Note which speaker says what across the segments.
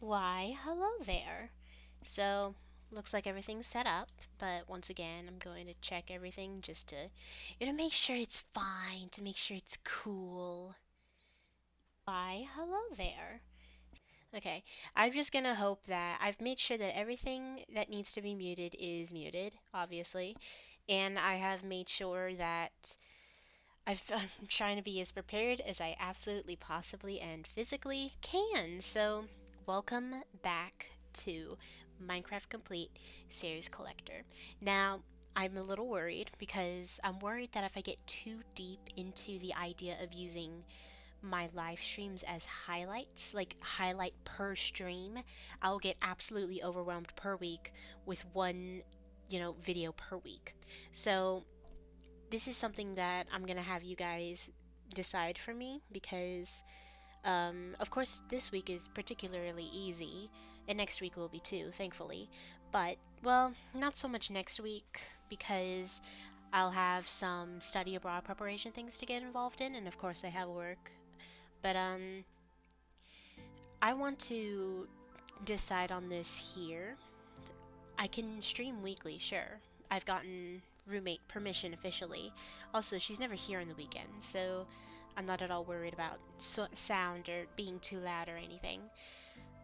Speaker 1: Why, hello there. So, looks like everything's set up, but once again, I'm going to check everything just to make sure it's fine, to make sure it's cool. Why, hello there. Okay, I'm just gonna hope that I've made sure that everything that needs to be muted is muted, obviously, and I have made sure that I'm trying to be as prepared as I absolutely possibly and physically can. So, welcome back to Minecraft Complete Series Collector. Now, I'm a little worried because I'm worried that if I get too deep into the idea of using my live streams as highlights, like highlight per stream, I'll get absolutely overwhelmed per week with one, video per week. So, this is something that I'm gonna have you guys decide for me because, of course, this week is particularly easy, and next week will be too, thankfully. But, well, not so much next week because I'll have some study abroad preparation things to get involved in, and of course, I have work. But, I want to decide on this here. I can stream weekly, sure. I've gotten roommate permission officially. Also, she's never here on the weekends, so I'm not at all worried about sound or being too loud or anything.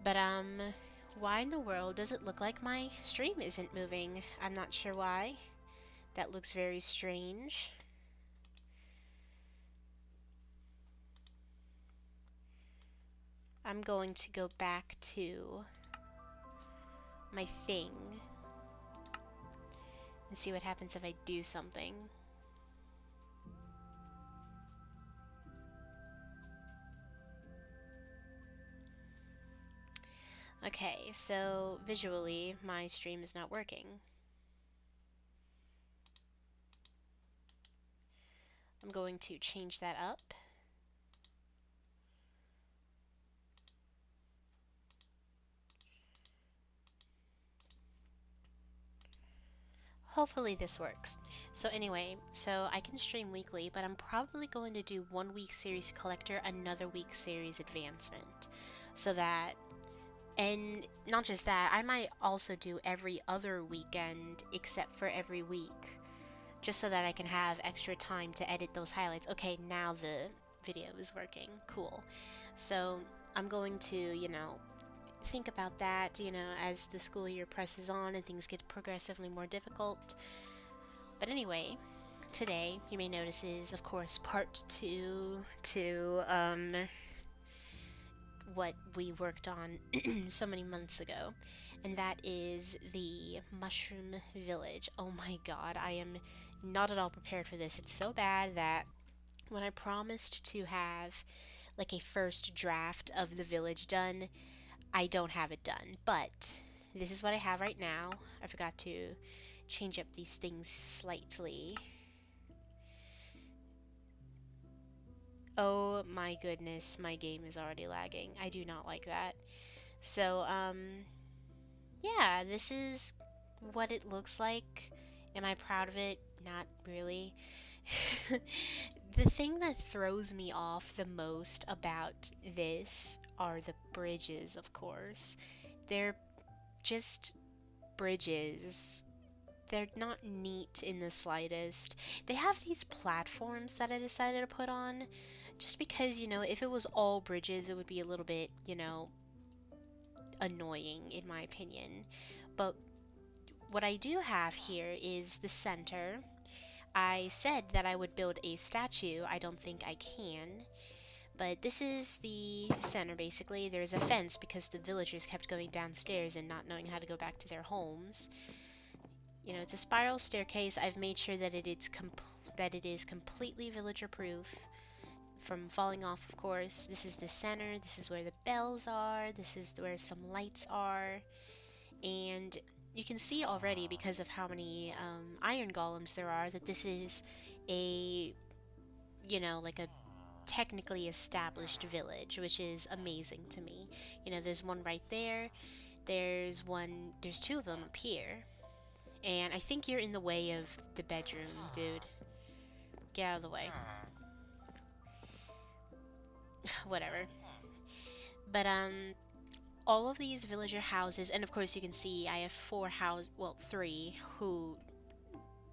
Speaker 1: But, why in the world does it look like my stream isn't moving? I'm not sure why. That looks very strange. I'm going to go back to my thing and see what happens if I do something. Okay, so visually, my stream is not working. I'm going to change that up. Hopefully this works. So anyway, so I can stream weekly, but I'm probably going to do 1 week series collector, another week series advancement. So that, and not just that, I might also do every other weekend except for every week. Just so that I can have extra time to edit those highlights. Okay, now the video is working. Cool. So I'm going to, think about that, as the school year presses on and things get progressively more difficult. But anyway, today you may notice is, of course, part two to what we worked on so many months ago, and that is the Mushroom Village. Oh my god, I am not at all prepared for this. It's so bad that when I promised to have like a first draft of the village done, I don't have it done. But this is what I have right now. I forgot to change up these things slightly. Oh my goodness, my game is already lagging. I do not like that. So, yeah, this is what it looks like. Am I proud of it? Not really. The thing that throws me off the most about this are the bridges, of course. They're just bridges. They're not neat in the slightest. They have these platforms that I decided to put on just because, if it was all bridges, it would be a little bit, annoying in my opinion. But what I do have here is the center. I said that I would build a statue. I don't think I can. But this is the center, basically. There's a fence because the villagers kept going downstairs and not knowing how to go back to their homes. It's a spiral staircase. I've made sure that it is completely villager-proof from falling off, of course. This is the center. This is where the bells are. This is where some lights are. And you can see already, because of how many iron golems there are, that this is a, like a technically established village, which is amazing to me. There's one right there. There's two of them up here. And I think you're in the way of the bedroom, dude. Get out of the way. Whatever. But, all of these villager houses, and of course you can see I have three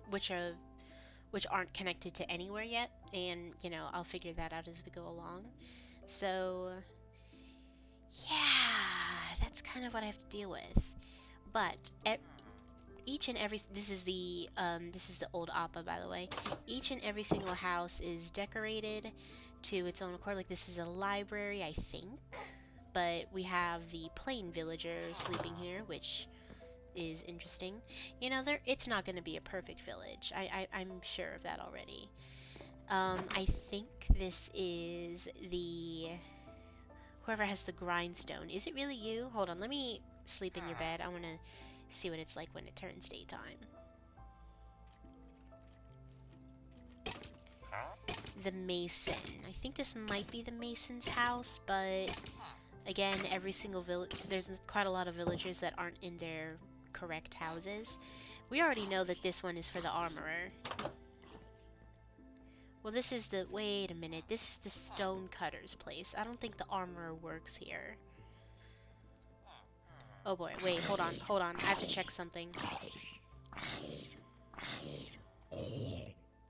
Speaker 1: which are which aren't connected to anywhere yet, and I'll figure that out as we go along. So yeah, that's kind of what I have to deal with. But each and every this is the old Appa, by the way. Each and every single house is decorated to its own accord. Like, this is a library, I think, but we have the plain villager sleeping here, which is interesting. It's not going to be a perfect village. I'm sure of that already. I think this is whoever has the grindstone. Is it really you? Hold on, let me sleep in your bed. I want to see what it's like when it turns daytime. The mason. I think this might be the mason's house, but again, every single village, there's quite a lot of villagers that aren't in their correct houses. We already know that this one is for the armorer. Well, this is the... Wait a minute. This is the stonecutter's place. I don't think the armorer works here. Oh boy. Wait, hold on. Hold on. I have to check something.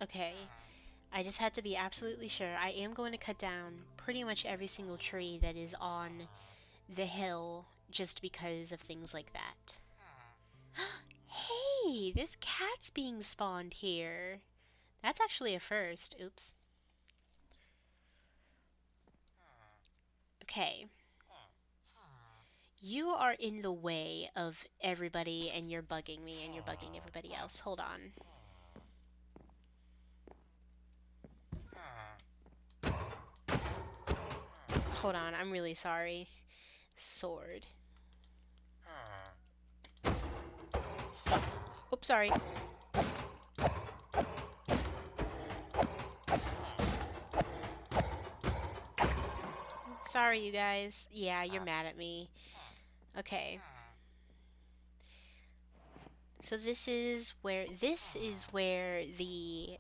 Speaker 1: Okay. I just had to be absolutely sure. I am going to cut down pretty much every single tree that is on the hill just because of things like that. Hey! There's cats being spawned here. That's actually a first. Oops. Okay. You are in the way of everybody, and you're bugging me, and you're bugging everybody else. Hold on. Hold on, I'm really sorry. Sword. Oops, sorry. Sorry, you guys. Yeah, you're mad at me. Okay. So this is where the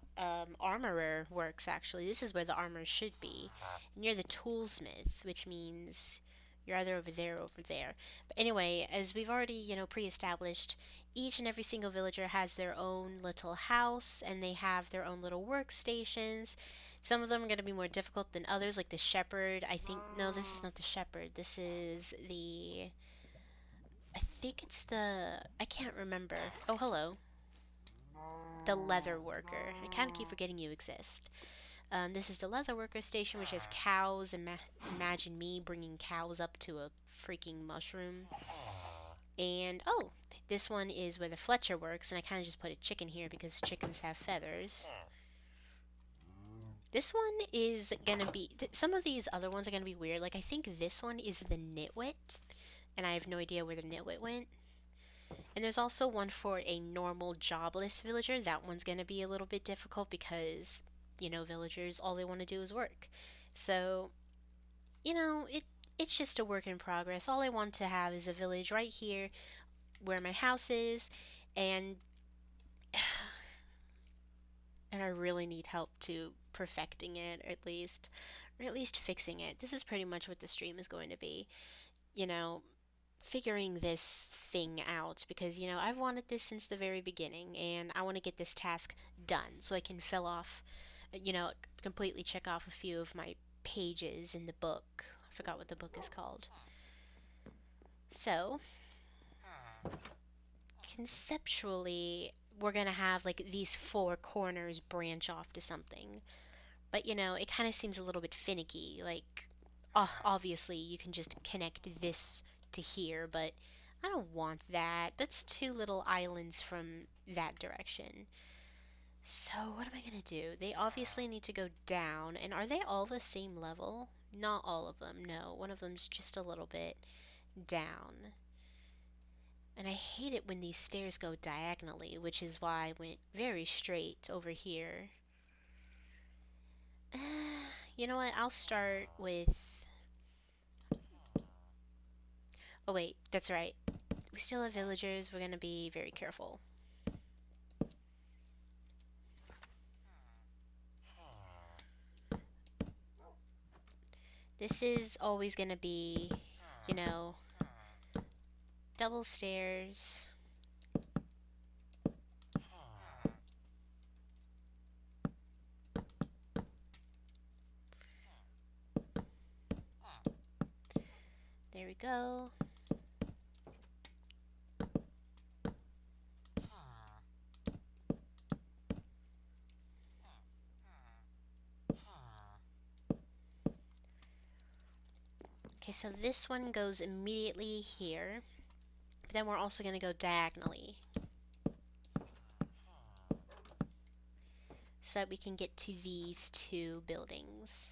Speaker 1: armorer works, actually. This is where the armor should be. And you're the toolsmith, which means you're either over there or over there. But anyway, as we've already, pre-established, each and every single villager has their own little house, and they have their own little workstations. Some of them are going to be more difficult than others, like the shepherd. I think... No, this is not the shepherd. This is the... I think it's the... I can't remember. Oh, hello. The leather worker. I kind of keep forgetting you exist. This is the leather worker station, which has cows. Imagine me bringing cows up to a freaking mushroom. And, oh, this one is where the Fletcher works, and I kind of just put a chicken here because chickens have feathers. This one is gonna be... some of these other ones are gonna be weird. Like, I think this one is the nitwit, and I have no idea where the nitwit went. And there's also one for a normal jobless villager. That one's going to be a little bit difficult because, villagers, all they want to do is work. So, it's just a work in progress. All I want to have is a village right here where my house is, and I really need help to perfecting it, or at least fixing it. This is pretty much what the stream is going to be. Figuring this thing out because, I've wanted this since the very beginning, and I want to get this task done so I can completely check off a few of my pages in the book. I forgot what the book is called. So, conceptually, we're going to have, like, these four corners branch off to something. But, it kind of seems a little bit finicky. Like, obviously, you can just connect this to here, but I don't want that. That's two little islands from that direction. So what am I gonna do? They obviously need to go down, and are they all the same level? Not all of them, no. One of them's just a little bit down. And I hate it when these stairs go diagonally, which is why I went very straight over here. You know what? I'll start with... Oh wait, that's right. We still have villagers. We're gonna be very careful. This is always gonna be, double stairs. There we go. Okay, so this one goes immediately here. But then we're also going to go diagonally, so that we can get to these two buildings.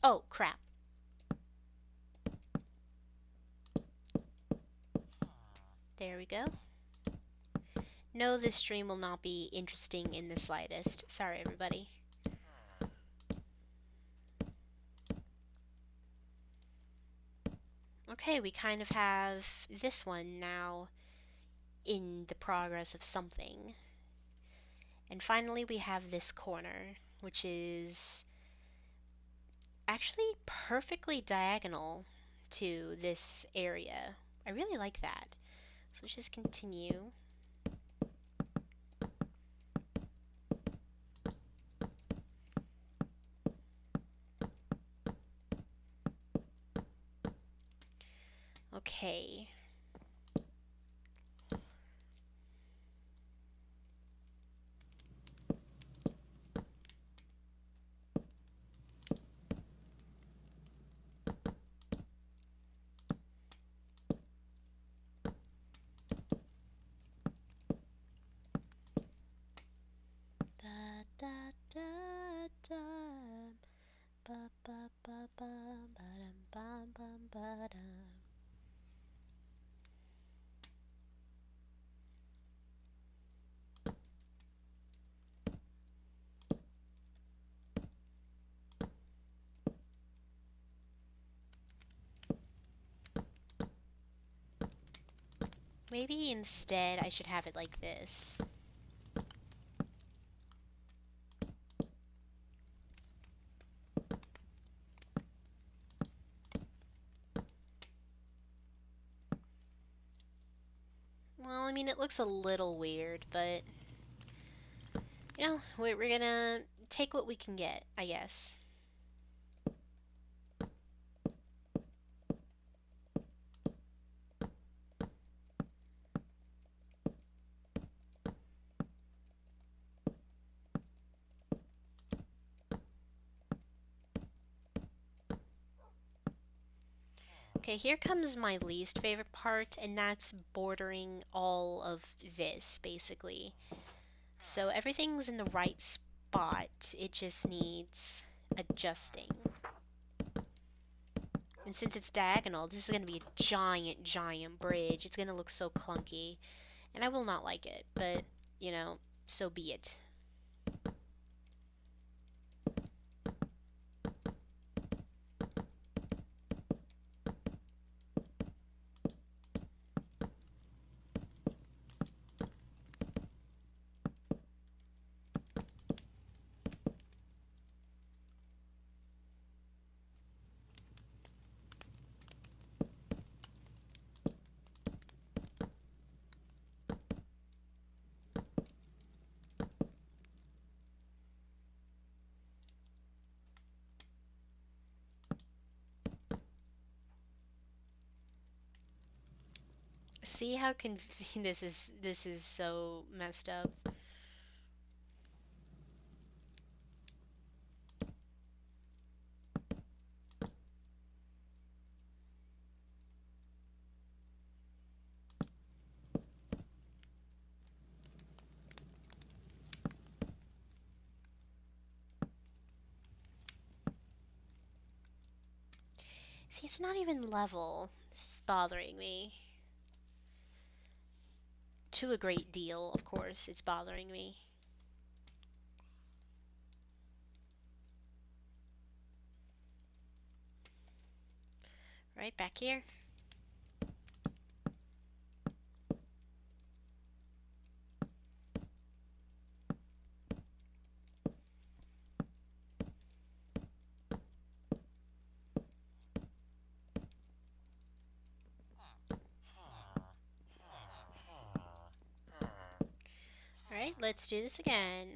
Speaker 1: Oh, crap. There we go. No, this stream will not be interesting in the slightest. Sorry, everybody. Okay, we kind of have this one now in the progress of something. And finally, we have this corner, which is actually perfectly diagonal to this area. I really like that. So let's just continue. Okay. Da da da da. Ba ba ba ba ba dum bum ba dum. Maybe instead I should have it like this. Well, I mean, it looks a little weird, but you know, we're gonna take what we can get, I guess. Okay, here comes my least favorite part, and that's bordering all of this, basically. So everything's in the right spot, it just needs adjusting. And since it's diagonal, this is going to be a giant, giant bridge. It's going to look so clunky, and I will not like it, but, you know, so be it. See how this is so messed up. See, it's not even level. This is bothering me. To a great deal, of course, it's bothering me. Right back here. Alright, let's do this again.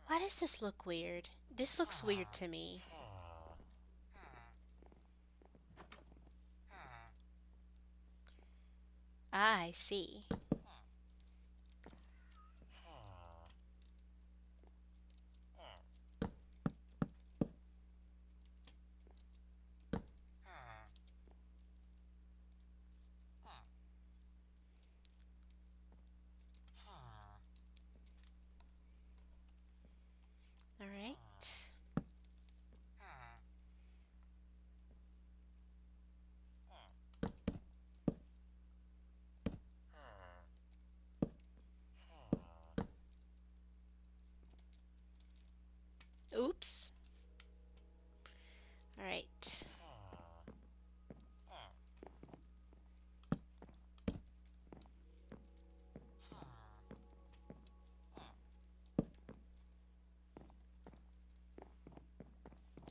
Speaker 1: Why does this look weird? This looks weird to me. Ah, I see. Alright. Oops. Alright.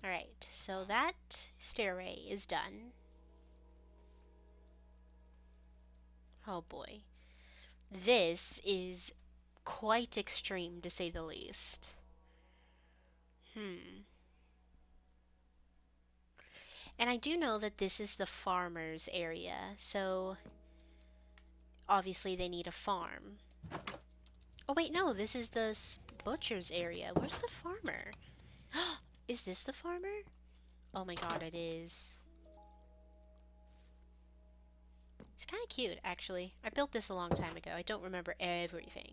Speaker 1: Alright, so that stairway is done. Oh boy. This is quite extreme, to say the least. And I do know that this is the farmer's area, so obviously they need a farm. Oh wait, no, this is the butcher's area. Where's the farmer? Is this the farmer? Oh my god, it is. It's kind of cute, actually. I built this a long time ago. I don't remember everything.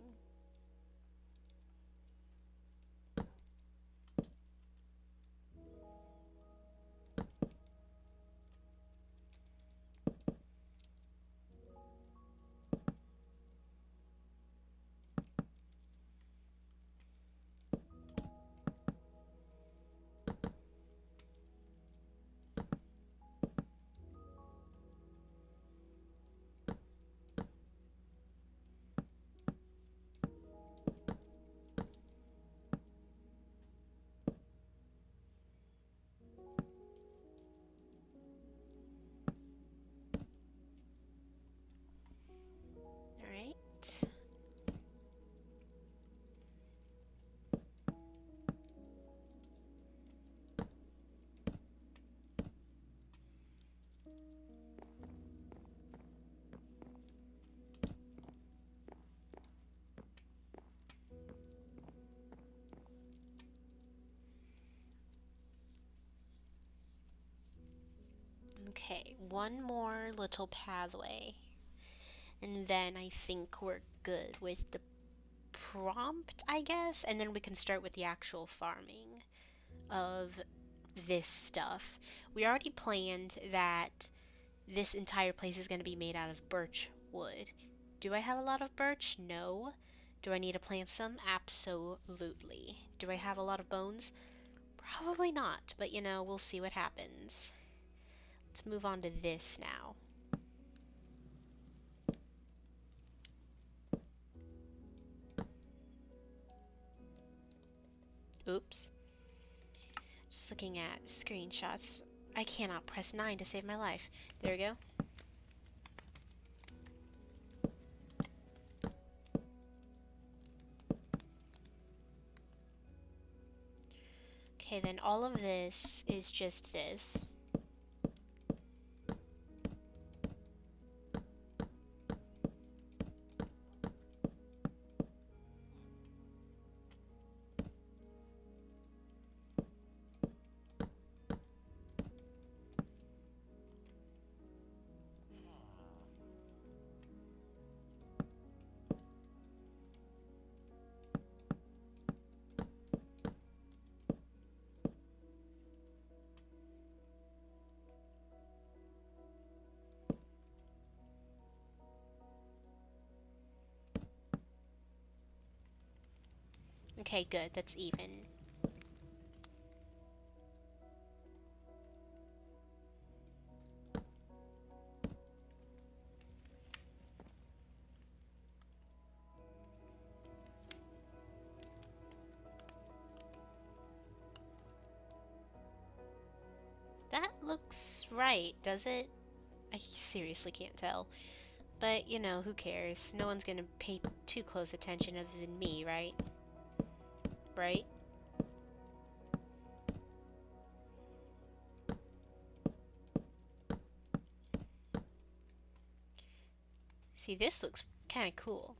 Speaker 1: Alright. Okay, one more little pathway. And then I think we're good with the prompt, I guess. And then we can start with the actual farming of this stuff. We already planned that this entire place is going to be made out of birch wood. Do I have a lot of birch? No. Do I need to plant some? Absolutely. Do I have a lot of bones? Probably not, but you know, we'll see what happens. Let's move on to this now. Oops. Just looking at screenshots. I cannot press 9 to save my life. There we go. Okay, then all of this is just this. Okay, good. That's even. That looks right, does it? I seriously can't tell. But, you know, who cares? No one's gonna pay too close attention other than me, right? Right? See, this looks kind of cool.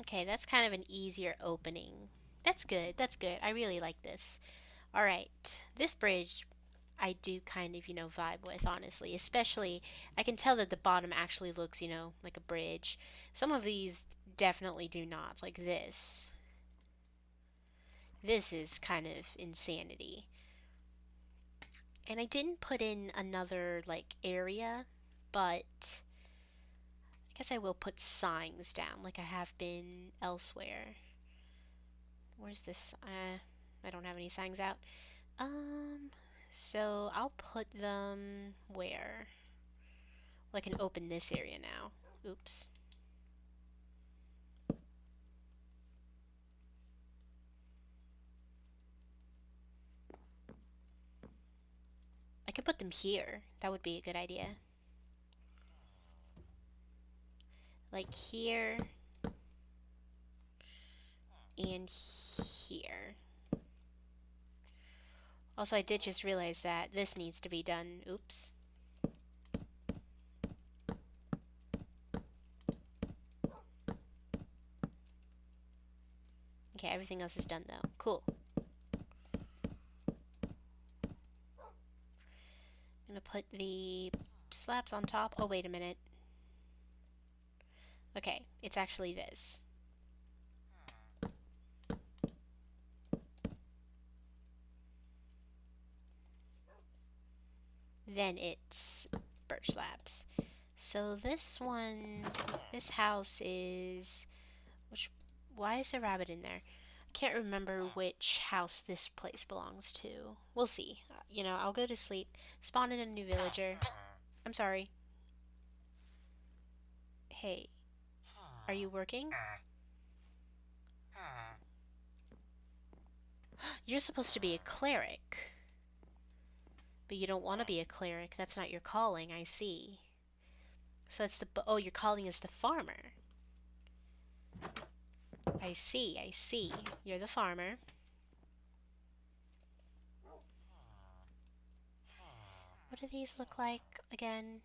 Speaker 1: Okay, that's kind of an easier opening. That's good, that's good. I really like this. Alright, this bridge I do kind of, vibe with, honestly. Especially, I can tell that the bottom actually looks, like a bridge. Some of these definitely do not, like this. This is kind of insanity. And I didn't put in another, like, area, but I guess I will put signs down like I have been elsewhere. Where's this? I don't have any signs out. So I'll put them where? Well, I can open this area now. Oops. I could put them here. That would be a good idea. Like here and here. Also, I did just realize that this needs to be done. Oops. Okay, everything else is done though. Cool. I'm gonna put the slabs on top. Oh, wait a minute. Okay, it's actually this. Then it's birch slabs. So this one, this house is, why is a rabbit in there? I can't remember which house this place belongs to. We'll see. I'll go to sleep, spawn in a new villager. I'm sorry. Hey, are you working? You're supposed to be a cleric. But you don't want to be a cleric. That's not your calling, I see. So that's oh, your calling is the farmer. I see, I see. You're the farmer. What do these look like again?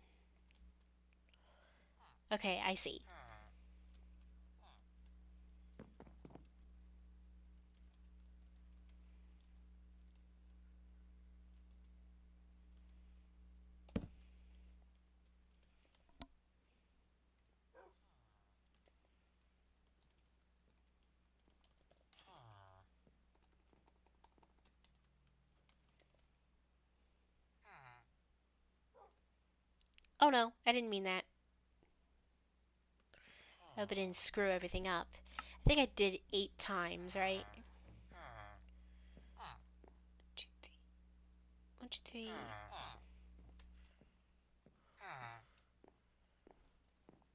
Speaker 1: Okay, I see. Oh no, I didn't mean that. I hope I didn't screw everything up. I think I did 8 times, right? 1, 2, 3.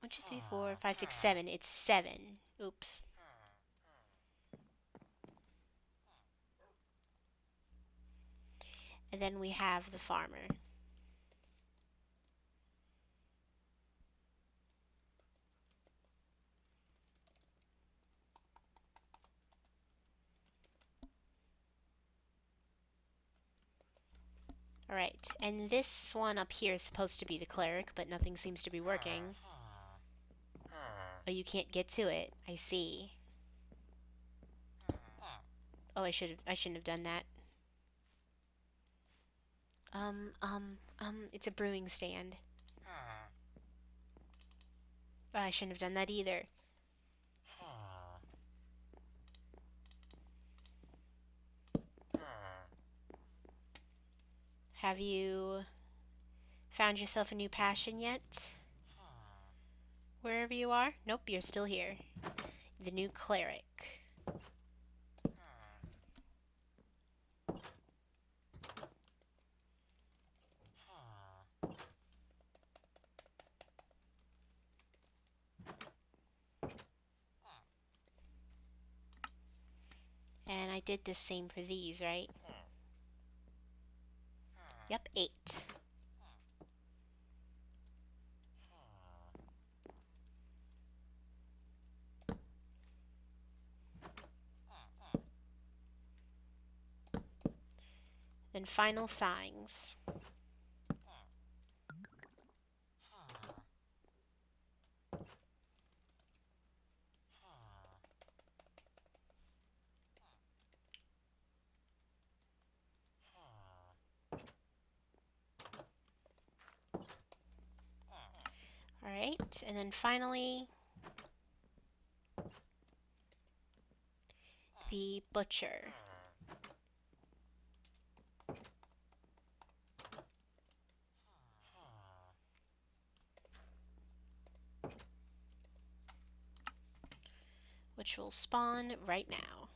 Speaker 1: 1, 2, 3, 4, 5, 6, 7. It's 7. Oops. And then we have the farmer. Alright, and this one up here is supposed to be the cleric, but nothing seems to be working. Oh, you can't get to it. I see. Oh, I shouldn't have done that. It's a brewing stand. Oh, I shouldn't have done that either. Have you found yourself a new passion yet? Wherever you are? Nope, you're still here. The new cleric. And I did the same for these, right? Yep, 8. Then final signs. Alright, and then finally, the butcher. Which will spawn right now.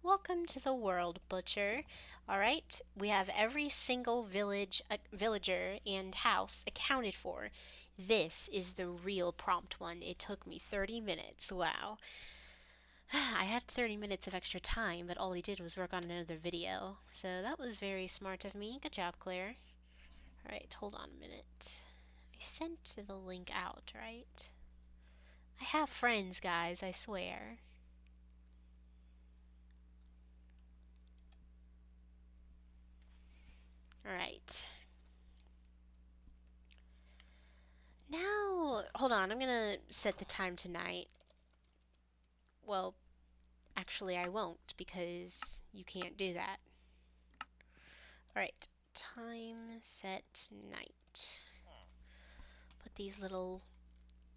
Speaker 1: Welcome to the world, Butcher. Alright, we have every single villager and house accounted for. This is the real prompt one. It took me 30 minutes. Wow. I had 30 minutes of extra time, but all I did was work on another video. So that was very smart of me. Good job, Claire. Alright, hold on a minute. I sent the link out, right? I have friends, guys, I swear. Alright. Now, hold on, I'm gonna set the time tonight. Well, actually I won't, because you can't do that. Alright, time set night. Put these little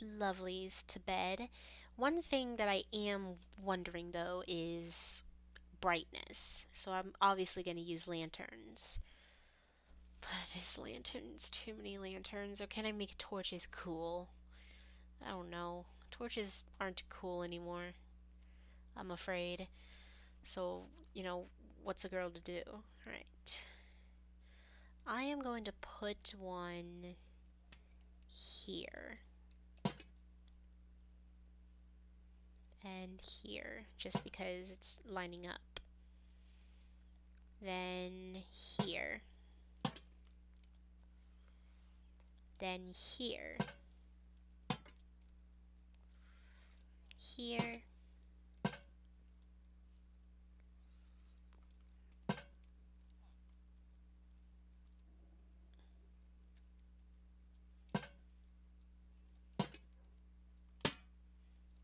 Speaker 1: lovelies to bed. One thing that I am wondering, though, is brightness. So I'm obviously going to use lanterns. But is lanterns too many lanterns? Or can I make torches cool? I don't know. Torches aren't cool anymore, I'm afraid. So, what's a girl to do? Alright. I am going to put one here. And here, just because it's lining up. Then here. Then here. Here.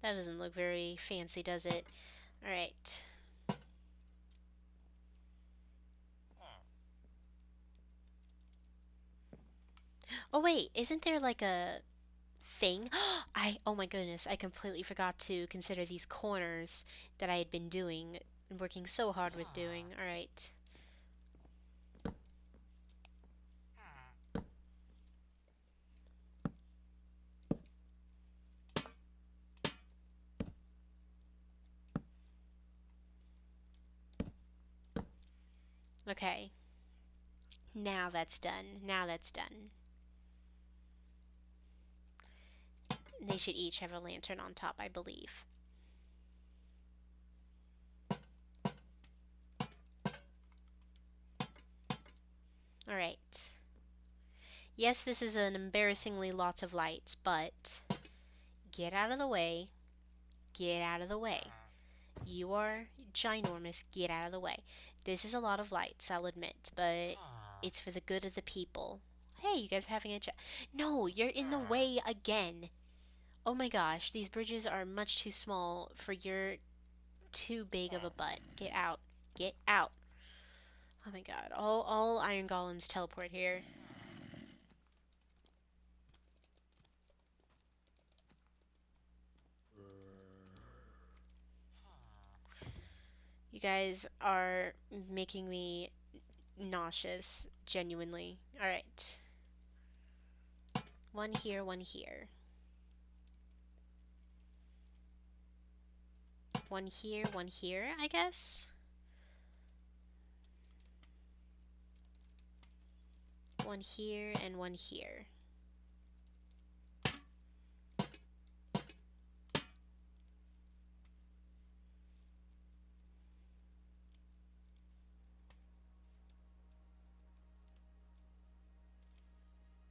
Speaker 1: That doesn't look very fancy, does it? Alright. Oh wait, isn't there like a thing? Oh my goodness, I completely forgot to consider these corners that I had been doing, working so hard with doing. Alright. Okay. Now that's done. Now that's done. They should each have a lantern on top, I believe. Alright. Yes, this is an embarrassingly lot of lights, but get out of the way. Get out of the way. You are ginormous. Get out of the way. This is a lot of lights, I'll admit, but it's for the good of the people. Hey, you guys are having a chat. No, you're in the way again. Oh my gosh, these bridges are much too small for your too big of a butt. Get out. Get out. Oh my god, all iron golems teleport here. You guys are making me nauseous, genuinely. Alright. One here, one here. One here, I guess? One here and one here.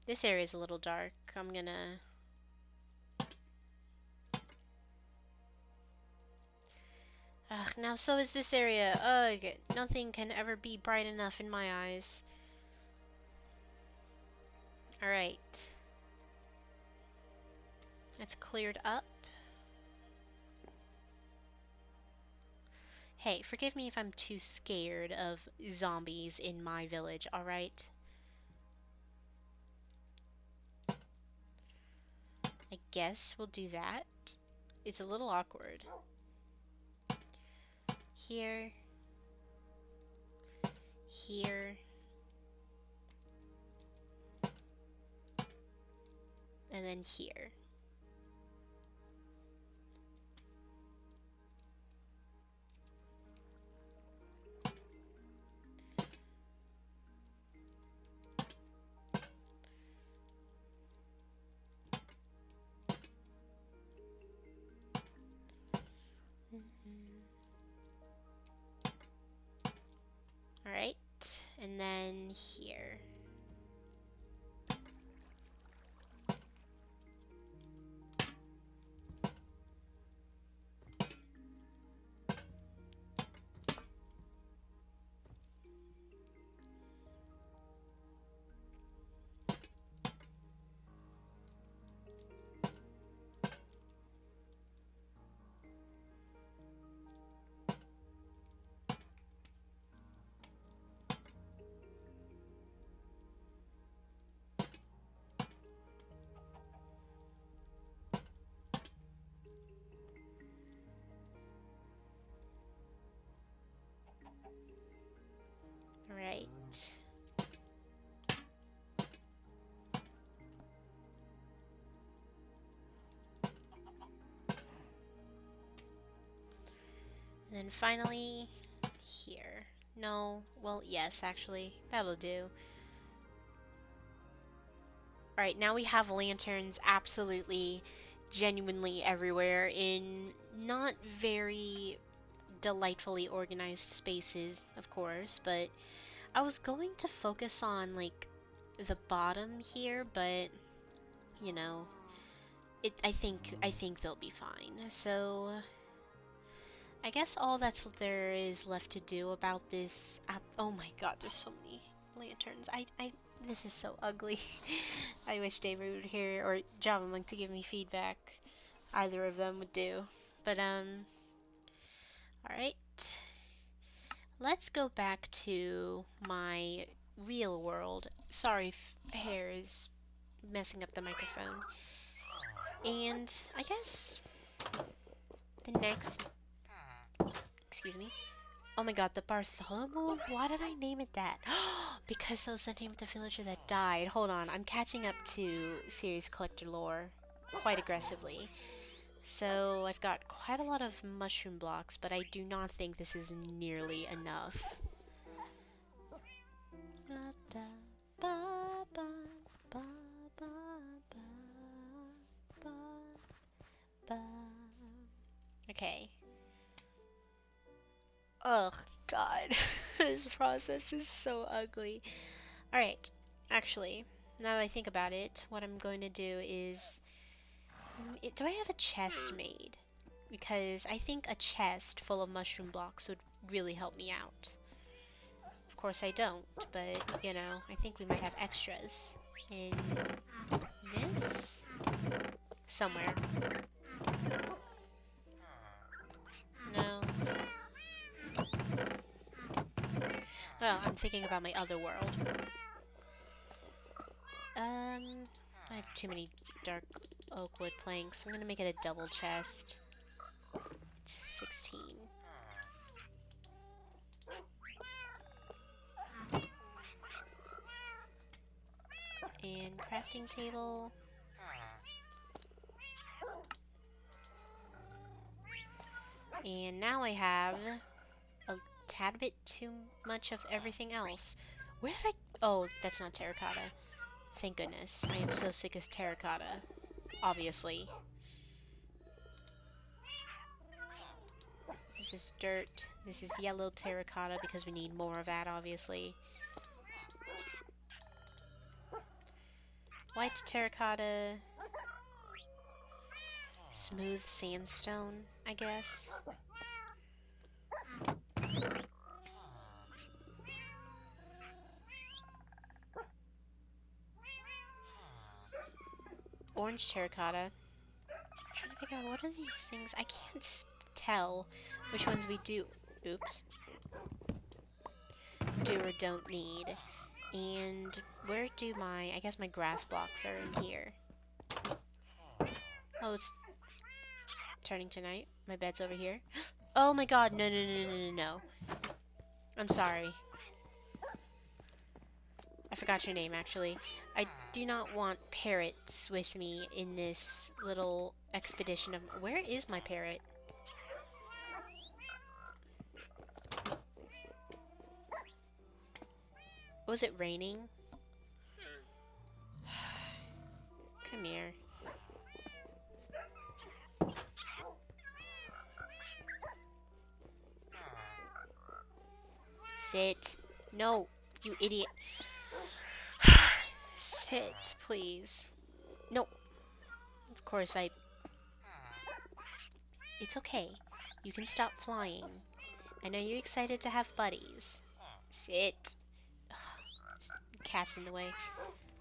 Speaker 1: This area is a little dark. I'm gonna... Ugh, now so is this area. Ugh, nothing can ever be bright enough in my eyes. Alright. It's cleared up. Hey, forgive me if I'm too scared of zombies in my village, alright? I guess we'll do that. It's a little awkward. Here. Here. And then here. Alright, and then here. Alright. And then finally, here. No, well, yes, actually, that'll do. Alright, now we have lanterns absolutely, genuinely everywhere in not very delightfully organized spaces, of course, but I was going to focus on, like, the bottom here, but, you know, I think they'll be fine. So, I guess all there is left to do about this oh my god, there's so many lanterns. This is so ugly. I wish David would hear, or Java Monk to give me feedback. Either of them would do. But, alright. Let's go back to my real world. Sorry if hair is messing up the microphone. And I guess the next... Excuse me. Oh my god, the Bartholomew? Why did I name it that? Because that was the name of the villager that died. Hold on, I'm catching up to Series Collector lore quite aggressively. So I've got quite a lot of mushroom blocks, but I do not think this is nearly enough. Okay. Ugh, God. This process is so ugly. Alright, actually, now that I think about it, what I'm going to do is... do I have a chest made? Because I think a chest full of mushroom blocks would really help me out. Of course I don't, but, you know, I think we might have extras in this? Somewhere. No. Oh, I'm thinking about my other world. I have too many dark oak wood planks. I'm gonna make it a double chest. 16. And crafting table. And now I have a tad bit too much of everything else. Where did I... Oh, that's not terracotta. Thank goodness. I am so sick of terracotta. Obviously. This is dirt. This is yellow terracotta because we need more of that, obviously. White terracotta. Smooth sandstone, I guess. Orange terracotta. I'm trying to figure out what are these things. I can't tell which ones we do. Oops. Do or don't need. And where do my... I guess my grass blocks are in here. Oh, it's turning to night. My bed's over here. Oh my god, no, no, no, no, no, no. I'm sorry. I forgot your name, actually. I do not want parrots with me in this little expedition of... Where is my parrot? Was it raining? Come here. Sit. No, you idiot. Sit, please. No. Of course, It's okay. You can stop flying. I know you're excited to have buddies. Sit. Cat's in the way.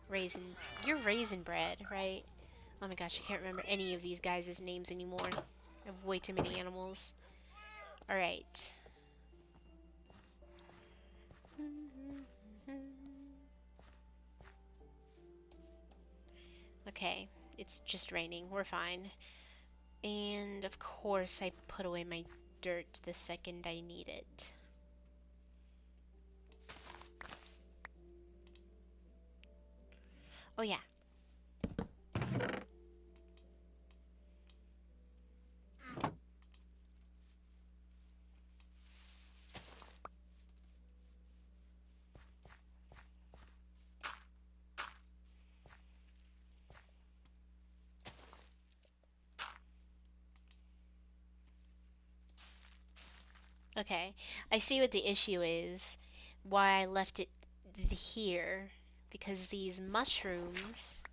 Speaker 1: Raisin. You're Raisin Bread, right? Oh my gosh, I can't remember any of these guys' names anymore. I have way too many animals. Alright. Okay, it's just raining. We're fine. And of course I put away my dirt the second I need it. Oh yeah. Okay, I see what the issue is. Why I left it here. Because these mushrooms...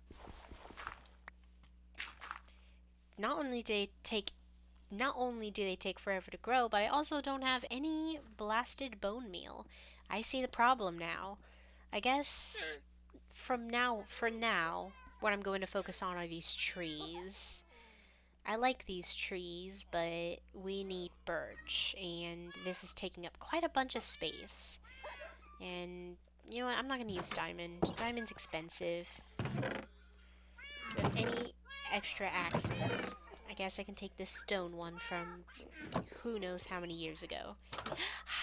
Speaker 1: Not only do they take forever to grow, but I also don't have any blasted bone meal. I see the problem now. I guess for now, what I'm going to focus on are these trees. I like these trees, but we need birch, and this is taking up quite a bunch of space. And, you know what, I'm not going to use diamond. Diamond's expensive. Do I have any extra axes? I guess I can take this stone one from who knows how many years ago.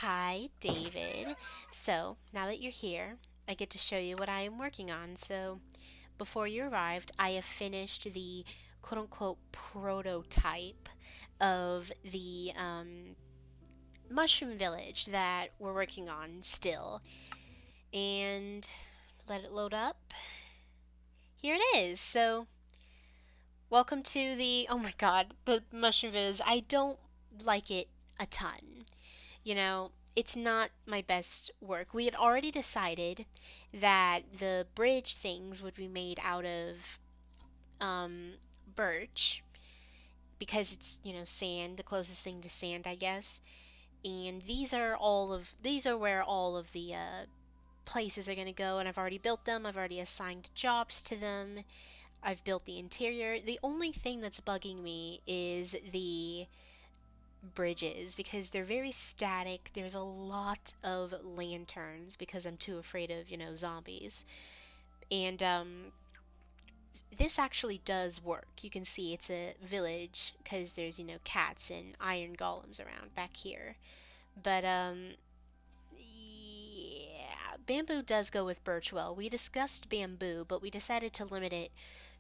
Speaker 1: Hi, David. So, now that you're here, I get to show you what I am working on. So, before you arrived, I have finished the quote-unquote prototype of the mushroom village that we're working on still. And let it load up. Here it is. So, welcome to the, oh my god, the mushroom village. I don't like it a ton. You know, it's not my best work. We had already decided that the bridge things would be made out of um, birch because it's, sand, the closest thing to sand, I guess. And these are where all of the places are going to go, and I've already built them. I've already assigned jobs to them. I've built the interior. The only thing that's bugging me is the bridges because they're very static. There's a lot of lanterns because I'm too afraid of, zombies. And this actually does work. You can see it's a village because there's, cats and iron golems around back here. But yeah, bamboo does go with birch well. We discussed bamboo, but we decided to limit it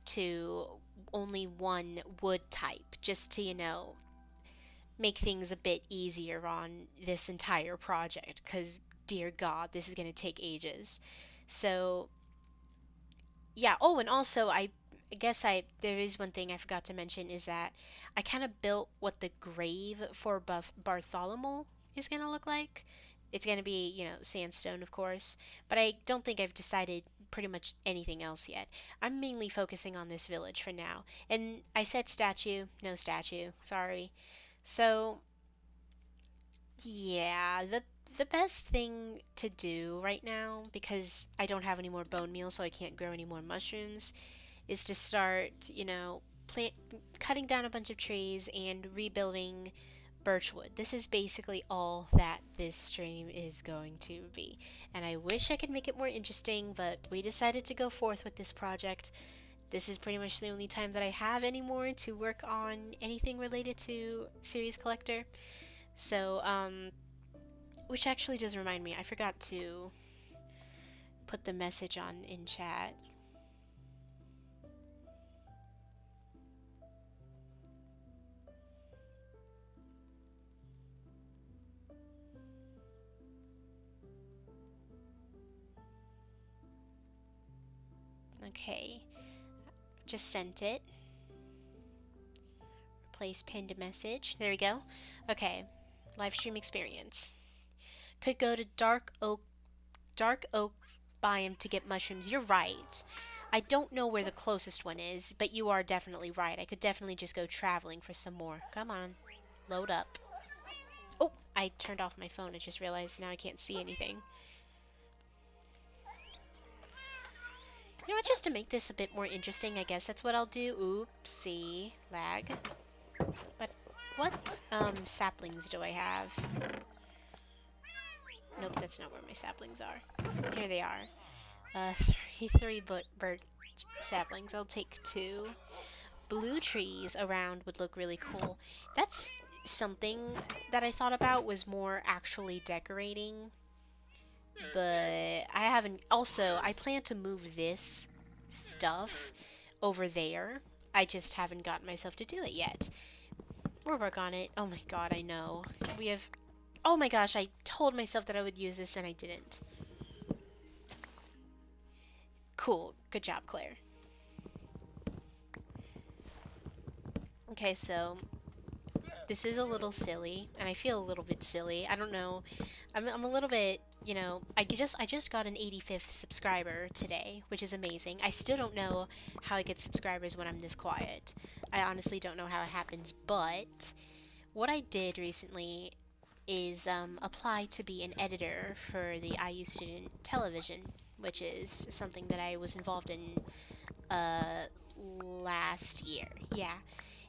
Speaker 1: to only one wood type just to, make things a bit easier on this entire project because, dear God, this is going to take ages. So, yeah. Oh, and also, I guess there is one thing I forgot to mention is that I kind of built what the grave for Bartholomew is going to look like. It's going to be, sandstone, of course, but I don't think I've decided pretty much anything else yet. I'm mainly focusing on this village for now. And I said statue, no statue, sorry. So, yeah, the best thing to do right now, because I don't have any more bone meal, so I can't grow any more mushrooms, is to start, plant cutting down a bunch of trees and rebuilding birchwood. This is basically all that this stream is going to be. And I wish I could make it more interesting, but we decided to go forth with this project. This is pretty much the only time that I have anymore to work on anything related to Series Collector. So, which actually does remind me, I forgot to put the message on in chat. Okay, just sent it. Replace pinned message. There we go. Okay, live stream experience. Could go to dark oak biome to get mushrooms. You're right. I don't know where the closest one is, but you are definitely right. I could definitely just go traveling for some more. Come on, load up. Oh, I turned off my phone. I just realized now I can't see anything. You know what, just to make this a bit more interesting, I guess that's what I'll do. Oopsie. Lag. But what, saplings do I have? Nope, that's not where my saplings are. Here they are. Three birch saplings. I'll take 2. Blue trees around would look really cool. That's something that I thought about was more actually decorating. But I haven't. Also, I plan to move this stuff over there. I just haven't gotten myself to do it yet. We'll work on it. Oh my god, I know. We have. Oh my gosh, I told myself that I would use this and I didn't. Cool. Good job, Claire. Okay, so this is a little silly, and I feel a little bit silly. I don't know. I'm a little bit, I just got an 85th subscriber today, which is amazing. I still don't know how I get subscribers when I'm this quiet. I honestly don't know how it happens, but what I did recently is apply to be an editor for the IU Student Television, which is something that I was involved in last year. Yeah.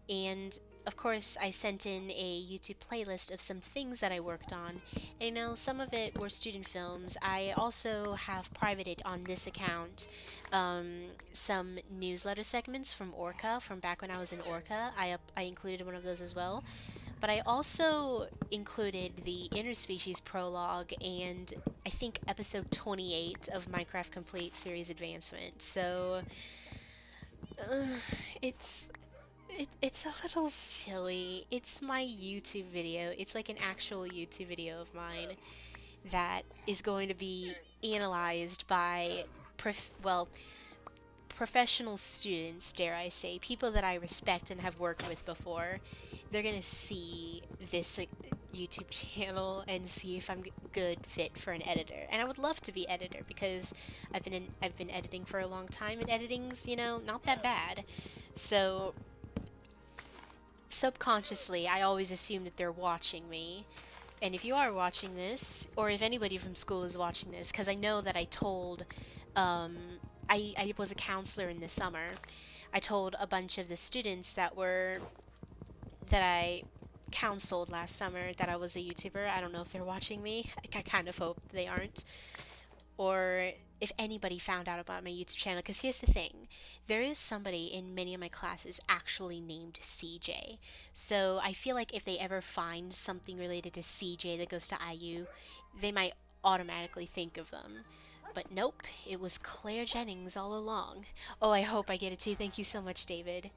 Speaker 1: And of course, I sent in a YouTube playlist of some things that I worked on. And some of it were student films. I also have privated on this account some newsletter segments from Orca, from back when I was in Orca. I included one of those as well. But I also included the Interspecies prologue and I think episode 28 of Minecraft Complete Series Advancement. So it's a little silly. It's my YouTube video. It's like an actual YouTube video of mine that is going to be analyzed by professional students, dare I say, people that I respect and have worked with before. They're gonna see this YouTube channel and see if I'm good fit for an editor. And I would love to be editor because I've been editing for a long time, and editing's, you know, not that bad. So subconsciously, I always assume that they're watching me. And if you are watching this, or if anybody from school is watching this, because I know that I told, um, I was a counselor in the summer. I told a bunch of the students that I counseled last summer that I was a YouTuber. I don't know if they're watching me. I kind of hope they aren't. Or if anybody found out about my YouTube channel, because here's the thing, there is somebody in many of my classes actually named CJ. So I feel like if they ever find something related to CJ that goes to IU, they might automatically think of them. But nope, it was Claire Jennings all along. Oh, I hope I get it too. Thank you so much, David.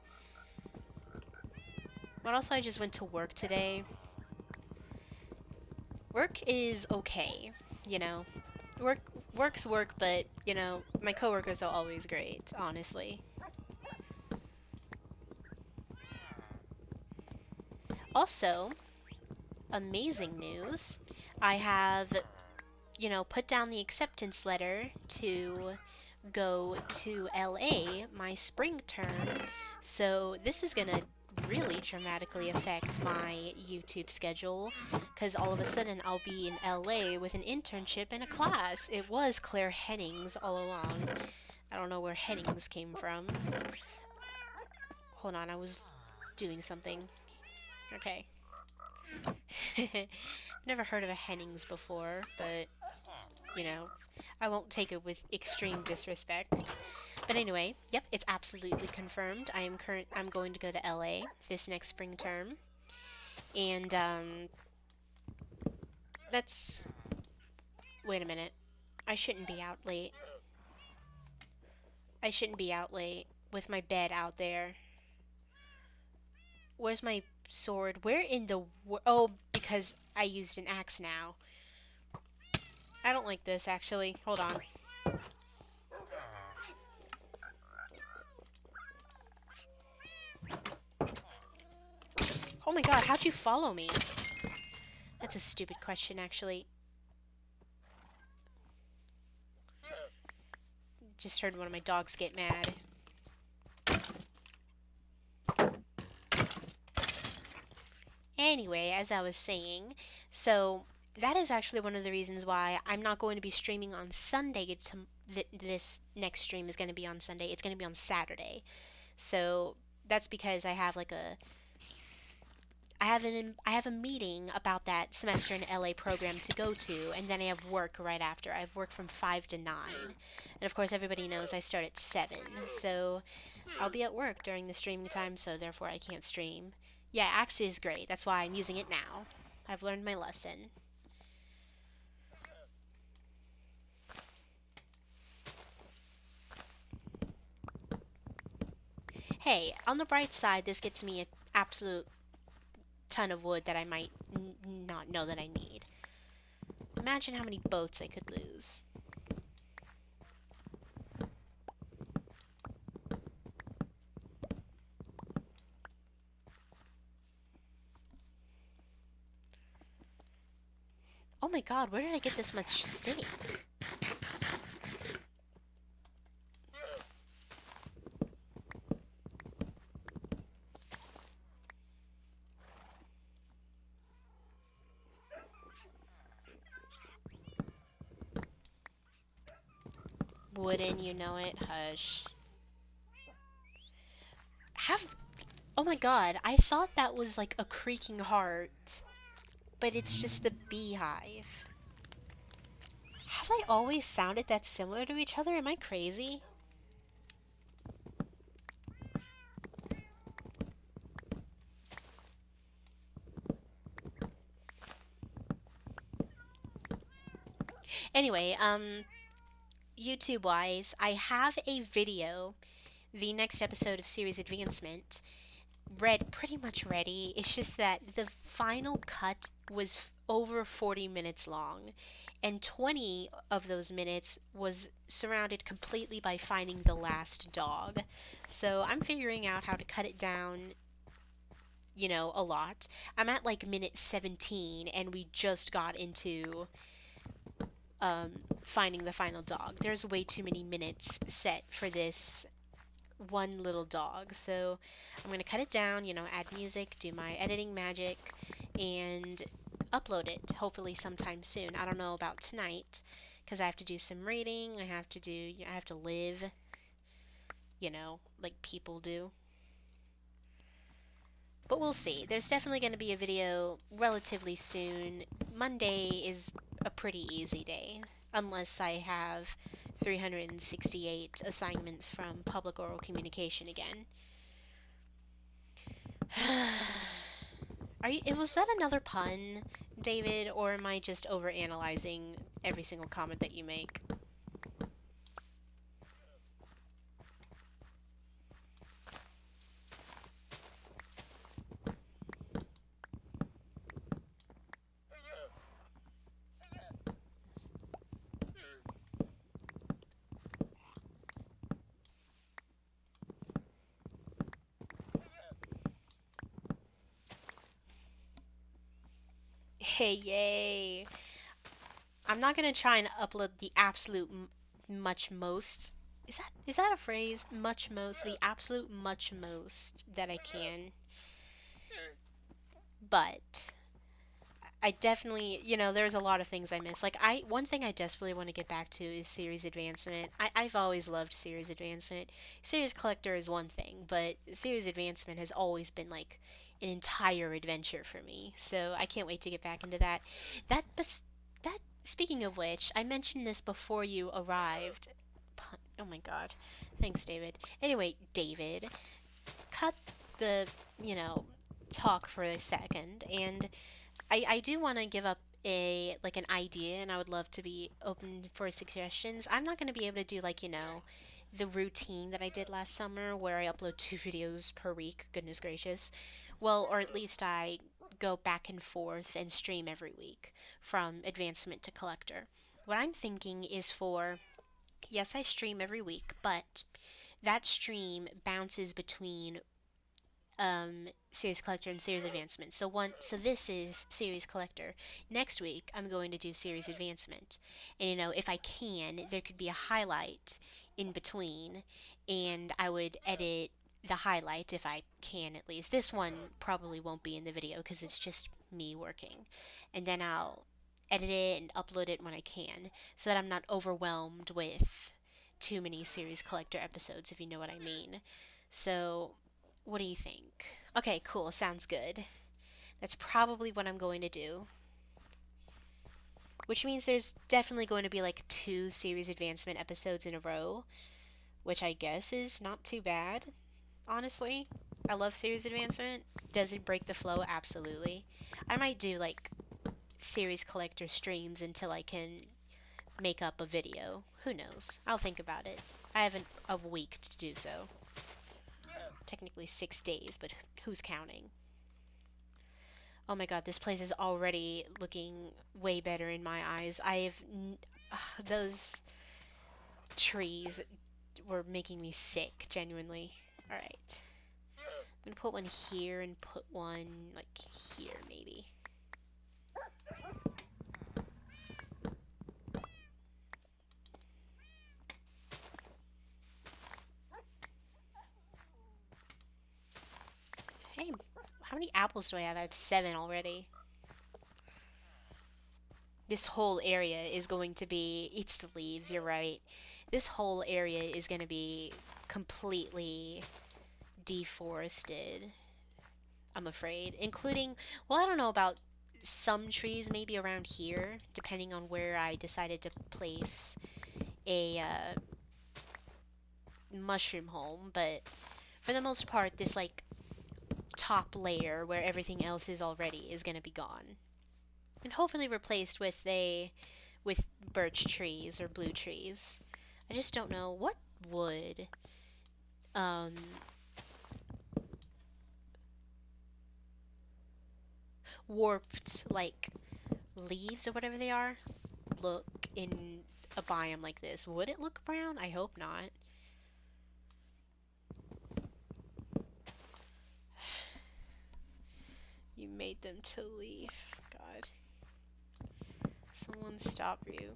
Speaker 1: But also, I just went to work today. Work is okay, you know. Work's work, but, you know, my coworkers are always great, honestly. Also, amazing news. I have, you know, put down the acceptance letter to go to LA my spring term. So this is gonna really dramatically affect my YouTube schedule, because all of a sudden I'll be in LA with an internship in a class. It was Claire Jennings all along. I don't know where Hennings came from. Hold on, I was doing something. Okay. Never heard of a Hennings before, but, you know, I won't take it with extreme disrespect. But anyway, yep, it's absolutely confirmed. I'm going to go to LA this next spring term. And, that's... Wait a minute. I shouldn't be out late. I shouldn't be out late with my bed out there. Where's my sword? Where in the... Oh, because I used an axe now. I don't like this, actually. Hold on. Oh my god, how'd you follow me? That's a stupid question, actually. Just heard one of my dogs get mad. Anyway, as I was saying, so that is actually one of the reasons why I'm not going to be streaming on Sunday. This next stream is going to be on Sunday. It's going to be on Saturday. So that's because I have like I have a meeting about that semester in LA program to go to, and then I have work right after. I have work from 5 to 9. And of course everybody knows I start at 7. So I'll be at work during the streaming time, so therefore I can't stream. Yeah, Axe is great. That's why I'm using it now. I've learned my lesson. Hey, on the bright side, this gets me an absolute ton of wood that I might not know that I need. Imagine how many boats I could lose. Oh my god, where did I get this much steak? Wooden, you know it. Hush. Oh my god, I thought that was like a creaking heart. But it's just the beehive. Have they always sounded that similar to each other? Am I crazy? Anyway, YouTube-wise, I have a video, the next episode of Series Advancement, pretty much ready. It's just that the final cut was over 40 minutes long, and 20 of those minutes was surrounded completely by finding the last dog. So I'm figuring out how to cut it down you know, a lot. I'm at like minute 17 and we just got into finding the final dog. There's way too many minutes set for this one little dog. So I'm going to cut it down, you know, add music, do my editing magic, and upload it hopefully sometime soon. I don't know about tonight because I have to do some reading. I have to live, you know, like people do. But we'll see. There's definitely going to be a video relatively soon. Monday is a pretty easy day, unless I have 368 assignments from public oral communication again. Was that another pun, David, or am I just overanalyzing every single comment that you make? Hey, yay! I'm not gonna try and upload the absolute much most. Is that a phrase? Much most, the absolute much most that I can. But I definitely, you know, there's a lot of things I miss. Like one thing I desperately want to get back to is series advancement. I've always loved series advancement. Series collector is one thing, but series advancement has always been like an entire adventure for me. So I can't wait to get back into that. That speaking of which, I mentioned this before you arrived. Oh my god. Thanks, David. Anyway, David, cut the, you know, talk for a second and I do want to give up an idea and I would love to be open for suggestions. I'm not going to be able to do like, you know, the routine that I did last summer where I upload 2 videos per week. Goodness gracious. Well, or at least I go back and forth and stream every week from advancement to collector. What I'm thinking is for yes, I stream every week, but that stream bounces between series collector and series advancement. So this is series collector. Next week I'm going to do series advancement. And you know, if I can, there could be a highlight in between and I would edit the highlight if I can at least. This one probably won't be in the video because it's just me working. And then I'll edit it and upload it when I can so that I'm not overwhelmed with too many series collector episodes, if you know what I mean. So what do you think? Okay, cool. Sounds good. That's probably what I'm going to do. Which means there's definitely going to be like 2 series advancement episodes in a row, which I guess is not too bad, honestly. I love series advancement. Does it break the flow? Absolutely. I might do like series collector streams until I can make up a video. Who knows? I'll think about it. I have a week to do so. Technically 6 days, but who's counting? Oh my god, this place is already looking way better in my eyes. Those trees were making me sick, genuinely. Alright. I'm gonna put one here and put one, like, here, maybe. Hey, how many apples do I have? I have 7 already. This whole area is going to be... It's the leaves, you're right. This whole area is going to be completely deforested, I'm afraid. Including... Well, I don't know about some trees maybe around here, depending on where I decided to place a mushroom home. But for the most part, this, like, top layer where everything else is already is going to be gone. And hopefully replaced with birch trees or blue trees. I just don't know what would warped like leaves or whatever they are look in a biome like this. Would it look brown? I hope not. You made them to leave. God. Someone stop you.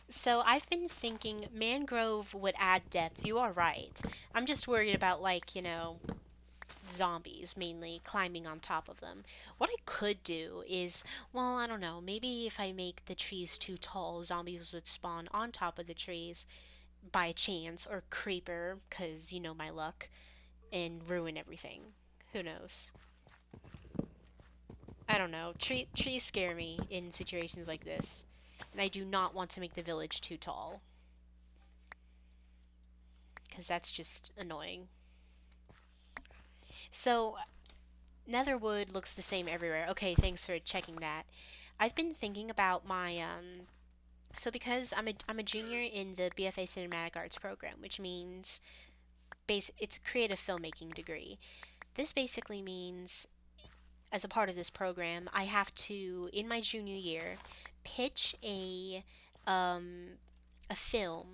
Speaker 1: So I've been thinking mangrove would add depth. You are right. I'm just worried about, like, zombies mainly climbing on top of them. What I could do is, well, I don't know, maybe if I make the trees too tall, zombies would spawn on top of the trees by chance, or creeper, because you know my luck, and ruin everything. Who knows? I don't know. Trees scare me in situations like this, and I do not want to make the village too tall, because that's just annoying. So, Netherwood looks the same everywhere. Okay, thanks for checking that. I've been thinking about my so because I'm a junior in the BFA Cinematic Arts program, which means it's a creative filmmaking degree. This basically means, as a part of this program, I have to, in my junior year, pitch um a film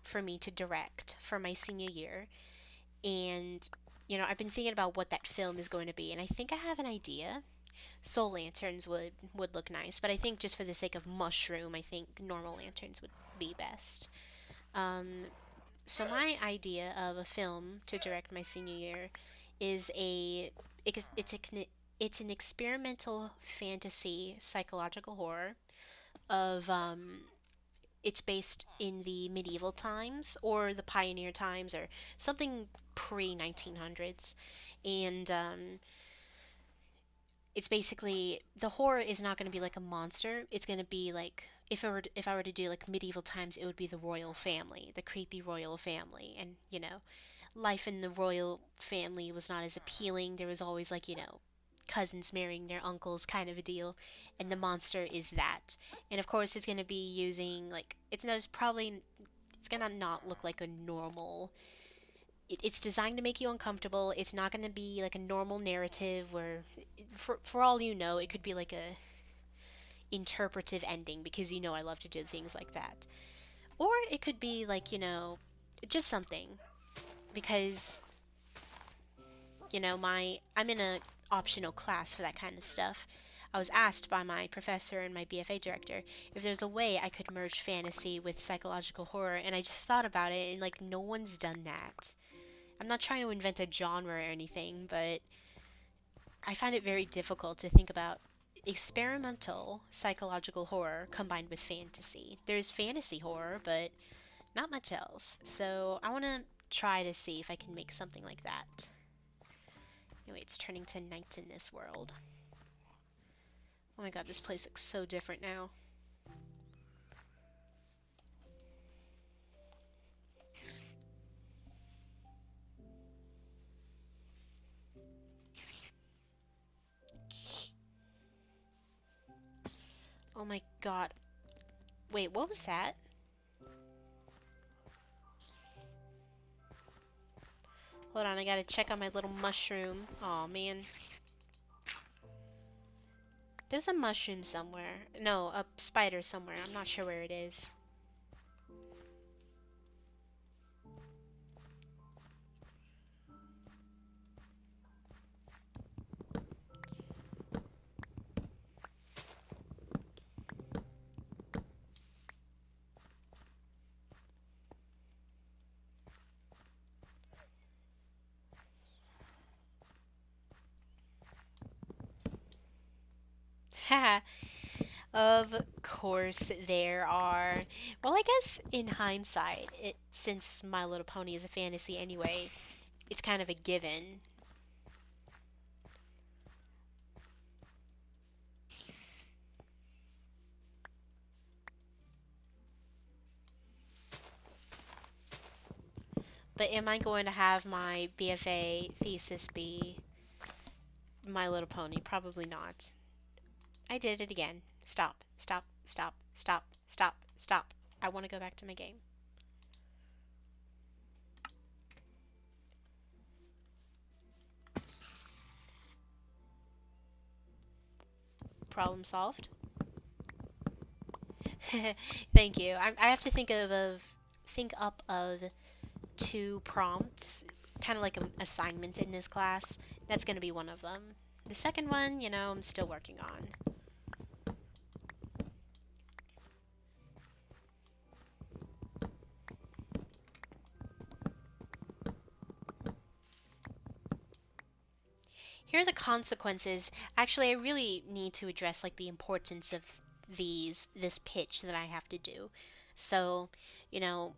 Speaker 1: for me to direct for my senior year. And I've been thinking about what that film is going to be, and I think I have an idea. Soul lanterns would look nice, but I think just for the sake of mushroom, I think normal lanterns would be best. Um, so my idea of a film to direct my senior year is it's an experimental fantasy psychological horror of it's based in the medieval times or the pioneer times or something pre 1900s, and it's basically, the horror is not going to be like a monster. It's going to be like, if I were to do like medieval times, it would be the royal family, the creepy royal family, and life in the royal family was not as appealing. There was always like cousins marrying their uncles kind of a deal, and the monster is that. And of course, it's going to be using like it's going to not look like a normal. It's designed to make you uncomfortable. It's not going to be like a normal narrative where, for all you know, it could be like a interpretive ending, because I love to do things like that. Or it could be like, just something, because I'm in a optional class for that kind of stuff. I was asked by my professor and my BFA director if there's a way I could merge fantasy with psychological horror, and I just thought about it, and like, no one's done that. I'm not trying to invent a genre or anything, but I find it very difficult to think about experimental psychological horror combined with fantasy. There's fantasy horror, but not much else. So I want to try to see if I can make something like that. Anyway, it's turning to night in this world. Oh my god, this place looks so different now. Oh my god. Wait, what was that? Hold on, I gotta check on my little mushroom. Aw, man. There's a mushroom somewhere. No, a spider somewhere. I'm not sure where it is. Haha. Of course there are. Well, I guess in hindsight, since My Little Pony is a fantasy anyway, it's kind of a given. But am I going to have my BFA thesis be My Little Pony? Probably not. I did it again. Stop, stop, stop, stop, stop, stop. I want to go back to my game. Problem solved. Thank you. I have to think up of two prompts, kind of like an assignment in this class. That's going to be one of them. The second one, I'm still working on. Here are the consequences. Actually, I really need to address like the importance of this pitch that I have to do. So, you know,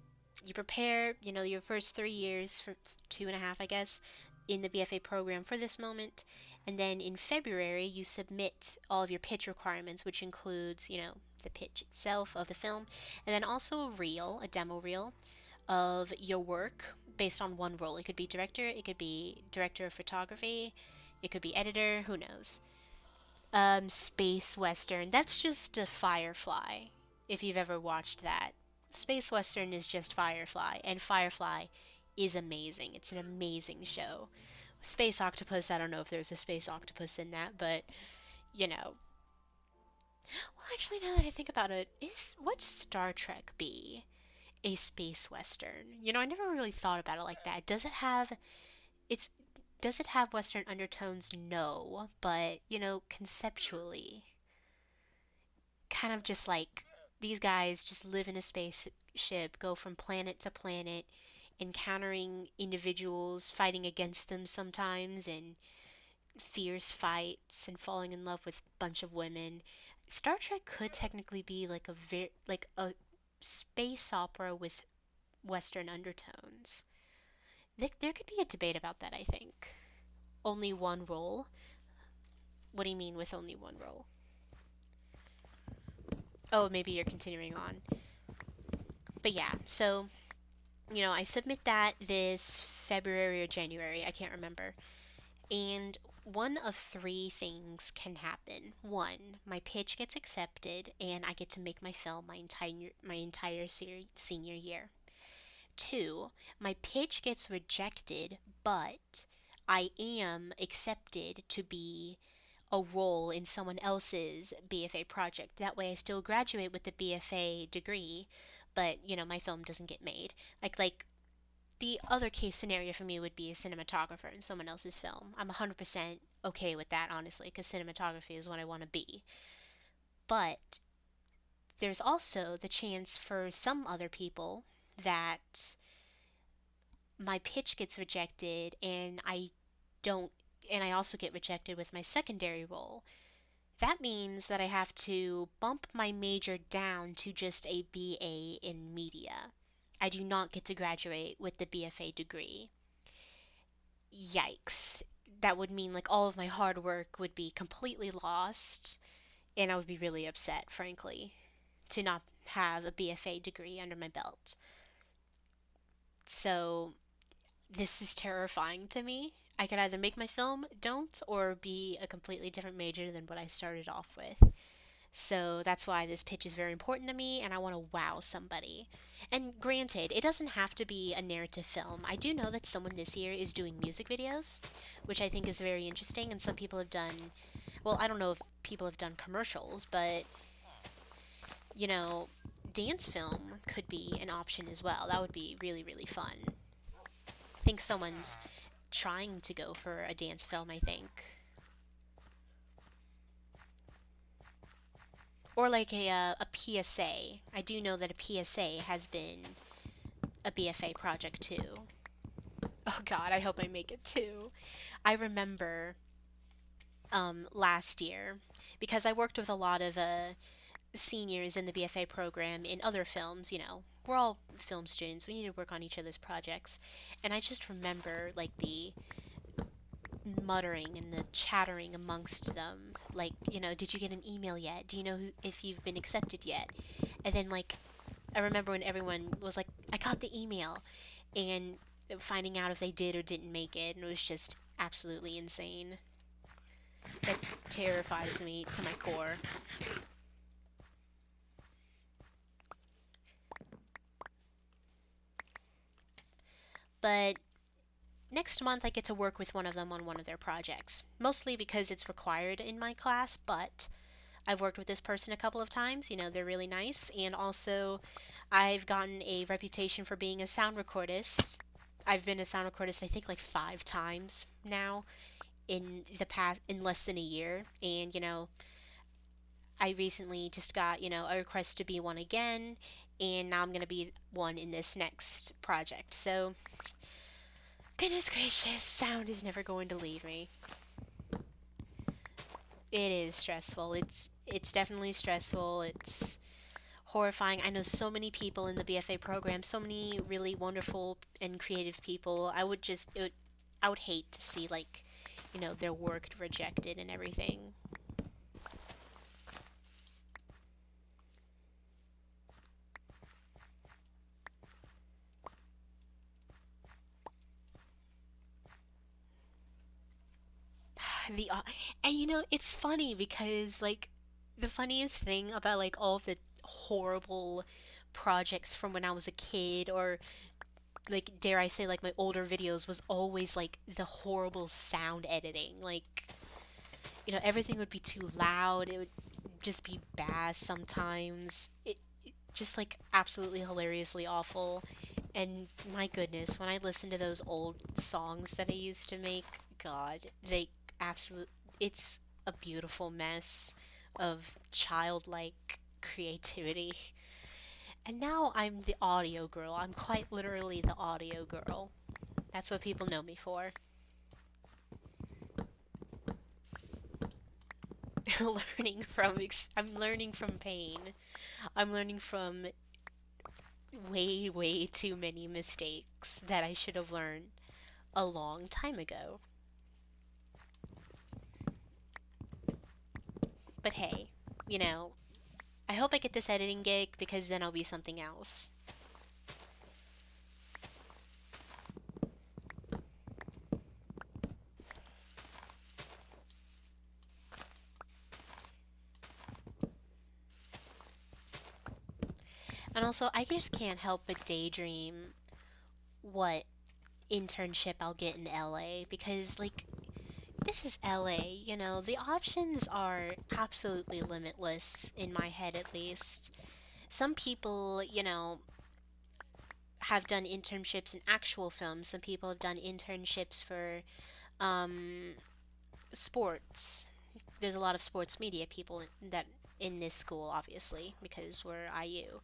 Speaker 1: you prepare, your first 3 years, for 2.5, I guess, in the BFA program for this moment, and then in February you submit all of your pitch requirements, which includes, the pitch itself of the film, and then also a demo reel of your work based on one role. It could be director, it could be director of photography, it could be editor, who knows. Space Western, that's just a Firefly, if you've ever watched that. Space Western is just Firefly, and Firefly is amazing. It's an amazing show. Space Octopus, I don't know if there's a space octopus in that, but, you know. Well, actually, now that I think about it, would Star Trek be a space western? I never really thought about it like that. It's does it have western undertones? No, but conceptually, kind of just like these guys just live in a spaceship, go from planet to planet, encountering individuals, fighting against them sometimes, and fierce fights, and falling in love with a bunch of women. Star Trek could technically be like a space opera with western undertones. There could be a debate about that, I think. Only one role? What do you mean with only one role? Oh, maybe you're continuing on. But yeah, so, I submit that this February or January, I can't remember. And one of three things can happen. One, my pitch gets accepted and I get to make my film my entire senior year. Two, my pitch gets rejected, but I am accepted to be a role in someone else's BFA project. That way I still graduate with the BFA degree, but my film doesn't get made. Like the other case scenario for me would be a cinematographer in someone else's film. I'm 100% okay with that, honestly, because cinematography is what I want to be. But there's also the chance for some other people that my pitch gets rejected and don't I also get rejected with my secondary role. That means that I have to bump my major down to just a BA in media. I do not get to graduate with the BFA degree. Yikes. That would mean like all of my hard work would be completely lost, and I would be really upset, frankly, to not have a BFA degree under my belt. So, this is terrifying to me. I could either make my film, don't, or be a completely different major than what I started off with. So that's why this pitch is very important to me, and I want to wow somebody. And granted, it doesn't have to be a narrative film. I do know that someone this year is doing music videos, which I think is very interesting, and some people have done, well, I don't know if people have done commercials, but, you know, dance film could be an option as well. That would be really, really fun. I think someone's trying to go for a dance film, I think. Or like a PSA. I do know that a PSA has been a BFA project too. Oh god, I hope I make it too. I remember last year, because I worked with a lot of seniors in the BFA program in other films, we're all film students, we need to work on each other's projects. And I just remember like the muttering and the chattering amongst them, like, did you get an email yet? Do you know if you've been accepted yet? And then, like, I remember when everyone was like, I got the email, and finding out if they did or didn't make it, and it was just absolutely insane. That terrifies me to my core. But next month I get to work with one of them on one of their projects, mostly because it's required in my class, but I've worked with this person a couple of times. You know, they're really nice. And also, I've gotten a reputation for being a sound recordist. I've been a sound recordist, I think, like 5 times now in less than a year. And, you know, I recently just got, you know, a request to be one again. And now I'm going to be one in this next project. So, goodness gracious, sound is never going to leave me. It is stressful. It's definitely stressful. It's horrifying. I know so many people in the BFA program, so many really wonderful and creative people. I would hate to see, like, you know, their work rejected and everything. the and you know, it's funny because, like, the funniest thing about, like, all of the horrible projects from when I was a kid, or, like, dare I say, like, my older videos, was always like the horrible sound editing. Like, you know, everything would be too loud. It would just be bass sometimes. It just, like, absolutely hilariously awful. And my goodness, when I listen to those old songs that I used to make, God, they absolutely, it's a beautiful mess of childlike creativity. And now I'm the audio girl. I'm quite literally the audio girl. That's what people know me for. I'm learning from pain. I'm learning from way, way too many mistakes that I should have learned a long time ago. But hey, you know, I hope I get this editing gig because then I'll be something else. And also, I just can't help but daydream what internship I'll get in LA because, like, this is LA, you know, the options are absolutely limitless in my head at least. Some people, you know, have done internships in actual films. Some people have done internships for um, sports. There's a lot of sports media people that in this school, obviously, because we're IU.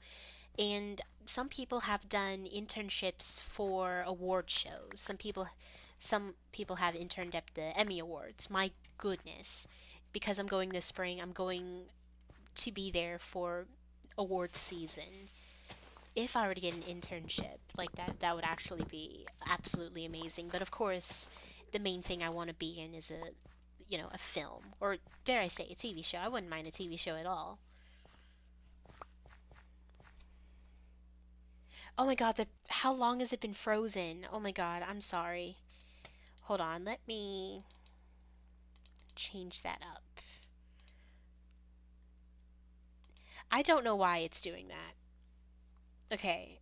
Speaker 1: And some people have done internships for award shows. Some people have interned at the Emmy Awards. My goodness. Because I'm going this spring, I'm going to be there for award season. If I were to get an internship like that, that would actually be absolutely amazing. But of course, the main thing I want to be in is a film, or dare I say, a TV show. I wouldn't mind a TV show at all. Oh my god, how long has it been frozen? Oh my god, I'm sorry. Hold on, let me change that up. I don't know why it's doing that. Okay.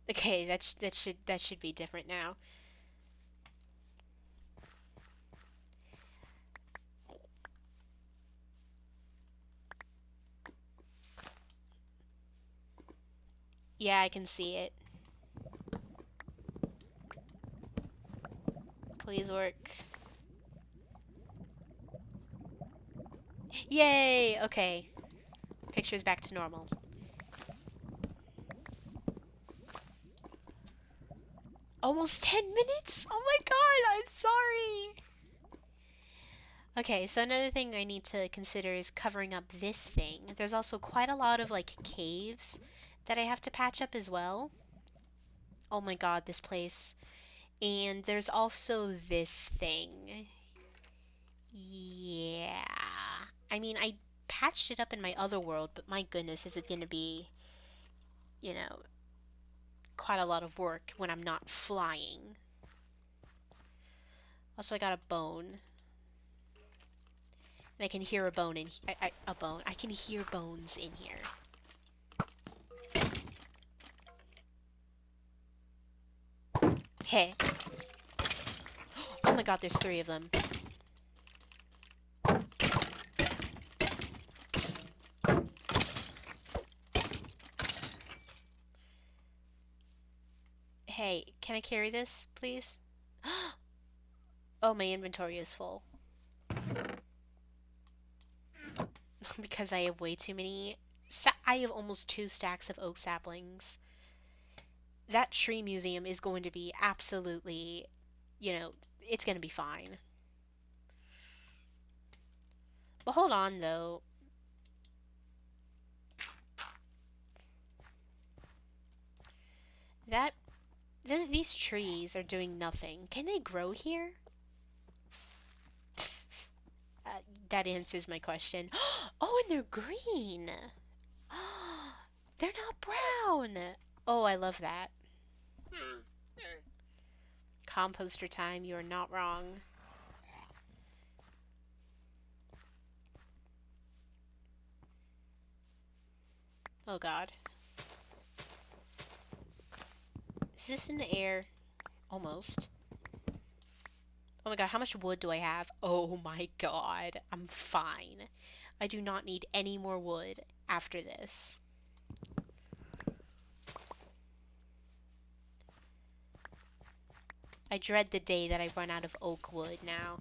Speaker 1: Okay, that should be different now. Yeah, I can see it. Please work. Yay! Okay. Picture's back to normal. Almost 10 minutes? Oh my god, I'm sorry! Okay, so another thing I need to consider is covering up this thing. There's also quite a lot of, like, caves that I have to patch up as well. Oh my god, this place. And there's also this thing. Yeah. I mean, I patched it up in my other world, but my goodness, is it gonna be, you know, quite a lot of work when I'm not flying. Also, I got a bone. And I can hear a bone in a bone. I can hear bones in here. Hey. Oh my god, there's 3 of them. Hey, can I carry this, please? Oh, my inventory is full. Because I have way too many. I have almost 2 stacks of oak saplings. That tree museum is going to be absolutely, it's going to be fine. But hold on, though. These trees are doing nothing. Can they grow here? That answers my question. Oh, and they're green. They're not brown. Oh, I love that. Composter time, you are not wrong. Oh god. Is this in the air? Almost. Oh my god, how much wood do I have? Oh my god, I'm fine. I do not need any more wood after this. I dread the day that I run out of oak wood now.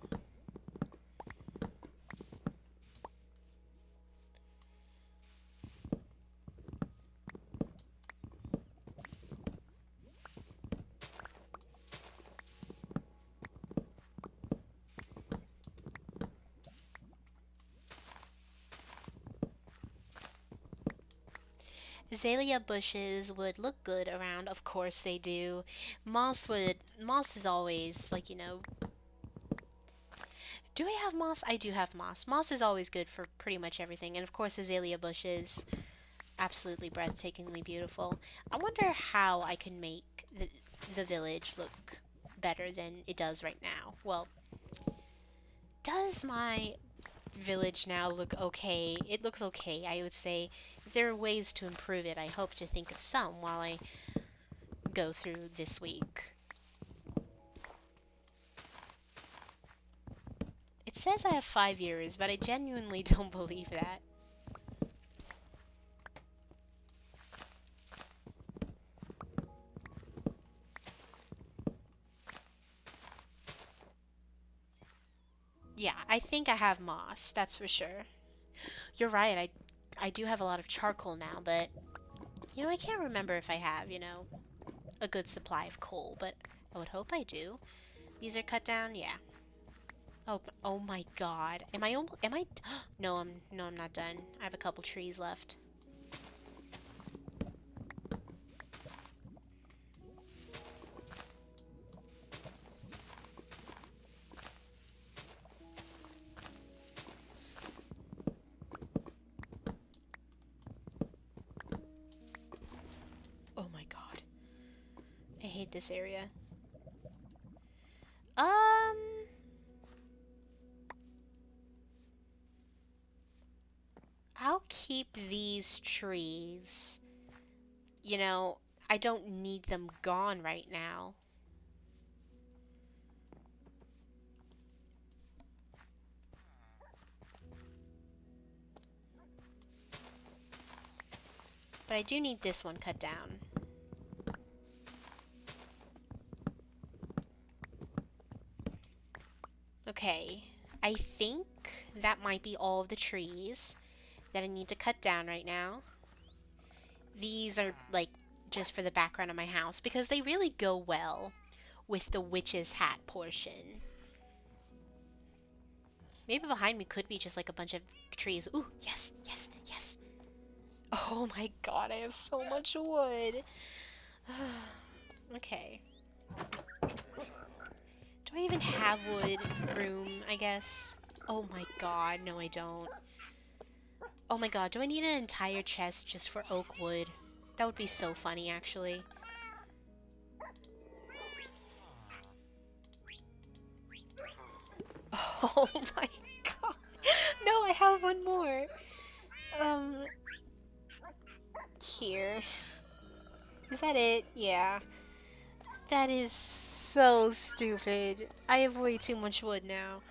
Speaker 1: Azalea bushes would look good around, of course they do. Moss is always, like, do I have moss? I do have moss. Moss is always good for pretty much everything, and of course azalea bushes, absolutely breathtakingly beautiful. I wonder how I can make the village look better than it does right now. Well, does my village now look okay? It looks okay, I would say. If there are ways to improve it, I hope to think of some while I go through this week. It says I have 5 years, but I genuinely don't believe that. Yeah, I think I have moss, that's for sure. You're right, I do have a lot of charcoal now, but, I can't remember if I have, a good supply of coal, but I would hope I do. These are cut down, yeah. Oh my god. No, I'm not done. I have a couple trees left. Oh my god. I hate this area. I'll keep these trees. I don't need them gone right now. But I do need this one cut down. Okay, I think that might be all of the trees that I need to cut down right now. These are, like, just for the background of my house because they really go well with the witch's hat portion. Maybe behind me could be just like a bunch of trees. Ooh, yes, yes, yes. Oh my god, I have so much wood. Okay. Do I even have wood room, I guess? Oh my god, no I don't. Oh my god, do I need an entire chest just for oak wood? That would be so funny, actually. Oh my god. No, I have one more. Here. Is that it? Yeah. That is so stupid. I have way too much wood now.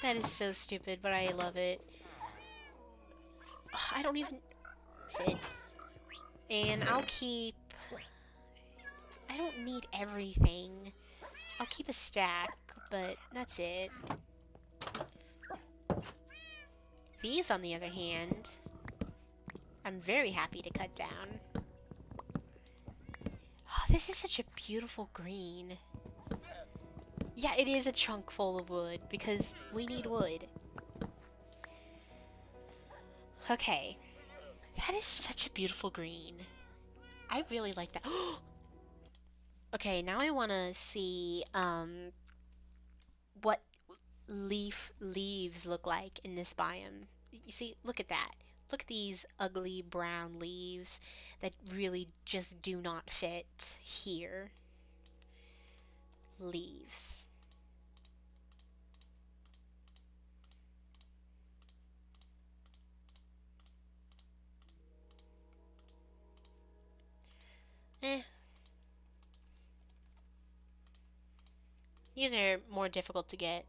Speaker 1: That is so stupid, but I love it. I don't even... Sit. And I'll keep... I don't need everything. I'll keep a stack, but that's it. These, on the other hand, I'm very happy to cut down. Oh, this is such a beautiful green. Yeah, it is a chunk full of wood, because we need wood. Okay. That is such a beautiful green. I really like that. Okay, now I want to see, what leaves look like in this biome. You see, look at that. Look at these ugly brown leaves that really just do not fit here. Leaves. Eh. These are more difficult to get.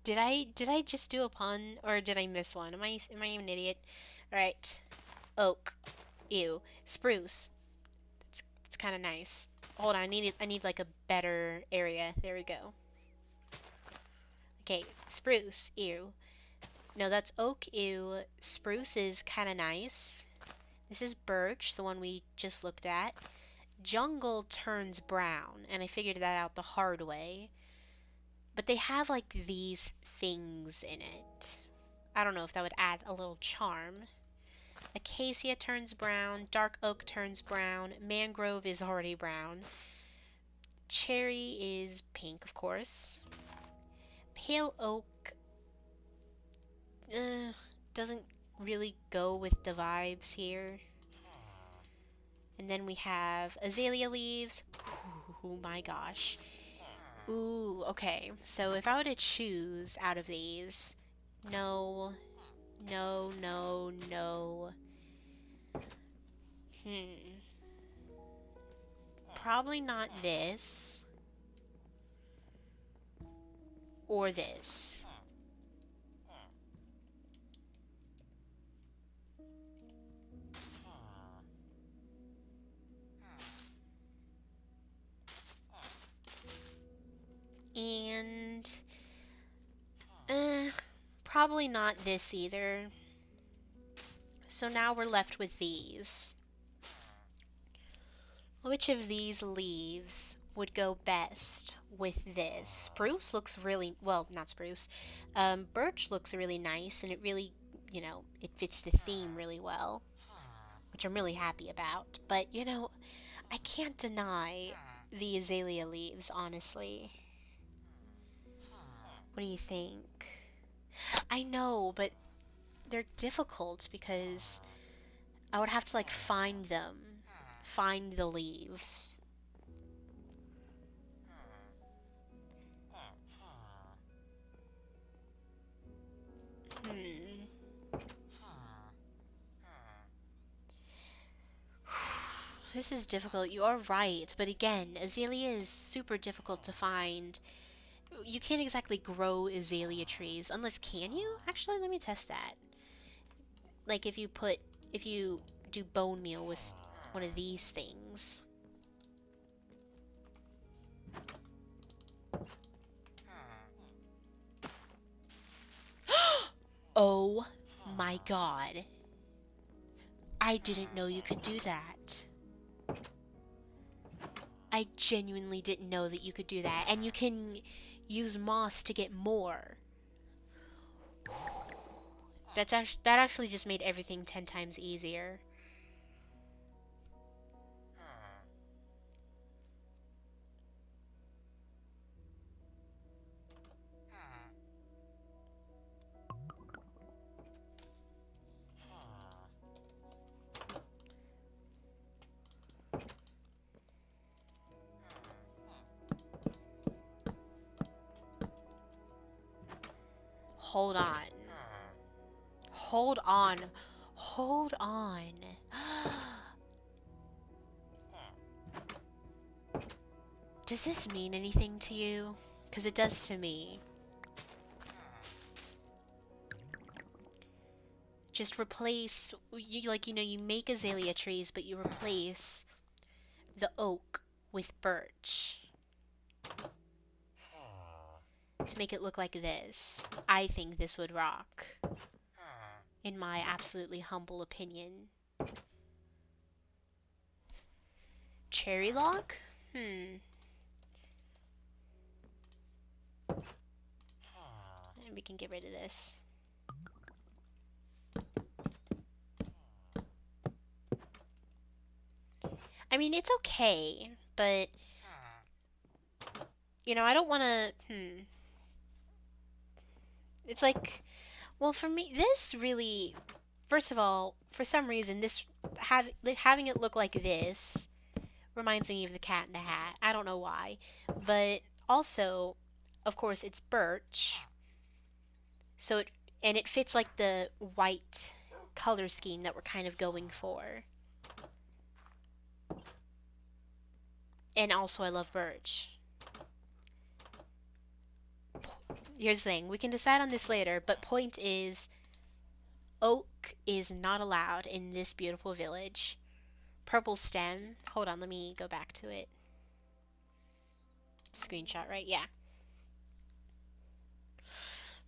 Speaker 1: Did I just do a pun, or did I miss one? Am I an idiot? Alright. Oak. Ew. Spruce. It's kind of nice. Hold on, I need like a better area. There we go. Okay, spruce. Ew. No, that's oak. Ew. Spruce is kind of nice. This is birch, the one we just looked at. Jungle turns brown, and I figured that out the hard way. But they have like these things in it. I don't know if that would add a little charm. Acacia turns brown, dark oak turns brown, mangrove is already brown. Cherry is pink, of course. Pale oak doesn't really go with the vibes here. And then we have azalea leaves. Oh my gosh. Ooh, okay. So if I were to choose out of these, no, no, no, no. Probably not this. Or this. And probably not this either. So now we're left with these. Which of these leaves would go best with this? Spruce looks really, well, not spruce. Birch looks really nice, and it really, you know, it fits the theme really well, which I'm really happy about. But, you know, I can't deny the azalea leaves, honestly. What do you think? I know, but they're difficult because I would have to, like, find them. Find the leaves. This is difficult. You are right, but again, azalea is super difficult to find. You can't exactly grow azalea trees, unless, can you? Actually, let me test that. Like if you do bone meal with one of these things. Oh my god. I didn't know you could do that. I genuinely didn't know that you could do that. And you can use moss to get more. That actually just made everything 10 times easier. Hold on. Hold on. Hold on. Does this mean anything to you? Because it does to me. Just replace, you make azalea trees, but you replace the oak with birch to make it look like this. I think this would rock, in my absolutely humble opinion. Cherry log? And we can get rid of this. I mean, it's okay, but you know, I don't want to. It's like, well, for me, this really. First of all, for some reason, this having it look like this reminds me of the Cat in the Hat. I don't know why, but also, of course, it's birch, so it fits like the white color scheme that we're kind of going for. And also, I love birch. Here's the thing, we can decide on this later, but point is, oak is not allowed in this beautiful village. Purple stem. Hold on, let me go back to it. Screenshot, right? Yeah.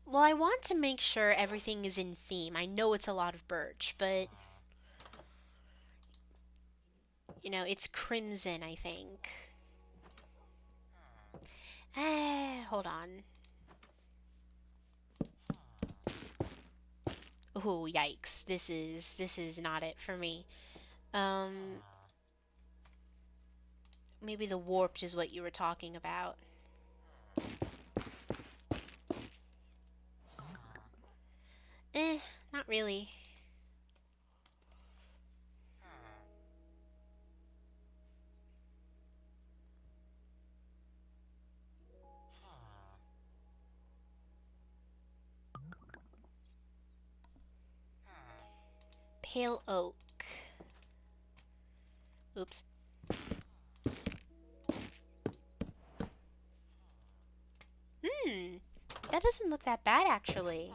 Speaker 1: Well, I want to make sure everything is in theme. I know it's a lot of birch, but you know, it's crimson, I think. Hold on. Ooh, yikes. This is not it for me. Maybe the warped is what you were talking about. Not really. Pale oak. Oops. That doesn't look that bad, actually.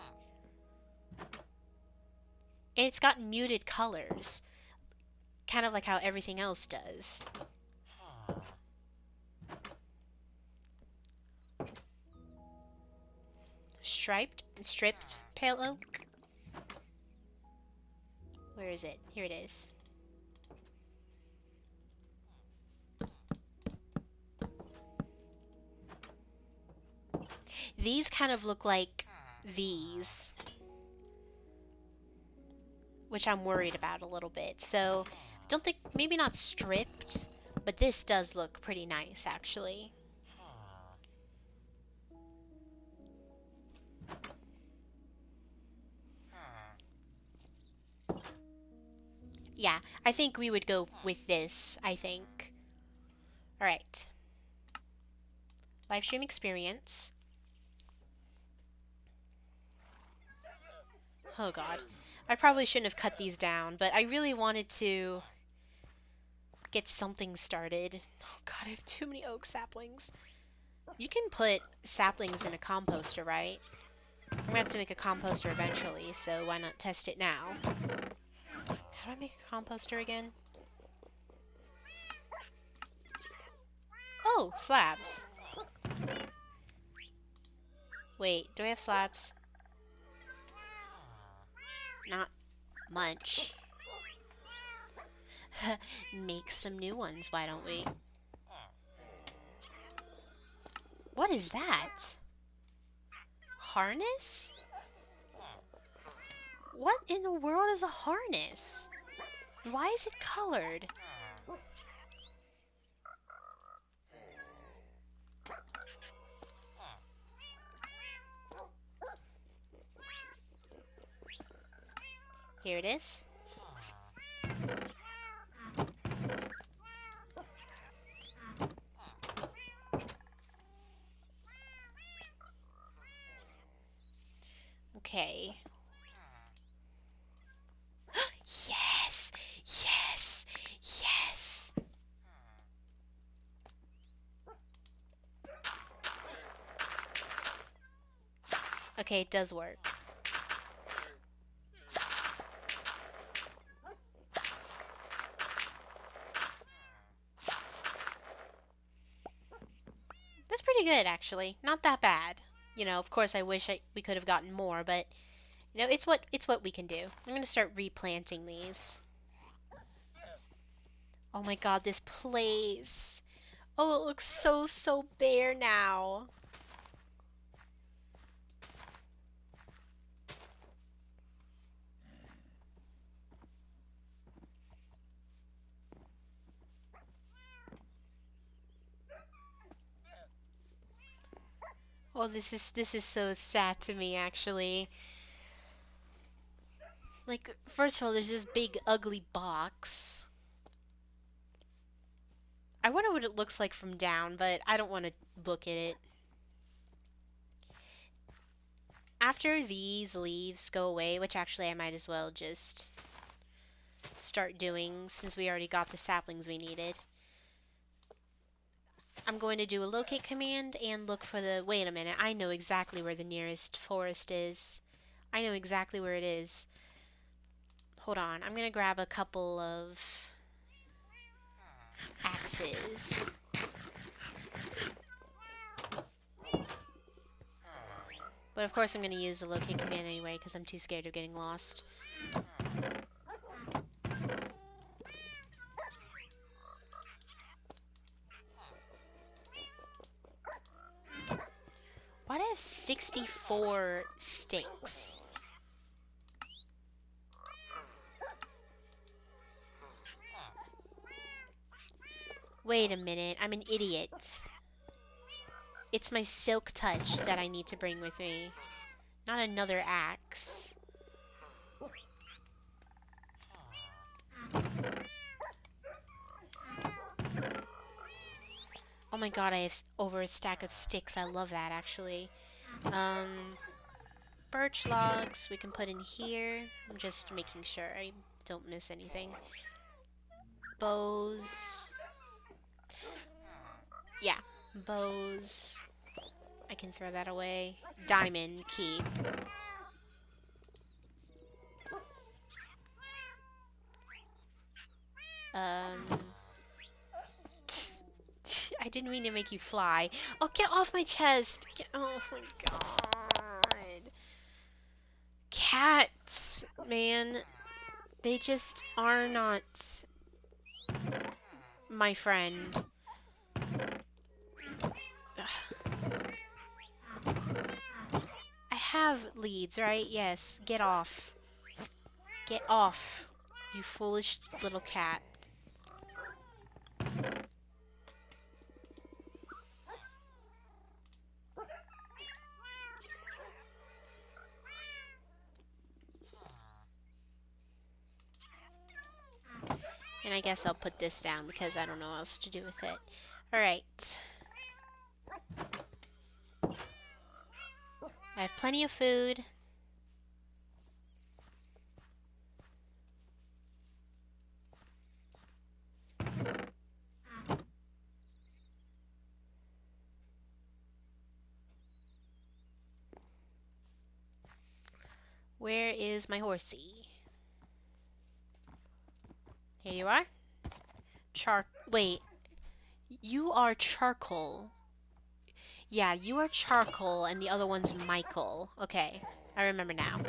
Speaker 1: And it's got muted colors. Kind of like how everything else does. Stripped pale oak? Where is it? Here it is. These kind of look like these, which I'm worried about a little bit. So, don't think, maybe not stripped, but this does look pretty nice, actually. Yeah, I think we would go with this, I think. Alright. Livestream experience. Oh god. I probably shouldn't have cut these down, but I really wanted to get something started. Oh god, I have too many oak saplings. You can put saplings in a composter, right? I'm gonna have to make a composter eventually, so why not test it now? How do I make a composter again? Oh, slabs. Wait, do I have slabs? Not much. Make some new ones, why don't we? What is that? Harness? What in the world is a harness? Why is it colored? Here it is. Okay. Yes! Yes! Yes! Okay, it does work. pretty good, actually. Not that bad. You know, of course, I wish we could have gotten more, but you know, it's what we can do. I'm gonna start replanting these. Oh my god, this place. Oh, it looks so bare now. Oh, this is so sad to me, actually. Like, first of all, there's this big ugly box. I wonder what it looks like from down, but I don't want to look at it. After these leaves go away, which actually I might as well just start doing since we already got the saplings we needed. I'm going to do a locate command and look for the... Wait a minute, I know exactly where the nearest forest is. I know exactly where it is. Hold on, I'm going to grab a couple of axes. But of course I'm going to use the locate command anyway because I'm too scared of getting lost. Why do I have 64 sticks? Wait a minute, I'm an idiot. It's my silk touch that I need to bring with me, not another axe. Oh my god, I have over a stack of sticks. I love that, actually. Birch logs we can put in here. I'm just making sure I don't miss anything. Bows. Yeah, bows. I can throw that away. Diamond key. I didn't mean to make you fly. Oh, get off my chest! Oh my god. Cats, man. They just are not my friend. Ugh. I have leads, right? Yes. Get off. Get off, you foolish little cat. And I guess I'll put this down because I don't know what else to do with it. Alright. I have plenty of food. Where is my horsey? Here you are. Wait. You are Charcoal. Yeah, you are Charcoal and the other one's Michael. Okay, I remember now.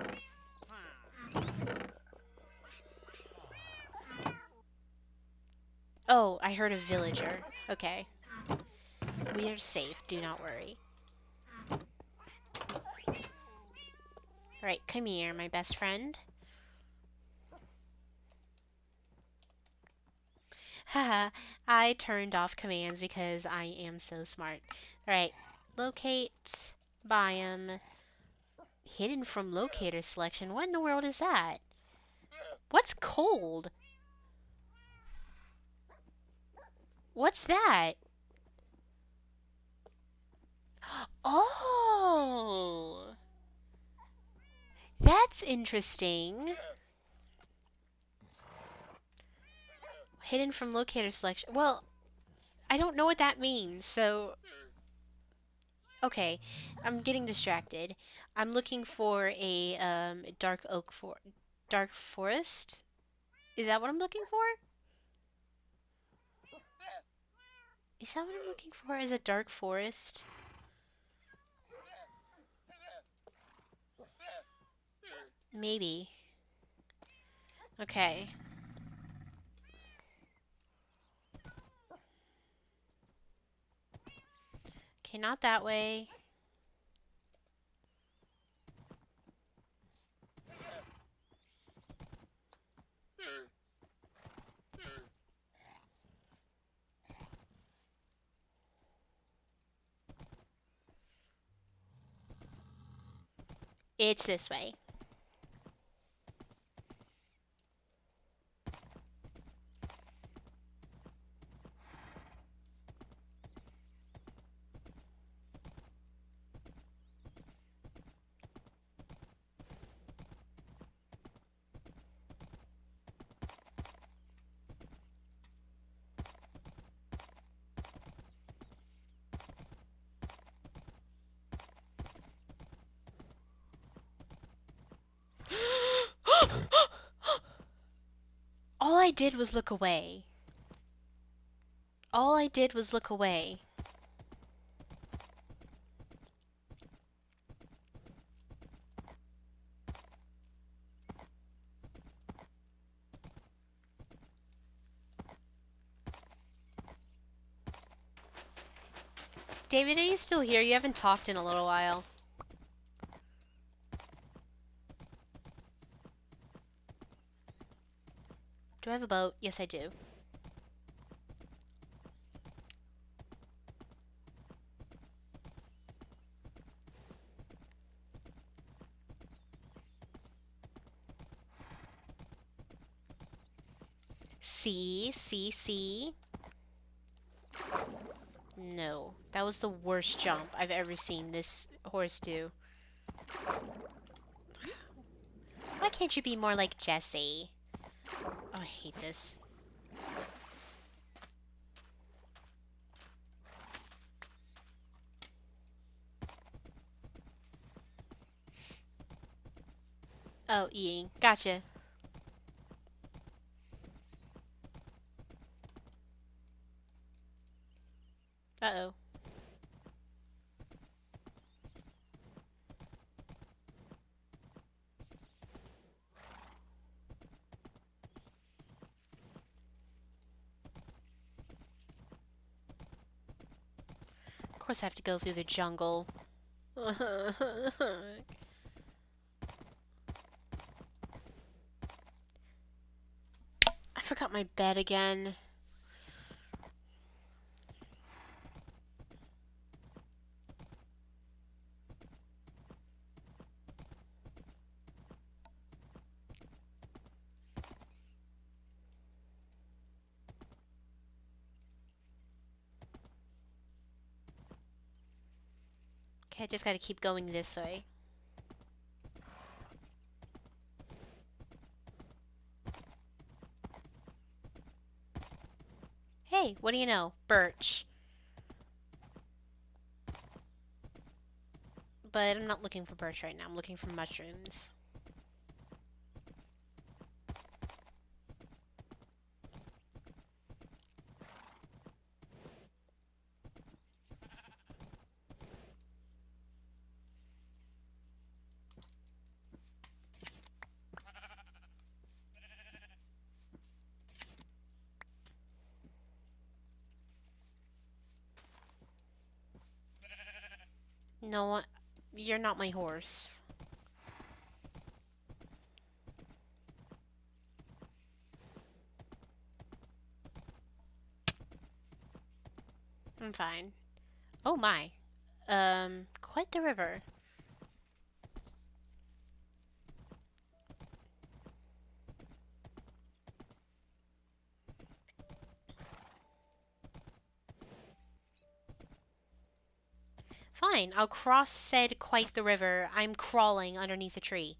Speaker 1: Oh, I heard a villager. Okay. We are safe, do not worry. Alright, come here, my best friend. Haha, I turned off commands because I am so smart. Alright, locate, biome, hidden from locator selection. What in the world is that? What's cold? What's that? Oh! That's interesting. Hidden from locator selection. Well, I don't know what that means, so... Okay, I'm getting distracted. I'm looking for a dark forest. Is that what I'm looking for? Is that what I'm looking for? Is a dark forest? Maybe. Okay. Okay, not that way. It's this way. All I did was look away. All I did was look away. David, are you still here? You haven't talked in a little while. Do I have a boat? Yes, I do. See? No. That was the worst jump I've ever seen this horse do. Why can't you be more like Jesse? Oh, I hate this. Oh, eating. Gotcha. Uh-oh. Of course I have to go through the jungle. I forgot my bed again. Okay, I just gotta keep going this way. Hey, what do you know? Birch. But I'm not looking for birch right now. I'm looking for mushrooms. No, you're not my horse. I'm fine. Oh my. Quite the river. Fine, I'll cross said quite the river. I'm crawling underneath a tree.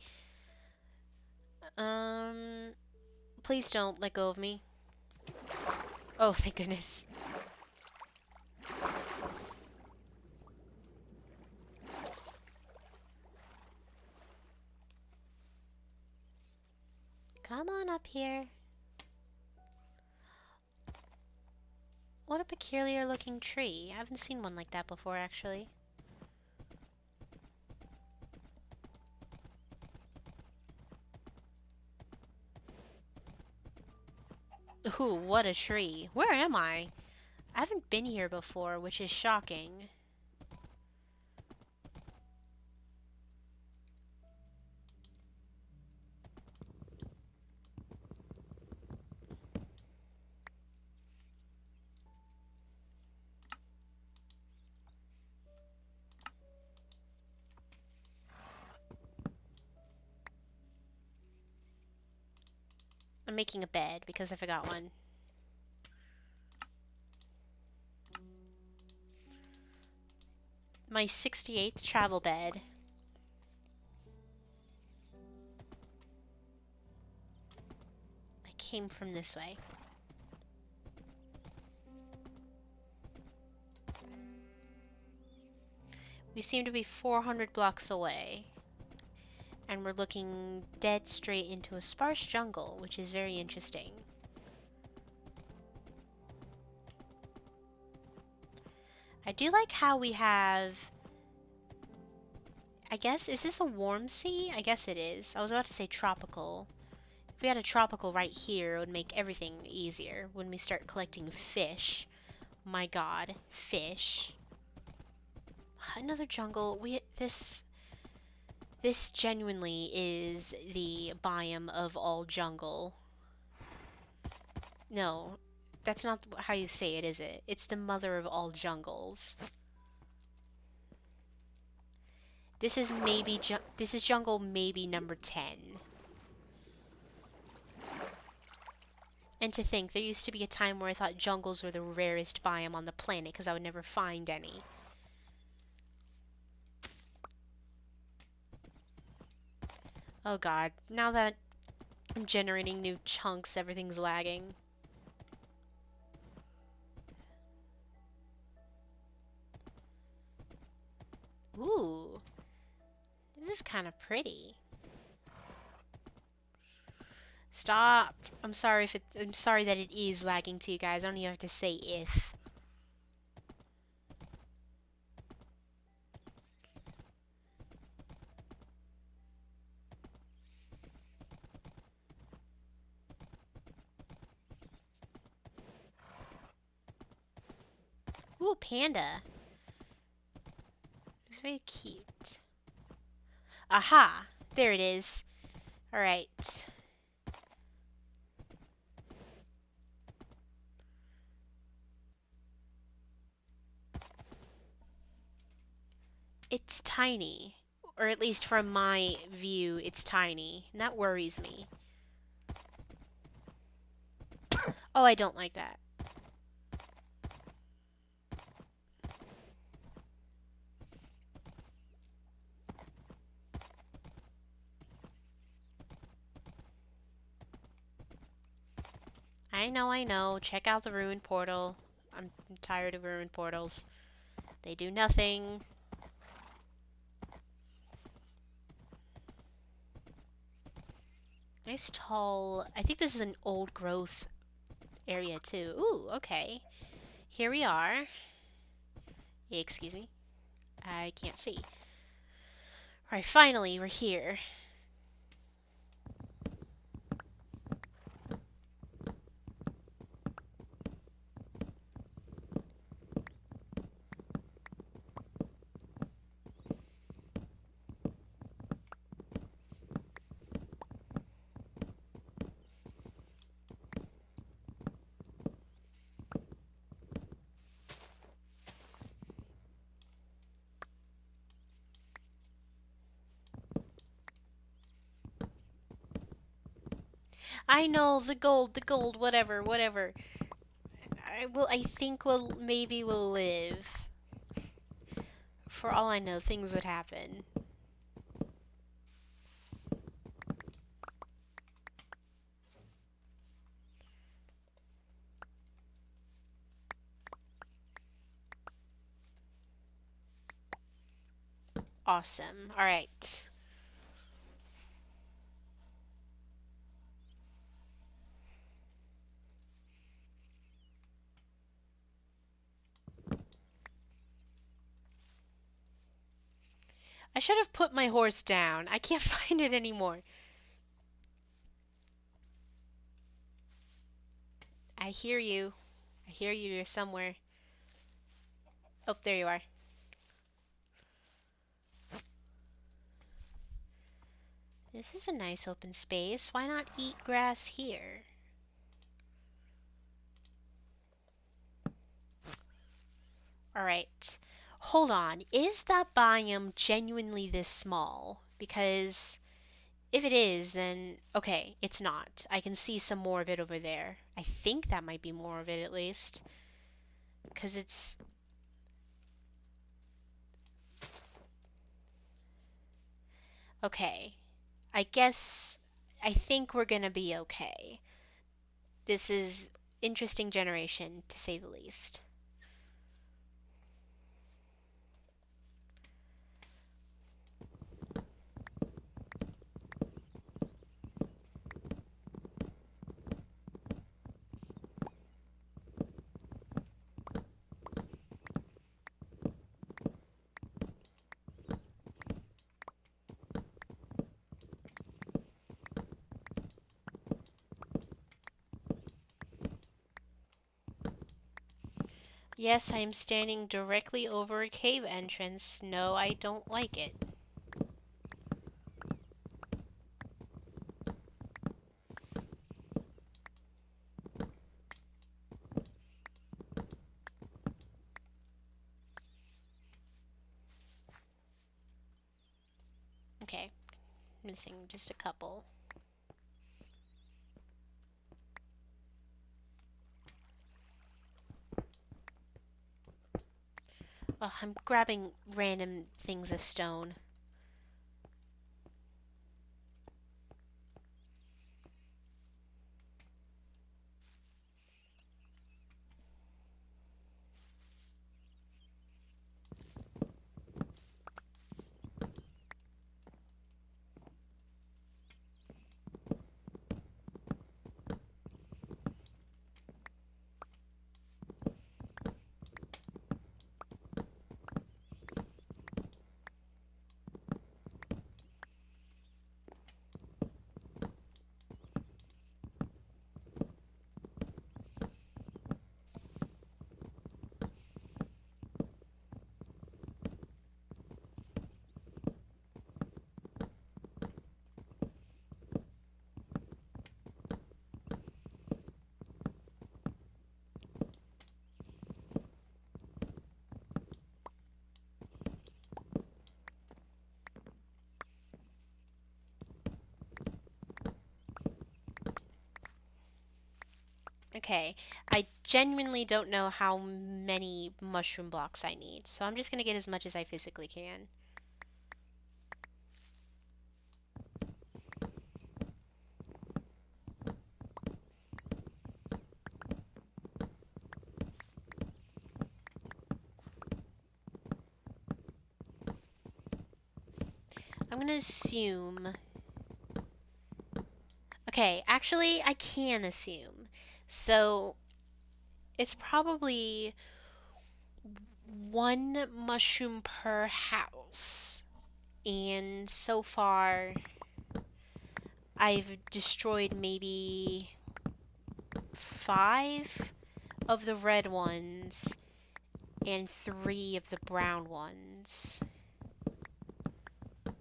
Speaker 1: Please don't let go of me. Oh, thank goodness. Come on up here. What a peculiar looking tree. I haven't seen one like that before, actually. Ooh, what a tree. Where am I? I haven't been here before, which is shocking. I'm making a bed because I forgot one. My 68th travel bed. I came from this way. We seem to be 400 blocks away. And we're looking dead straight into a sparse jungle, which is very interesting. I do like how we have... I guess, is this a warm sea? I guess it is. I was about to say tropical. If we had a tropical right here, it would make everything easier when we start collecting fish. My god, fish. Another jungle. This genuinely is the biome of all jungle. No, that's not how you say it, is it? It's the mother of all jungles. This is jungle maybe number 10. And to think, there used to be a time where I thought jungles were the rarest biome on the planet because I would never find any. Oh god, now that I'm generating new chunks, everything's lagging. Ooh, this is kind of pretty. Stop! I'm sorry that it is lagging to you guys. I don't even have to say if. Ooh, panda. It's very cute. Aha! There it is. Alright. It's tiny. Or at least from my view, it's tiny. And that worries me. Oh, I don't like that. I know. Check out the ruined portal. I'm tired of ruined portals. They do nothing. Nice tall... I think this is an old growth area too. Ooh, okay. Here we are. Excuse me. I can't see. Alright, finally, we're here. I know, the gold, whatever. I think maybe we'll live. For all I know, things would happen. Awesome. Alright. I should have put my horse down. I can't find it anymore. I hear you. I hear you. You're somewhere. Oh, there you are. This is a nice open space. Why not eat grass here? Alright. Hold on. Is that biome genuinely this small? Because if it is, then okay, it's not. I can see some more of it over there. I think that might be more of it at least. Because it's... Okay. I think we're gonna be okay. This is interesting generation, to say the least. Yes, I am standing directly over a cave entrance. No, I don't like it. Okay, missing just a couple. Oh, I'm grabbing random things of stone. Okay, I genuinely don't know how many mushroom blocks I need, so I'm just gonna get as much as I physically can. I'm gonna assume... Okay, actually, I can assume. So, it's probably one mushroom per house. And so far, I've destroyed maybe 5 of the red ones and 3 of the brown ones. I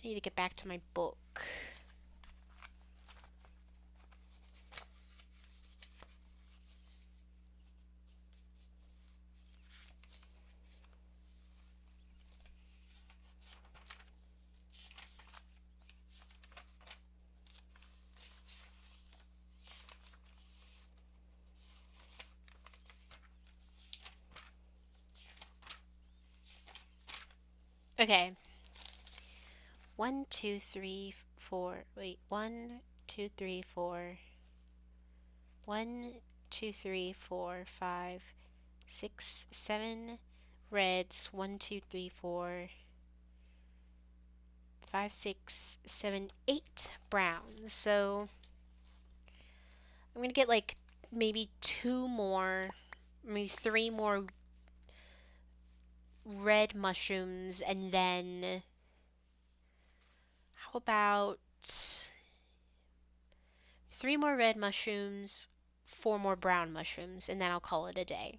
Speaker 1: need to get back to my book. Okay. 1, 2, 3, 4. Wait, 1, 2, 3, 4. 1, 2, 3, 4, 5, 6, 7 reds. 1, 2, 3, 4, 5, 6, 7, 8 browns. So I'm gonna get like maybe 2 more, maybe 3 more red mushrooms, and then how about 3 more red mushrooms, 4 more brown mushrooms, and then I'll call it a day.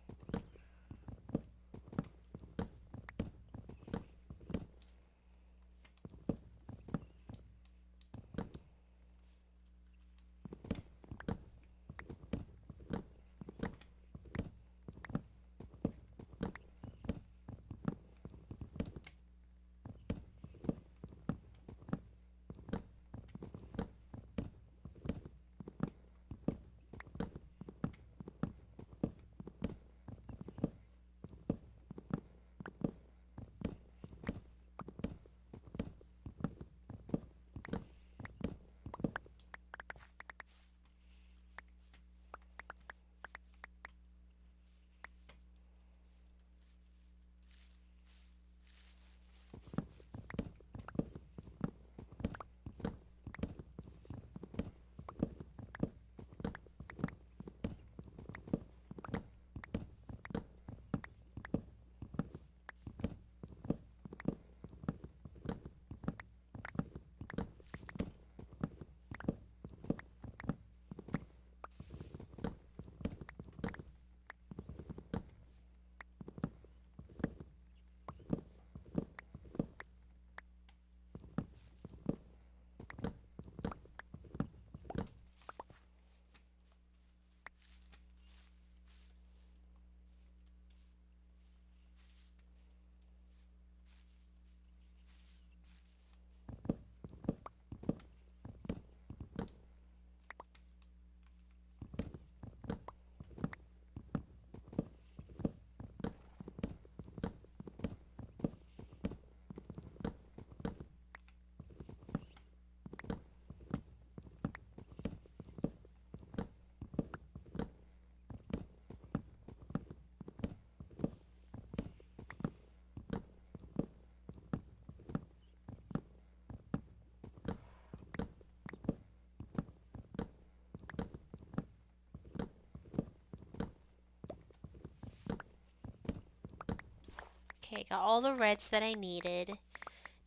Speaker 1: Okay, got all the reds that I needed.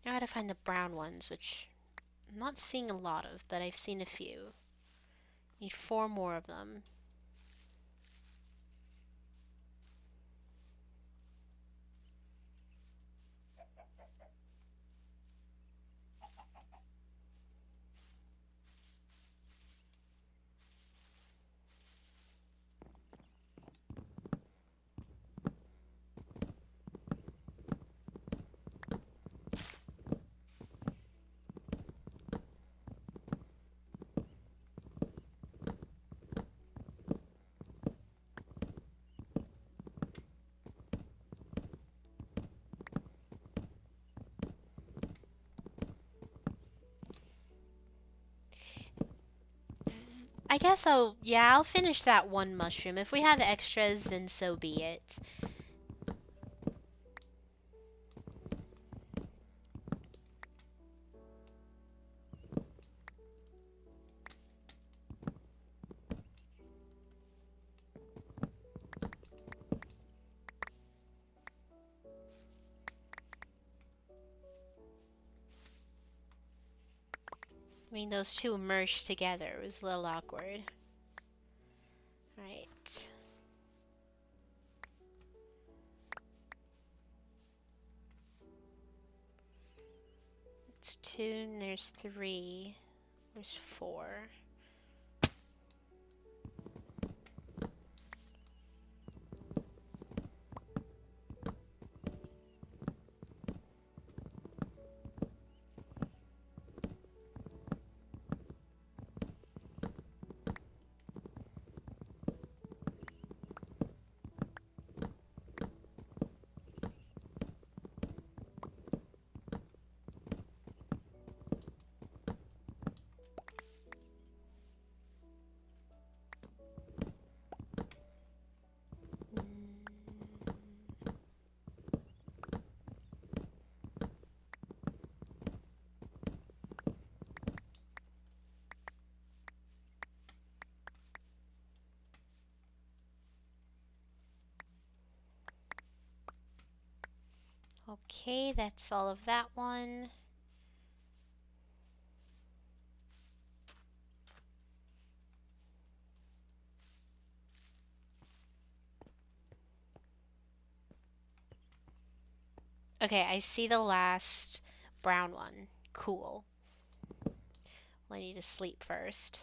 Speaker 1: Now I gotta find the brown ones, which I'm not seeing a lot of, but I've seen a few. Need 4 more of them. I guess I'll finish that one mushroom. If we have extras, then so be it. I mean, those two merged together. It was a little awkward. Right. It's 2, and there's 3. There's 4. Okay, that's all of that one. Okay, I see the last brown one. Cool. Well, I need to sleep first.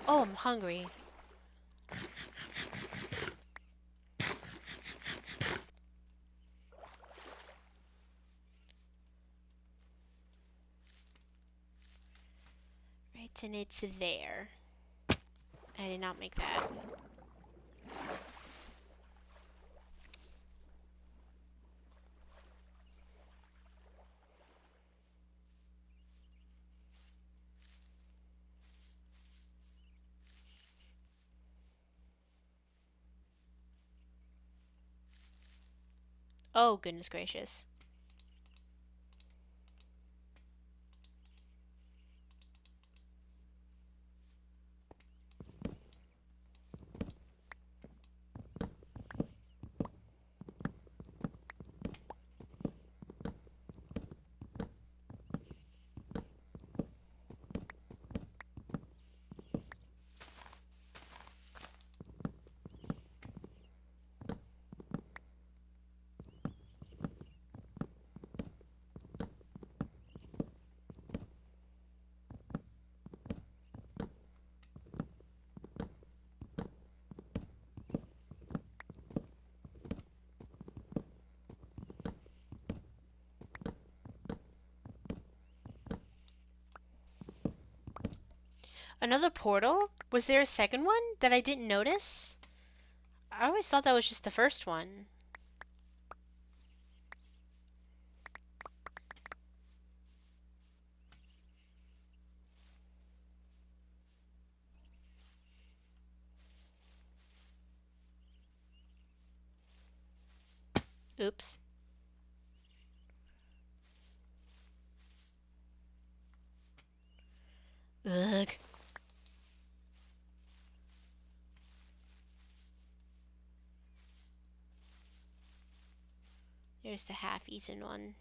Speaker 1: Oh, I'm hungry. Right, and it's there. I did not make that. Oh, goodness gracious. Another portal? Was there a second one that I didn't notice? I always thought that was just the first one. Oops. Ugh. There's the half-eaten one.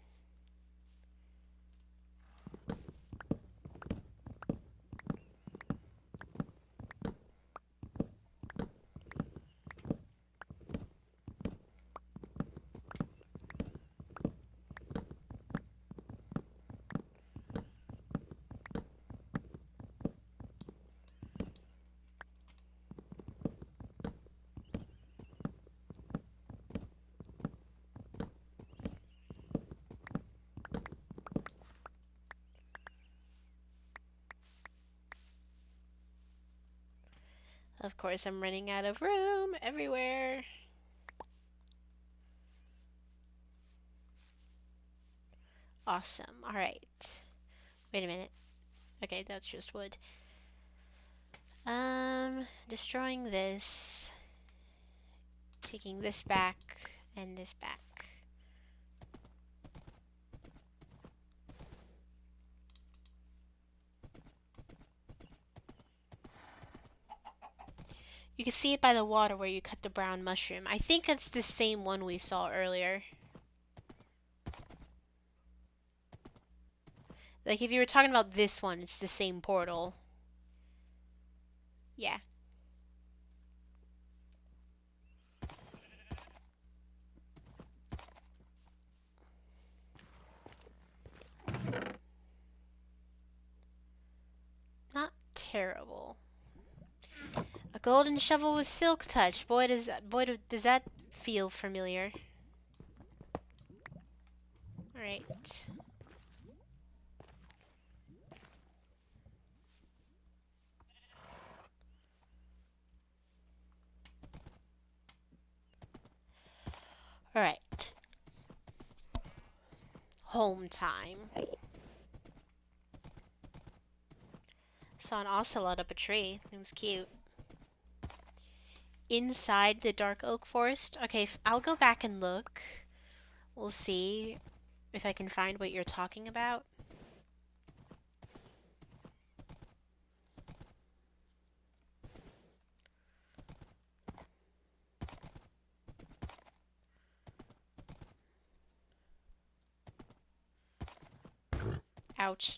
Speaker 1: Of course, I'm running out of room everywhere. Awesome. Alright. Wait a minute. Okay, that's just wood. Destroying this. Taking this back and this back. You can see it by the water where you cut the brown mushroom. I think it's the same one we saw earlier. Like, if you were talking about this one, it's the same portal. Yeah. terrible. A golden shovel with silk touch. Does that feel familiar. Alright. Alright. Home time. Saw an ocelot up a tree. It was cute. Inside the dark oak forest. Okay, I'll go back and look. We'll see if I can find what you're talking about. Ouch.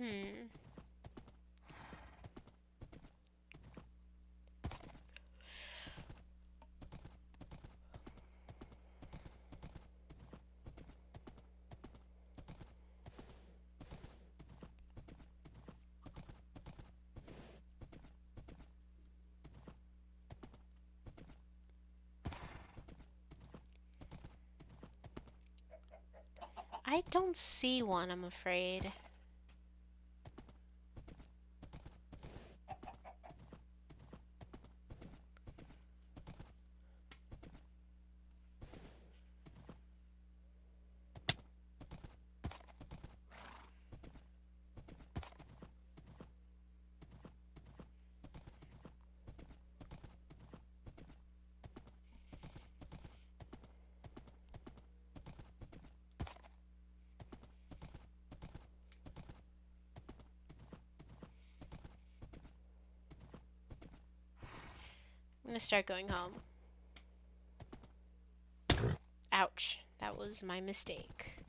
Speaker 1: Hmm. I don't see one, I'm afraid. I'm gonna start going home. Ouch. That was my mistake.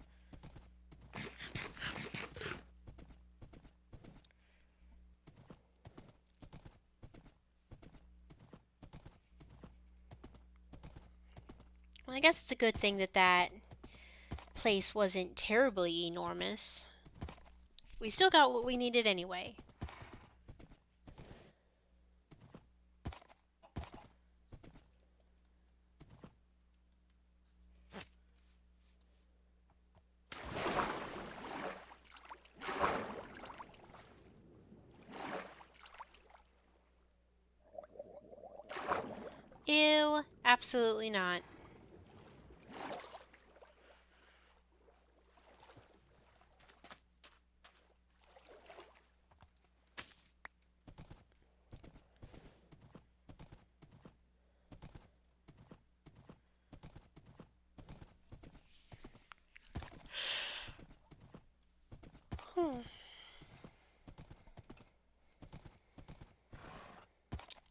Speaker 1: Well, I guess it's a good thing that that place wasn't terribly enormous. We still got what we needed anyway. Ew, absolutely not.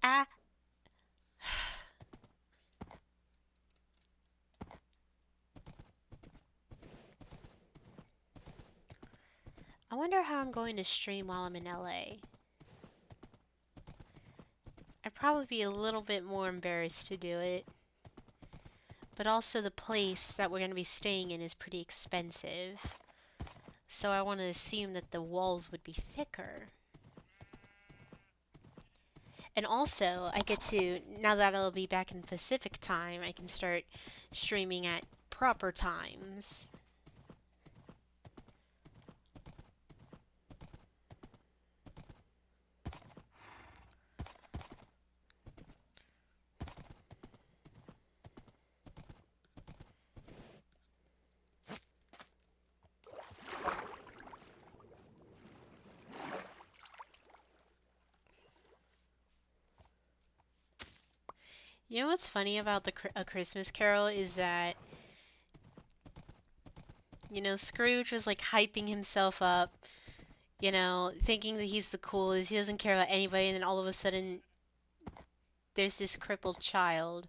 Speaker 1: Ah. I wonder how I'm going to stream while I'm in LA. I'd probably be a little bit more embarrassed to do it. But also the place that we're going to be staying in is pretty expensive. So I want to assume that the walls would be thicker. And also, I get to, now that I'll be back in Pacific time, I can start streaming at proper times. You know what's funny about A Christmas Carol is that, you know, Scrooge was like hyping himself up, you know, thinking that he's the coolest, he doesn't care about anybody, and then all of a sudden there's this crippled child,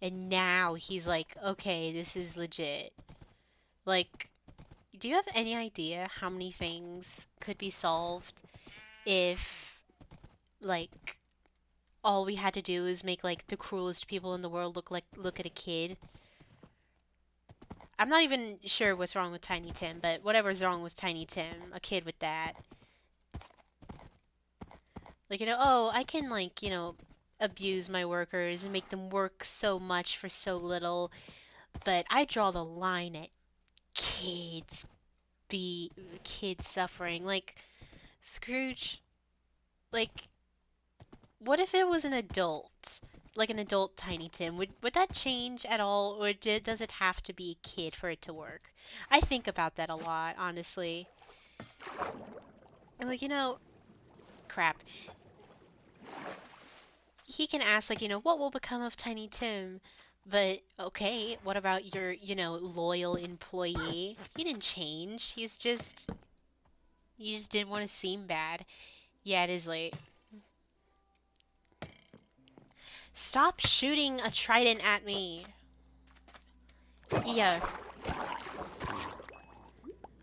Speaker 1: and now he's like, okay, this is legit. Like, do you have any idea how many things could be solved if, like, all we had to do is make, like, the cruelest people in the world look at a kid? I'm not even sure what's wrong with Tiny Tim, but whatever's wrong with Tiny Tim, a kid with that. Like, you know, oh, I can, like, you know, abuse my workers and make them work so much for so little, but I draw the line at kids kids suffering. Like, Scrooge, like, what if it was an adult? Like an adult Tiny Tim, would that change at all, or does it have to be a kid for it to work? I think about that a lot, honestly. And like, you know, crap. He can ask, like, you know, what will become of Tiny Tim? But, okay, what about your, you know, loyal employee? He didn't change. You just didn't want to seem bad. Yeah, it is late. Stop shooting a trident at me. Yeah.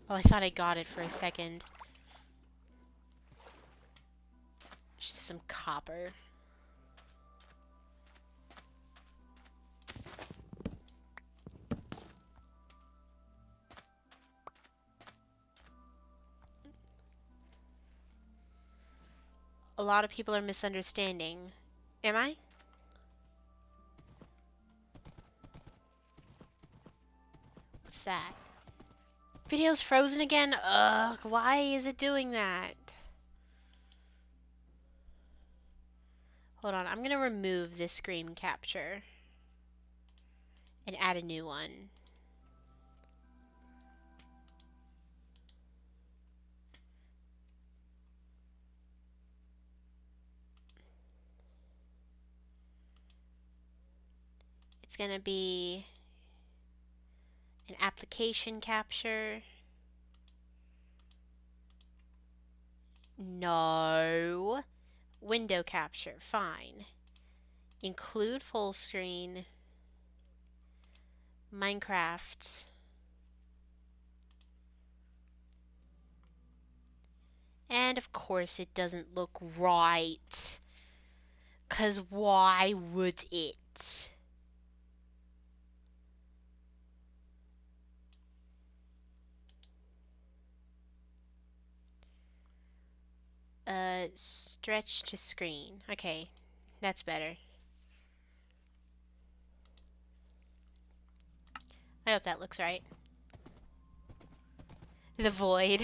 Speaker 1: Oh, I thought I got it for a second. Just some copper. A lot of people are misunderstanding. Am I? What's that? Video's frozen again? Ugh, why is it doing that? Hold on, I'm gonna remove this screen capture and add a new one. It's gonna be an application capture. No. Window capture, fine. Include full screen. Minecraft. And of course it doesn't look right. 'Cause why would it? Stretch to screen. Okay, that's better. I hope that looks right. The void.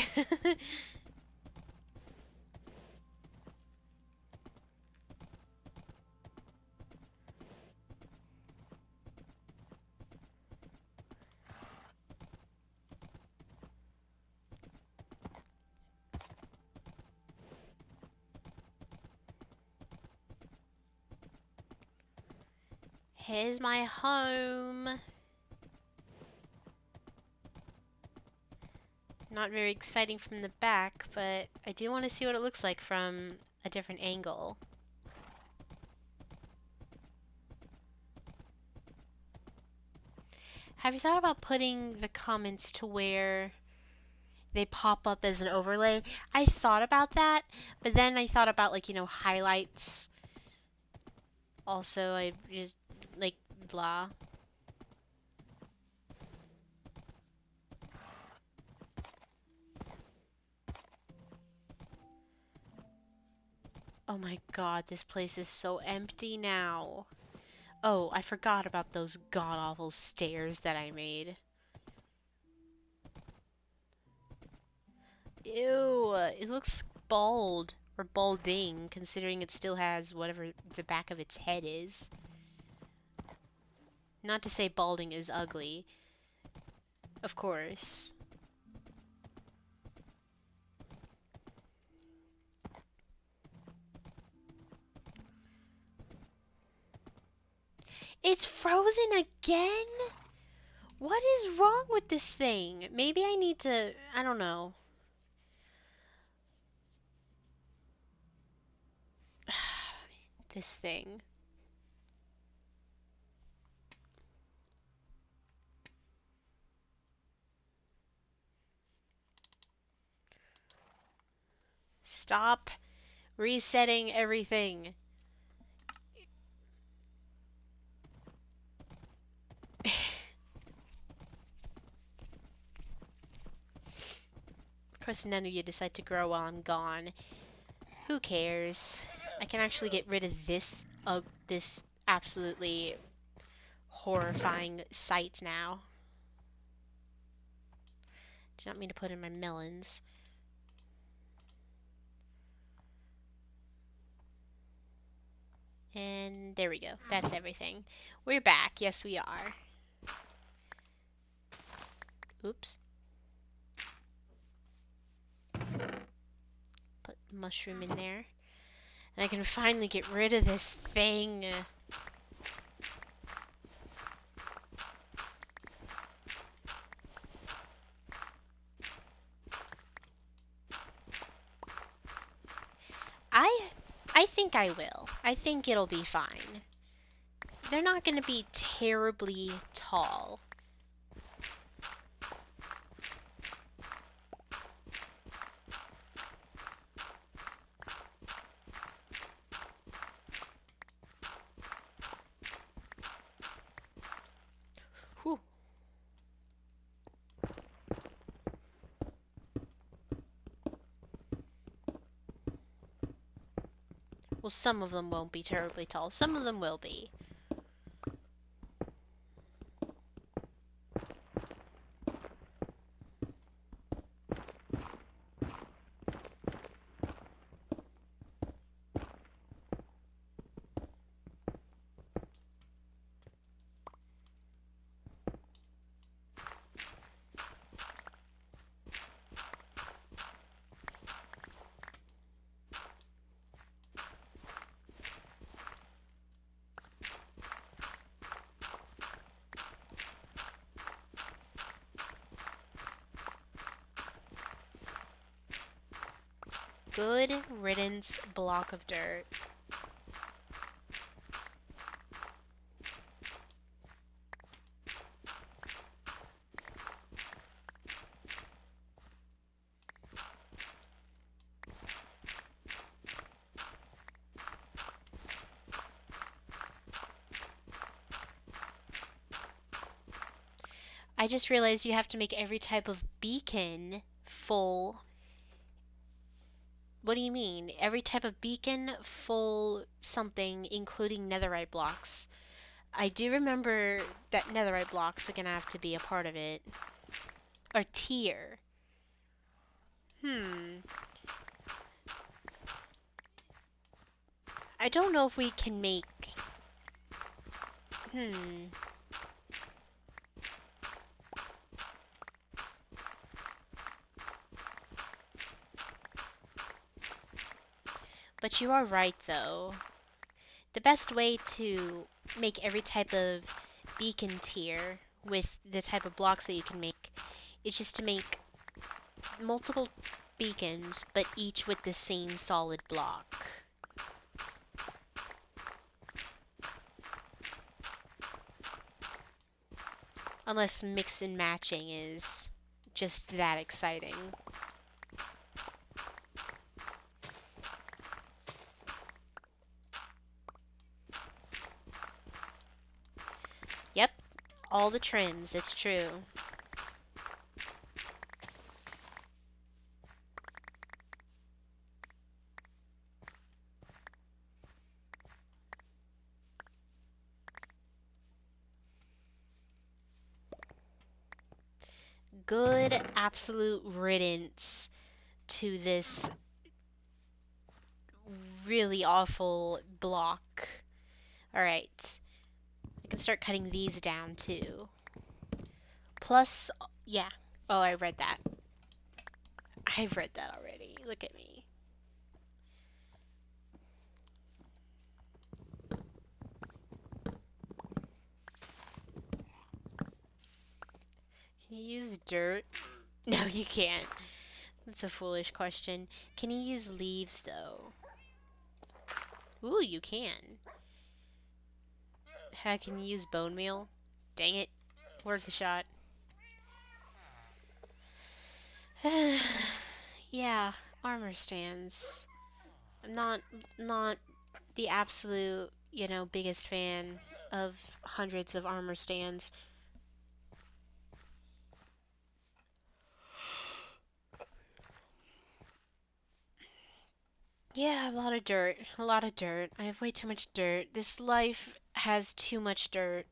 Speaker 1: Here's my home. Not very exciting from the back, but I do want to see what it looks like from a different angle. Have you thought about putting the comments to where they pop up as an overlay? I thought about that, but then I thought about, like, you know, highlights. Also, I just, like, blah. Oh my god, this place is so empty now. Oh, I forgot about those god-awful stairs that I made. Ew, it looks bald, or balding, considering it still has whatever the back of its head is. Not to say balding is ugly. Of course. It's frozen again? What is wrong with this thing? Maybe I need to, I don't know. This thing. Stop resetting everything. Of course, none of you decide to grow while I'm gone. Who cares? I can actually get rid of this absolutely horrifying sight now. Do not mean to put in my melons. And there we go. That's everything. We're back. Yes, we are. Oops. Put mushroom in there. And I can finally get rid of this thing. I think I will. I think it'll be fine. They're not going to be terribly tall. Whew. Well, some of them won't be terribly tall. Some of them will be. Good riddance, block of dirt. I just realized you have to make every type of beacon full. What do you mean? Every type of beacon full something, including netherite blocks. I do remember that netherite blocks are gonna have to be a part of it. Or tier. I don't know if we can make... But you are right, though. The best way to make every type of beacon tier with the type of blocks that you can make is just to make multiple beacons, but each with the same solid block. Unless mix and matching is just that exciting. Yep, all the trims, it's true. Good absolute riddance to this really awful block. Alright. I can start cutting these down too. Plus, yeah. Oh, I read that. I've read that already. Look at me. Can you use dirt? No, you can't. That's a foolish question. Can you use leaves, though? Ooh, you can. Heck, can you use bone meal? Dang it. Worth a shot. Yeah, armor stands. I'm not the absolute, biggest fan of hundreds of armor stands. Yeah, a lot of dirt. A lot of dirt. I have way too much dirt. This life has too much dirt.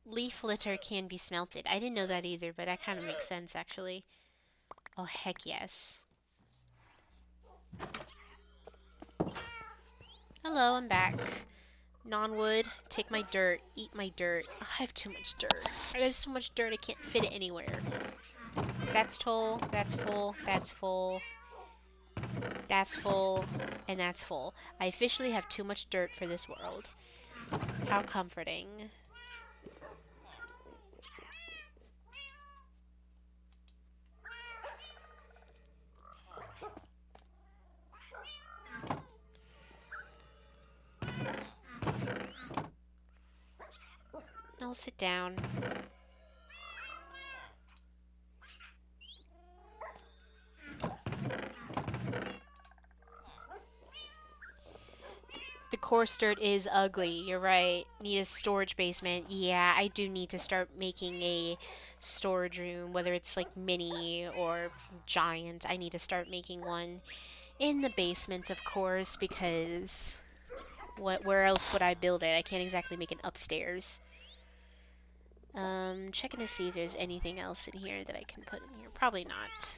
Speaker 1: Leaf litter can be smelted. I didn't know that either, but that kind of makes sense, actually. Oh, heck yes. Hello, I'm back. Non-wood, take my dirt, eat my dirt. Oh, I have too much dirt. I have so much dirt I can't fit it anywhere. That's full, that's full, that's full, that's full, and that's full. I officially have too much dirt for this world. How comforting. No, sit down. The coarse dirt is ugly, you're right. Need a storage basement. Yeah, I do need to start making a storage room, whether it's like mini or giant. I need to start making one in the basement, of course, because where else would I build it? I can't exactly make it upstairs. Checking to see if there's anything else in here that I can put in here. Probably not.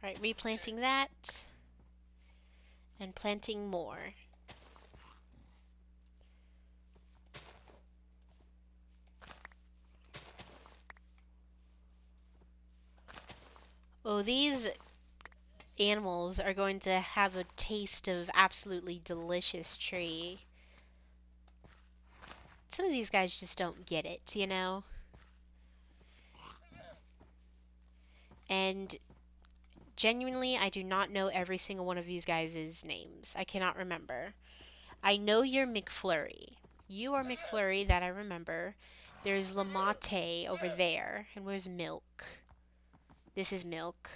Speaker 1: Alright, replanting that. And planting more. Oh, these animals are going to have a taste of absolutely delicious tree. Some of these guys just don't get it, you know? And genuinely, I do not know every single one of these guys' names. I cannot remember. I know you're McFlurry. You are McFlurry, that I remember. There's Lamate over there. And where's Milk? This is Milk.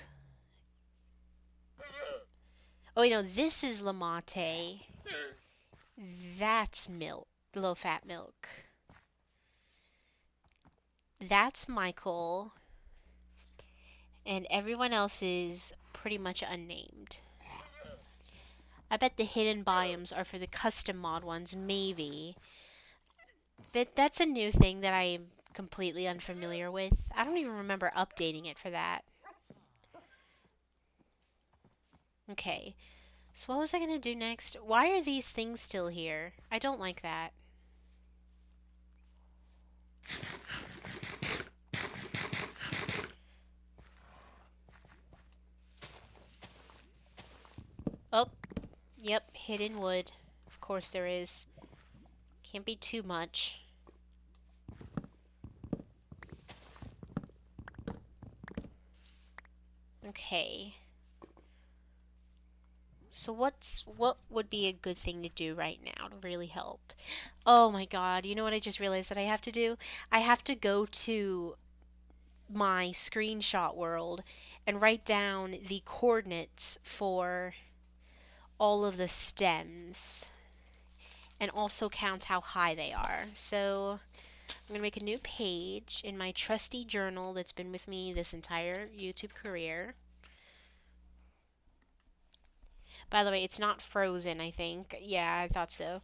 Speaker 1: Oh, wait, no, this is Lamate. That's Milk. Low-fat Milk. That's Michael. And everyone else is pretty much unnamed. I bet the hidden biomes are for the custom mod ones, maybe. That's a new thing that I'm completely unfamiliar with. I don't even remember updating it for that. Okay, so what was I gonna do next? Why are these things still here? I don't like that. Oh, yep, hidden wood. Of course there is. Can't be too much. Okay. So what would be a good thing to do right now to really help? Oh my god, you know what I just realized that I have to do? I have to go to my screenshot world and write down the coordinates for all of the stems and also count how high they are. So I'm going to make a new page in my trusty journal that's been with me this entire YouTube career. By the way, it's not frozen, I think. Yeah, I thought so.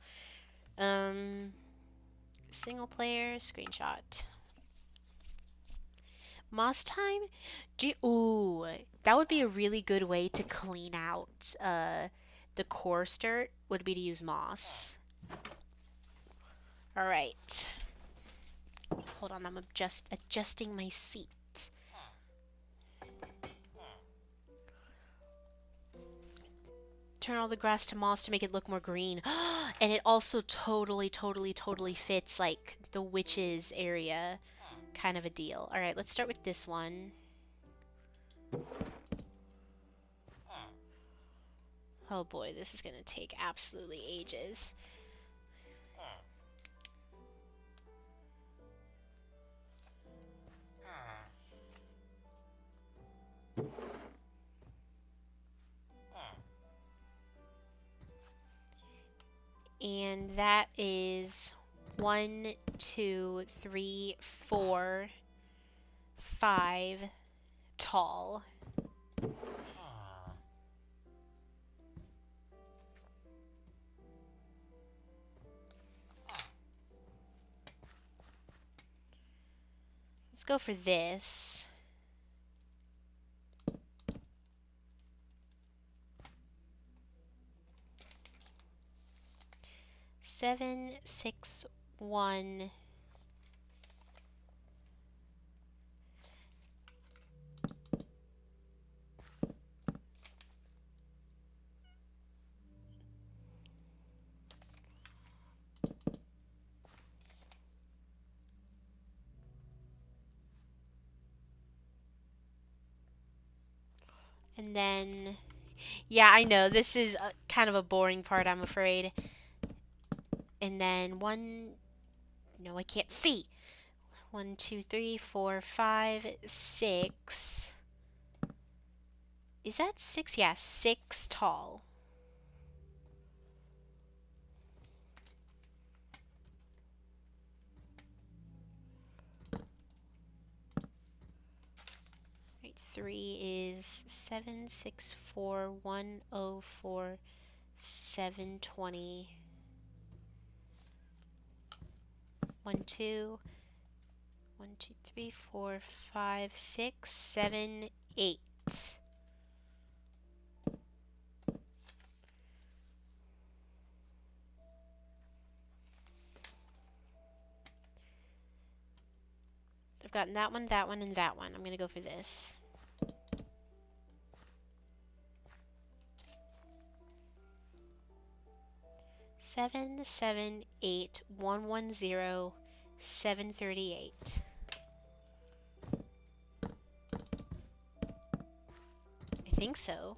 Speaker 1: Single player, screenshot. Moss time? Ooh, that would be a really good way to clean out the coarse dirt, would be to use moss. Alright. Hold on, I'm adjusting my seat. turn all the grass to moss to make it look more green. And it also totally fits like the witch's area kind of a deal. Alright, let's start with this one. Oh boy, this is gonna take absolutely ages. And that is 1, 2, 3, 4, 5 tall. Let's go for this. Seven, 6, 1. And then, yeah, I know, this is kind of a boring part, I'm afraid. And then 1, no, I can't see. 1, 2, 3, 4, 5, 6. Is that 6? Yeah, 6 tall. Right, 3 is 7, 6, 4, 1, 0, 4, 7, 20. 1, 2. 1, 2, 3, 4, 5, 6, 7, 8. I've gotten that one, and that one. I'm going to go for this. Seven, 7, 8, 1, 1, 0, 738. I think so.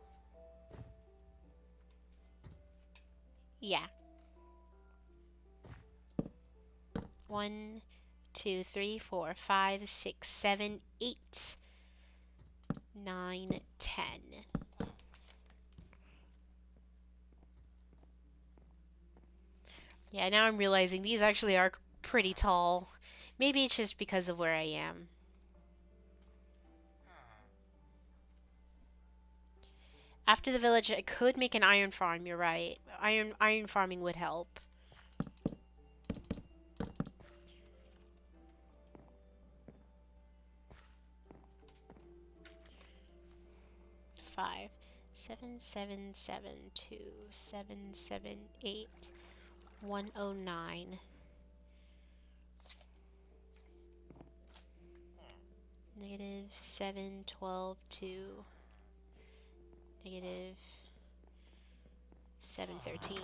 Speaker 1: Yeah. 1, 2, 3, 4, 5, 6, 7, 8, 9, 10. Yeah, now I'm realizing these actually are pretty tall. Maybe it's just because of where I am. After the village, I could make an iron farm, you're right. Iron farming would help. Five, 7, 7, 7, 2, 7, 7, 8, 109. Negative 7, 12, 2. Negative 7, 13.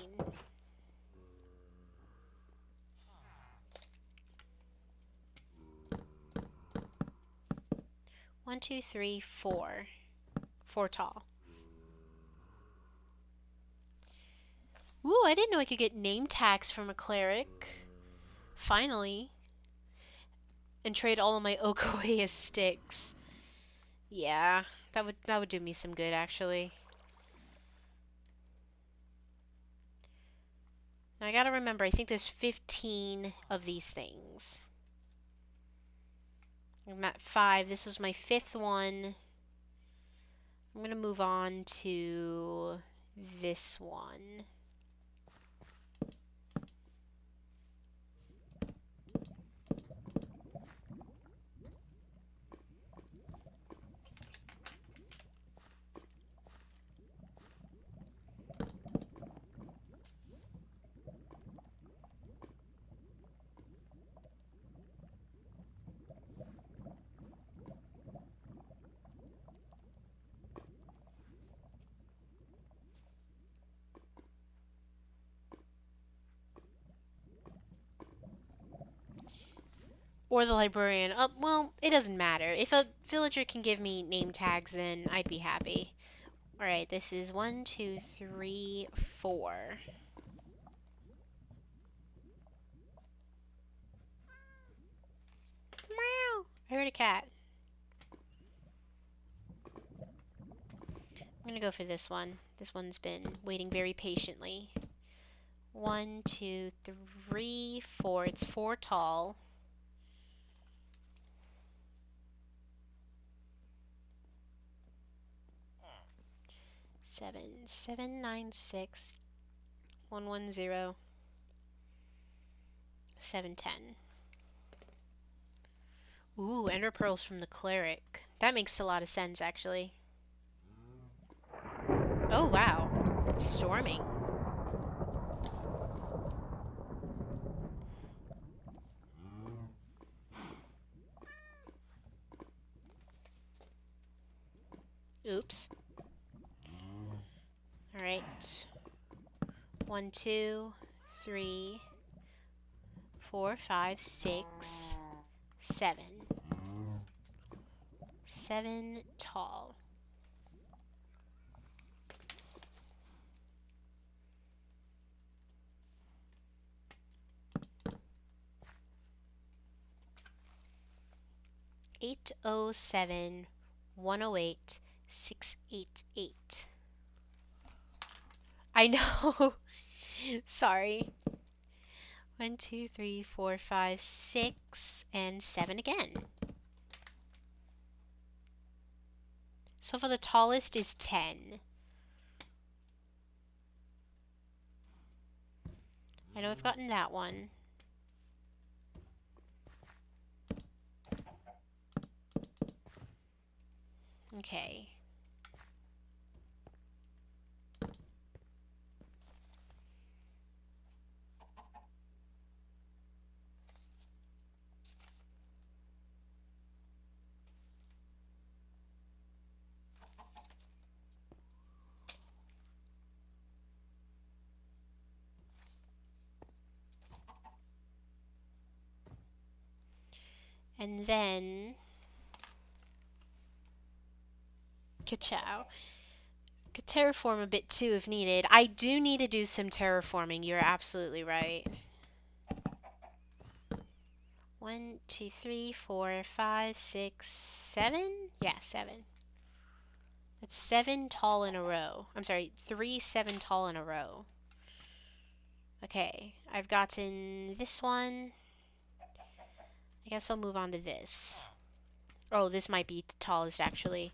Speaker 1: 1, 2, 3, 4. 4 tall. Ooh, I didn't know I could get name tags from a cleric. Finally. And trade all of my oak away as sticks. Yeah, that would do me some good, actually. Now I gotta remember, I think there's 15 of these things. I'm at 5. This was my 5th one. I'm gonna move on to this one. Or the librarian. Well, it doesn't matter. If a villager can give me name tags, then I'd be happy. Alright, this is 1, 2, 3, 4. Meow! I heard a cat. I'm gonna go for this one. This one's been waiting very patiently. 1, 2, 3, 4. It's 4 tall. Seven, 9, 6, 1, 1, 0, 7, 10. Ooh, ender pearls from the cleric. That makes a lot of sense, actually. Oh, wow. It's storming. Oops. Alright. 1, 2, 3, 4, 5, 6, 7. 7 tall. Eight oh seven 108 688. I know. Sorry. 1, 2, 3, 4, 5, 6, and 7 again. So for the tallest is 10. I know I've gotten that one. Okay. And then ka-chow. Could terraform a bit too if needed. I do need to do some terraforming. You're absolutely right. 1, 2, 3, 4, 5, 6, 7? Yeah, 7. That's 7 tall in a row. I'm sorry, 3 7 tall in a row. Okay, I've gotten this one. I guess I'll move on to this. Oh, this might be the tallest actually.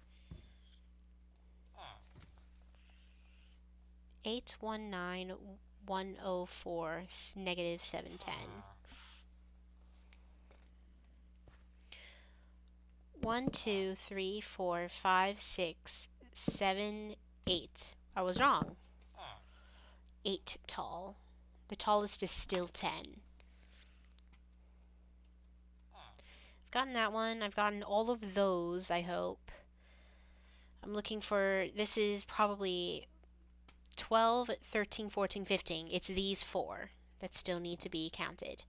Speaker 1: 819104 negative 710. 1, 2, 3, 4, 5, 6, 7, 8. I was wrong. 8 tall. The tallest is still 10. I've gotten that one. I've gotten all of those, I hope. I'm looking for, this is probably 12, 13, 14, 15. It's these 4 that still need to be counted.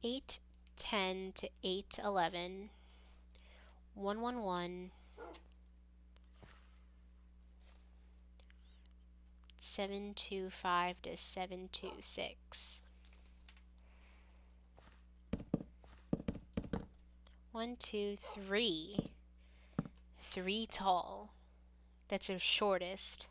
Speaker 1: Eight, 10 to 8, 11. 111. 725 to 726. 1, 2, 3. 3 tall. That's her shortest.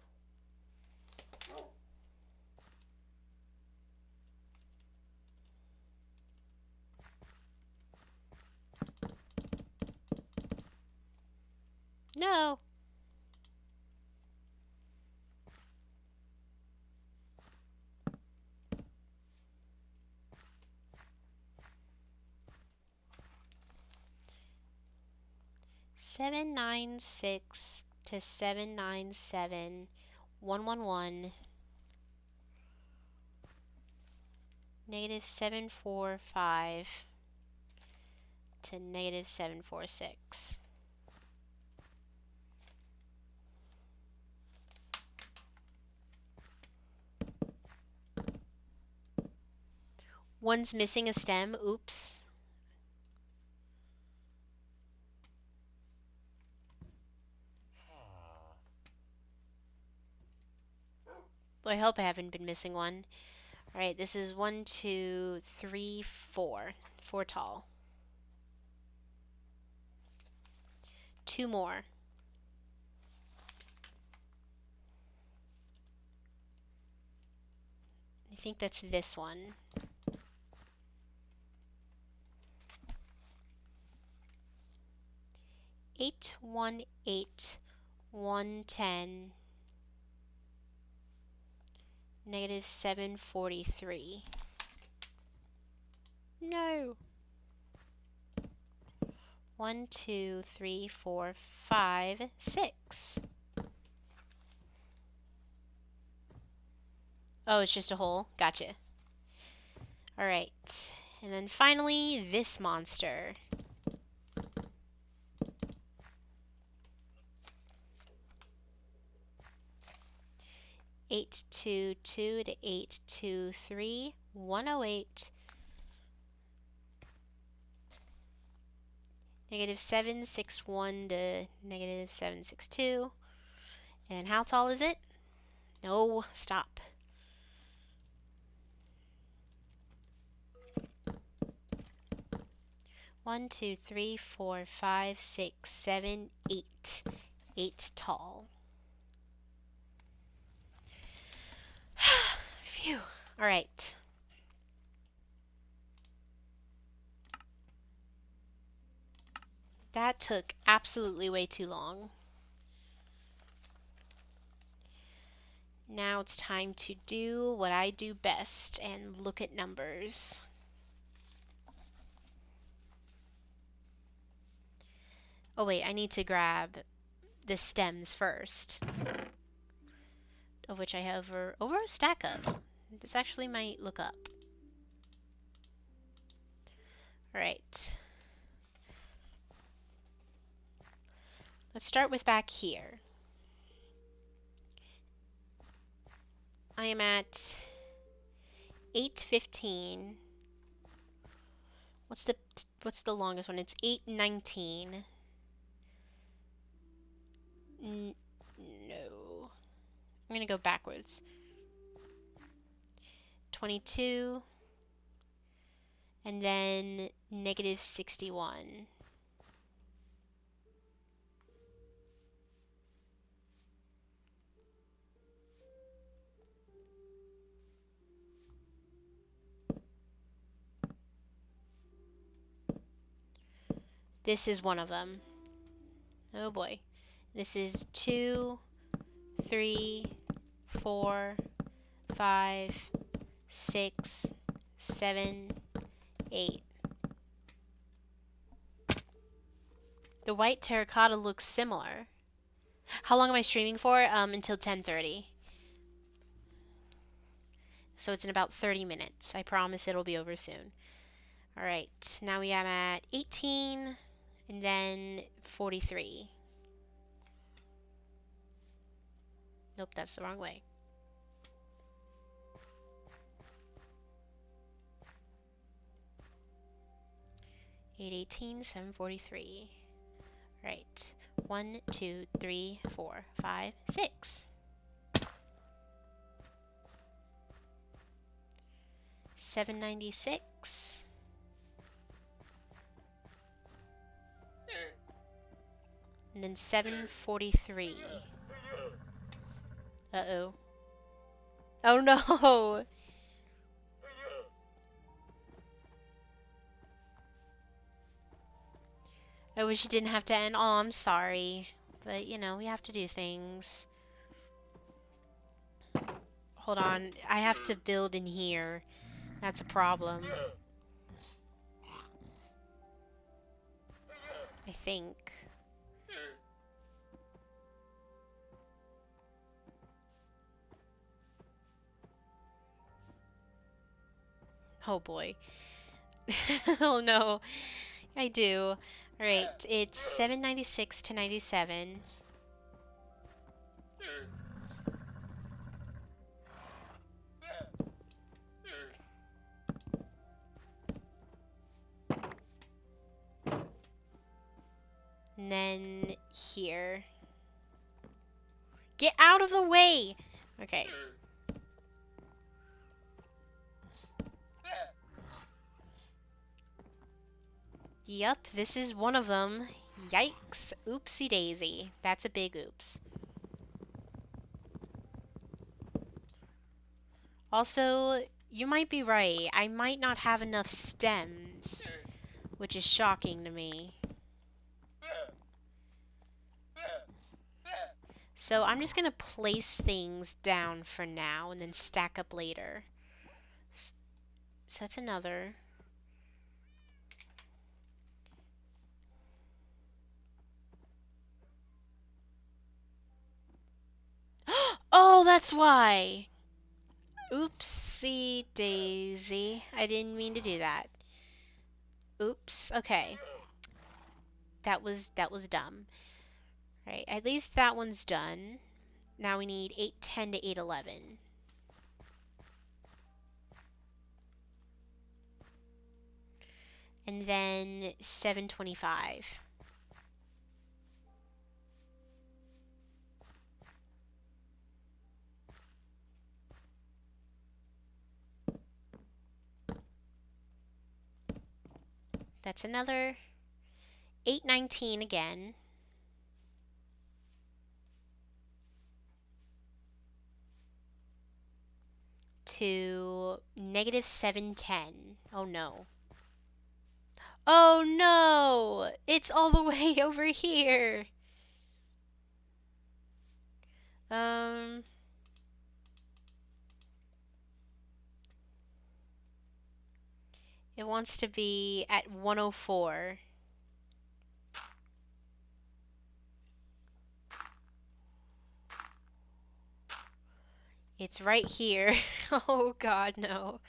Speaker 1: No. Seven nine six to 797. 111. Negative 745 to negative 746. One's missing a stem. Oops. Well, I hope I haven't been missing one. Alright, this is 1, 2, 3, 4. 4 tall. 2 more. I think that's this one. 8, 1, 8, 1, 10, negative 7, 43. No. 1, 2, 3, 4, 5, 6. Oh, it's just a hole. Gotcha. Alright. And then finally, this monster. 822 to 823, 108. Negative 761 to negative 762. And how tall is it? No, stop. One, two, three, four, five, six, 7, 8. 8 tall. Phew. Alright. That took absolutely way too long. Now it's time to do what I do best and look at numbers. Oh wait, I need to grab the stems first, of which I have over a stack of. This actually might look up. Alright. Let's start with back here. I am at 815. What's the longest one? It's 819. No. I'm gonna go backwards. 22. And then negative 61. This is one of them. Oh boy. This is 2, 3, 4, 5, 6, 7, 8. The white terracotta looks similar. How long am I streaming for? Until 10:30. So it's in about 30 minutes. I promise it'll be over soon. Alright, now we am at 18 and then 43. Nope, that's the wrong way. 818, 743. Right. 1, 2, 3, 4, 5, 6. 796. And then 743. Uh-oh. Oh no! I wish it didn't have to end. Oh, I'm sorry. But, you know, we have to do things. Hold on. I have to build in here. That's a problem. I think. Oh boy. Oh no. I do. Alright, it's 796 to 97. And then here. Get out of the way! Okay. Yup, this is one of them. Yikes. Oopsie daisy. That's a big oops. Also, you might be right. I might not have enough stems, which is shocking to me. So I'm just gonna place things down for now and then stack up later. So that's another. Oh, that's why! Oopsie daisy. I didn't mean to do that. Oops. Okay. That was dumb. Right, at least that one's done. Now we need 810 to 811. And then 725. That's another 819 again. To negative 710. Oh no. Oh no! It's all the way over here. It wants to be at 104. It's right here. Oh god, no.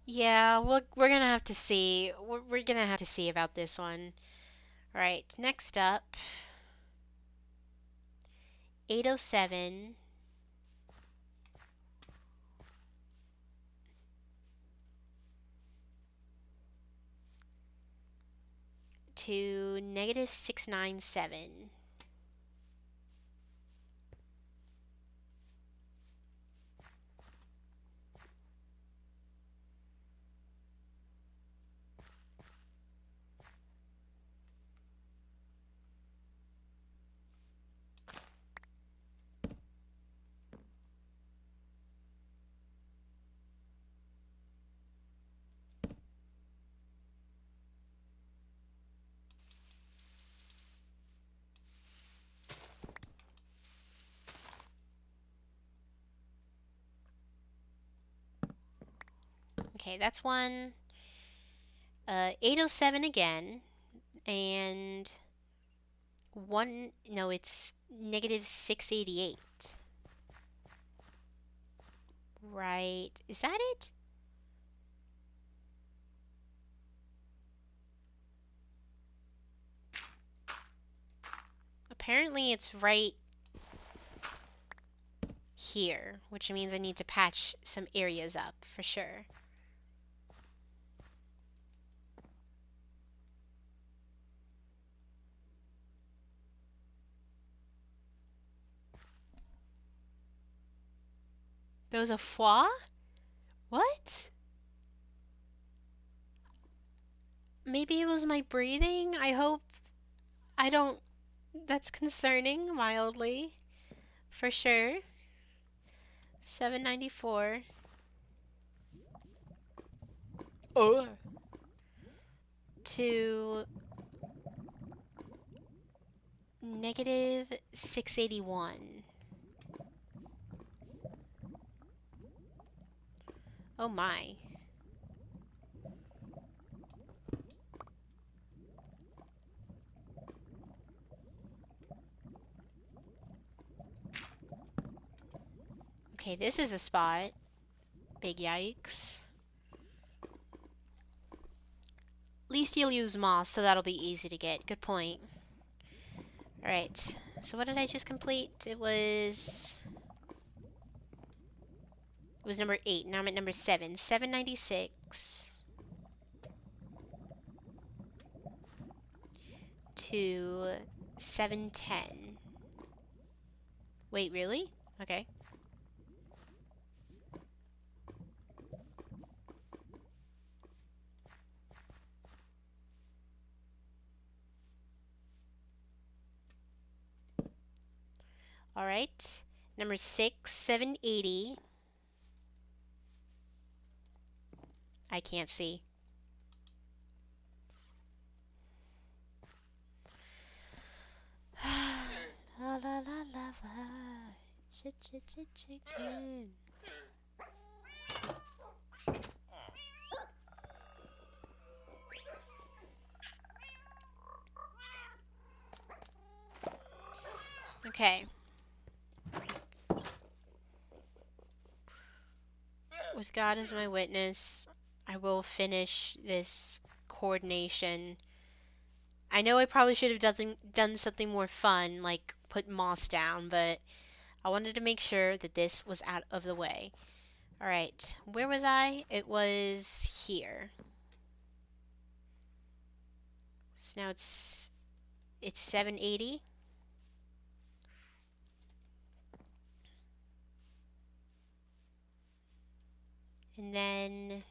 Speaker 1: Yeah, we're gonna have to see. We're gonna have to see about this one. Alright, next up. 807. To negative 697. Okay, that's one. 807 again. And one, no, it's negative 688. Right, is that it? Apparently it's right here, which means I need to patch some areas up for sure. There was a foie? What? Maybe it was my breathing? I hope I don't... That's concerning, mildly. For sure. 794. Oh. To negative 681. Oh my. Okay, this is a spot. Big yikes. At least you'll use moss, so that'll be easy to get. Good point. Alright, so what did I just complete? It was... It was number 8. Now I'm at number 7. 796 to 710. Wait, really? Okay. Alright. Number 6, 780. I can't see. La la la lava. Chicken. Okay. With God as my witness, I will finish this coordination. I know I probably should have done something more fun, like put moss down, but I wanted to make sure that this was out of the way. Alright, where was I? It was here. So now it's 780. And then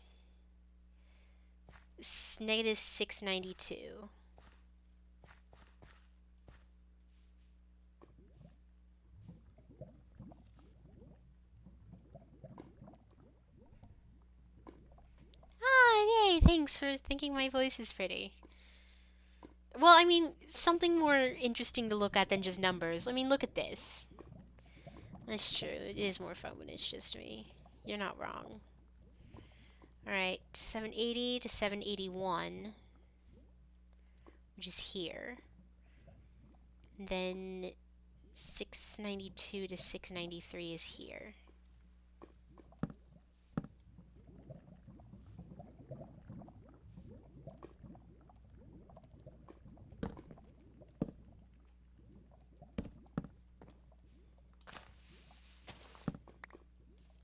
Speaker 1: negative 692. Ah, yay, thanks for thinking my voice is pretty. Well, I mean, something more interesting to look at than just numbers. I mean, look at this. That's true, it is more fun when it's just me. You're not wrong. Alright, 780 to 781, which is here. And then 692 to 693 is here.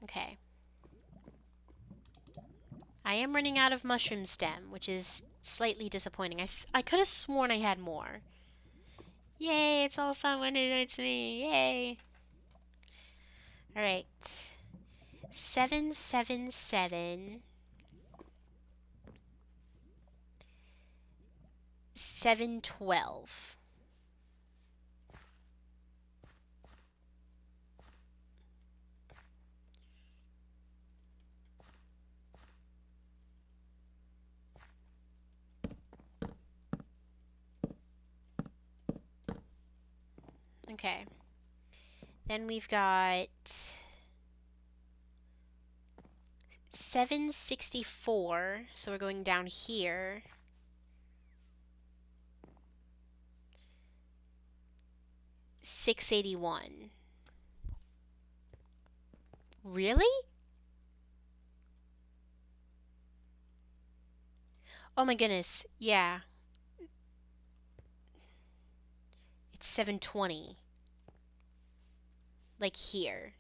Speaker 1: Okay. I am running out of mushroom stem, which is slightly disappointing. I could have sworn I had more. Yay, it's all fun when it's me. Yay. Alright. 777. 712. Okay. Then we've got 764, so we're going down here. 681. Really? Oh my goodness, yeah. It's 720. Like here.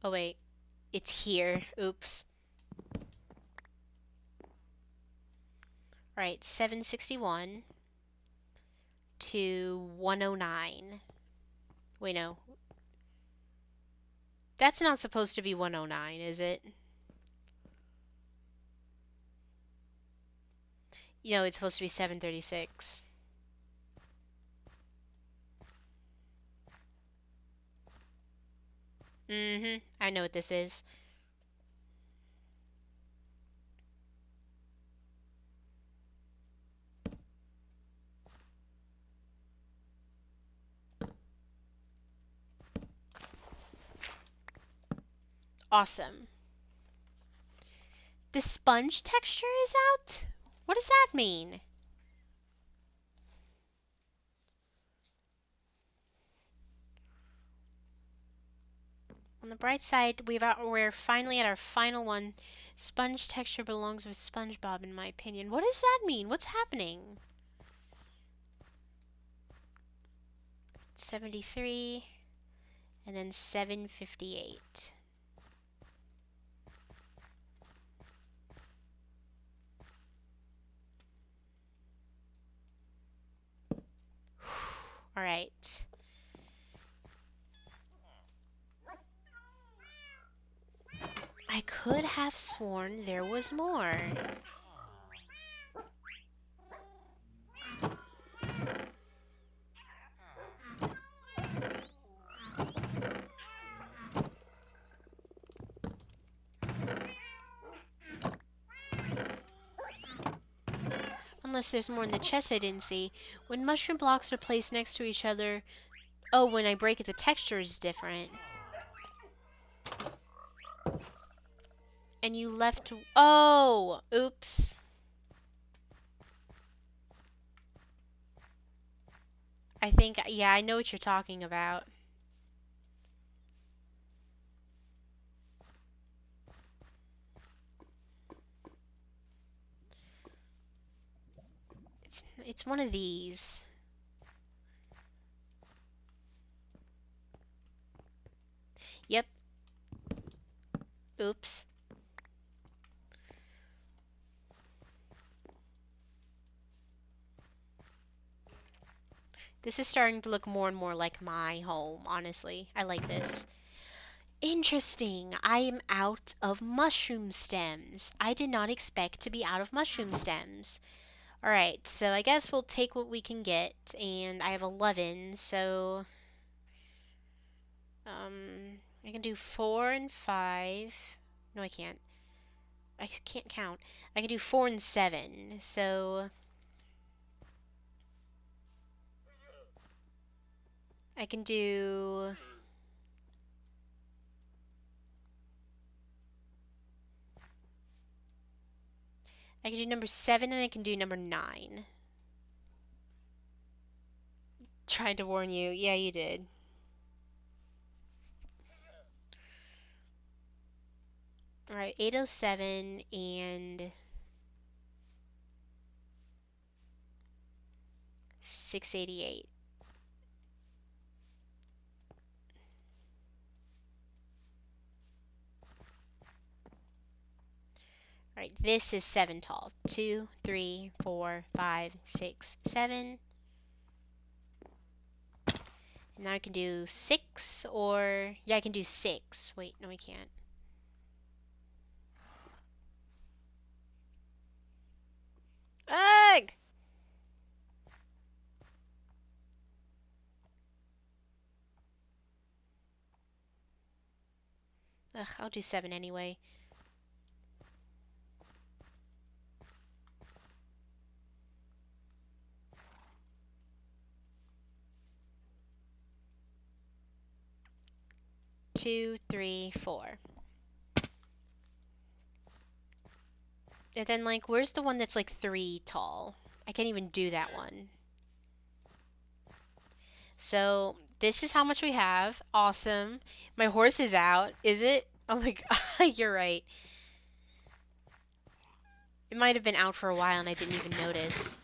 Speaker 1: Oh wait, it's here. Oops. Right, 761 to 109. Wait, no. That's not supposed to be 109, is it? You know, it's supposed to be 736. I know what this is. Awesome. The sponge texture is out? What does that mean? On the bright side, we're finally at our final one. Sponge texture belongs with SpongeBob, in my opinion. What does that mean? What's happening? 73, and then 758. All right. I could have sworn there was more. Unless there's more in the chest I didn't see. When mushroom blocks are placed next to each other... Oh, when I break it, the texture is different. And you left... Oh! Oops. I think... Yeah, I know what you're talking about. It's one of these. Yep. Oops. This is starting to look more and more like my home, honestly. I like this. Interesting. I am out of mushroom stems. I did not expect to be out of mushroom stems. Alright, so I guess we'll take what we can get, and I have 11, so... I can do 4 and 5. No, I can't. I can't count. I can do 4 and 7, so... I can do... I can do number 7, and I can do number 9. Tried to warn you. Yeah, you did. Alright, 807 and 688. Alright, this is 7 tall. 2, 3, 4, 5, 6, 7. And now I can do 6 or... Yeah, I can do 6. Wait, no I can't. Ugh! Ugh, I'll do 7 anyway. Two, 3, 4. And then, like, where's the one that's, like, 3 tall? I can't even do that one. So, this is how much we have. Awesome. My horse is out. Is it? Oh my god, you're right. It might have been out for a while and I didn't even notice.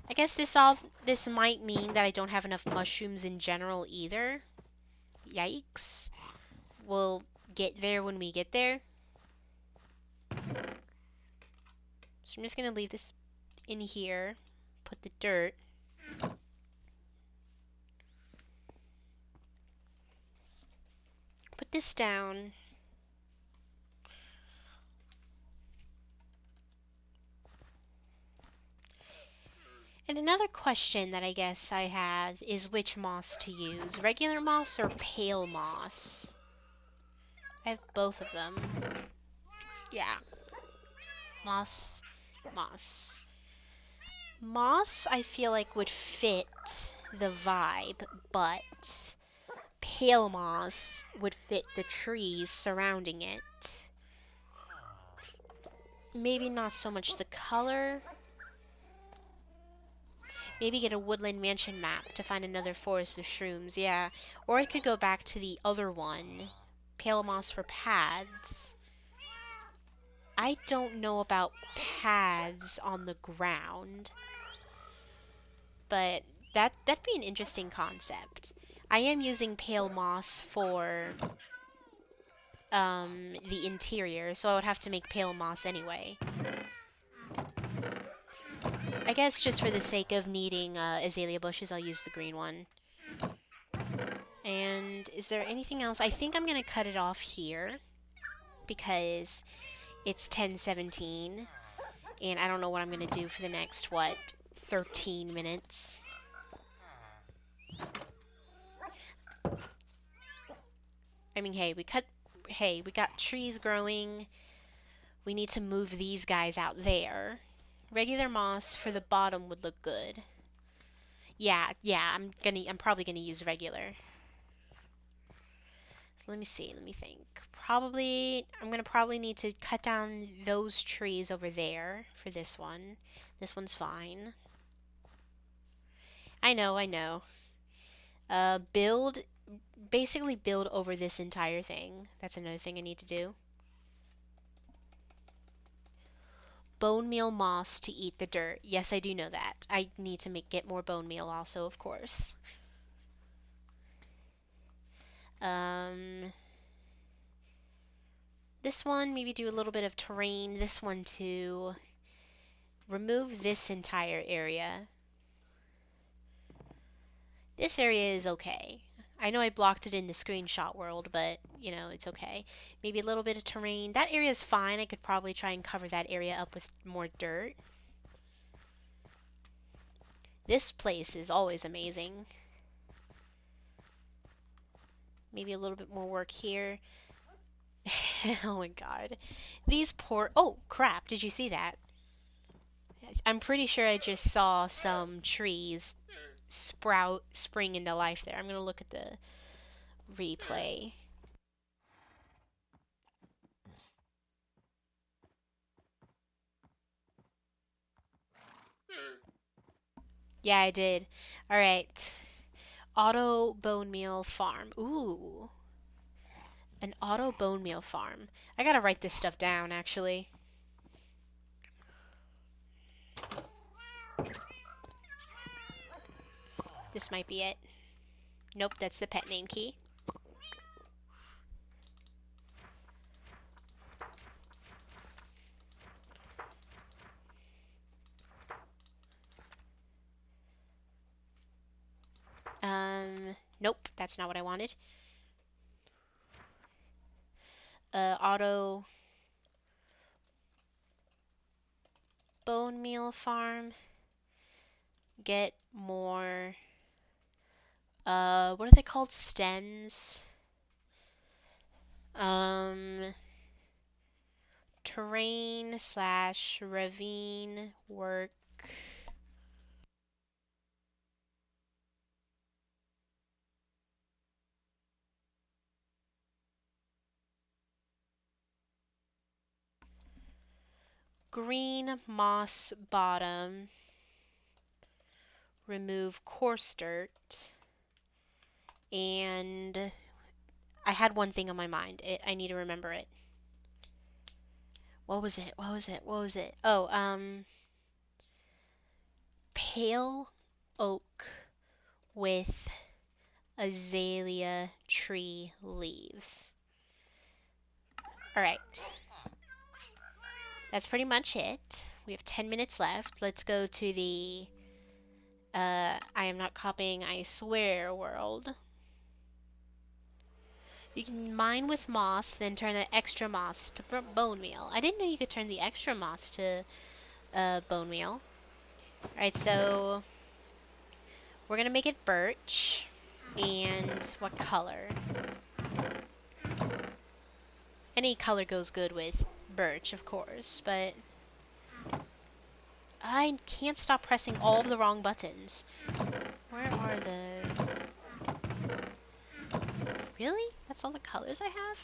Speaker 1: I guess this might mean that I don't have enough mushrooms in general either. Yikes. We'll get there when we get there. So I'm just gonna leave this in here. Put the dirt. Put this down. And another question that I guess I have is which moss to use. Regular moss or pale moss? I have both of them. Yeah. Moss. Moss. Moss, I feel like, would fit the vibe, but pale moss would fit the trees surrounding it. Maybe not so much the color. Maybe get a woodland mansion map to find another forest with shrooms, yeah. Or I could go back to the other one. pale moss for paths. I don't know about paths on the ground, but that'd be an interesting concept. I am using pale moss for the interior, so I would have to make pale moss anyway. I guess just for the sake of needing azalea bushes, I'll use the green one. And is there anything else? I think I'm gonna cut it off here because it's 10:17, and I don't know what I'm gonna do for the next, what, 13 minutes. I mean, hey, we got trees growing. We need to move these guys out there. Regular moss for the bottom would look good. Yeah, I'm probably gonna use regular. So let me see, let me think. I'm gonna probably need to cut down those trees over there for this one. This one's fine. I know. Basically build over this entire thing. That's another thing I need to do. Bone meal moss to eat the dirt. Yes, I do know that. I need to get more bone meal also, of course. This one, maybe do a little bit of terrain. This one too. Remove this entire area. This area is okay. I know I blocked it in the screenshot world, but, you know, it's okay. Maybe a little bit of terrain. That area is fine. I could probably try and cover that area up with more dirt. This place is always amazing. Maybe a little bit more work here. Oh my god. These poor... Oh, crap. Did you see that? I'm pretty sure I just saw some trees spring into life there. I'm going to look at the replay. Yeah, I did. Alright. Auto bone meal farm. Ooh. An auto bone meal farm. I gotta write this stuff down, actually. This might be it. Nope, that's the pet name key. Nope, that's not what I wanted. Auto bone meal farm. Get more, what are they called? Stems? Terrain / ravine work. Green moss bottom. Remove coarse dirt. And I had one thing on my mind. I need to remember it. What was it? Oh, pale oak with azalea tree leaves. Alright. That's pretty much it. We have 10 minutes left. Let's go to the I am not copying, I swear world. You can mine with moss, then turn the extra moss to bone meal. I didn't know you could turn the extra moss to bone meal. Alright, so we're gonna make it birch. And what color? Any color goes good with birch, of course, but I can't stop pressing all of the wrong buttons. Where are the... Really? That's all the colors I have?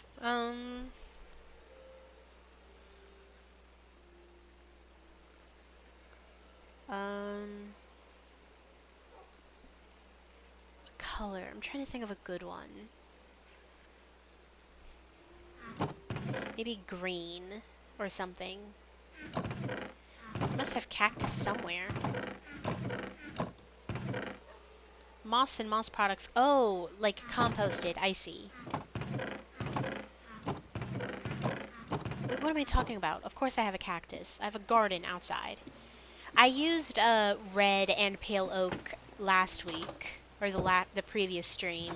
Speaker 1: Color. I'm trying to think of a good one. Maybe green or something. Must have cactus somewhere. Moss and moss products. Oh, like composted. I see. What am I talking about? Of course I have a cactus. I have a garden outside. I used red and pale oak last week, or the previous stream.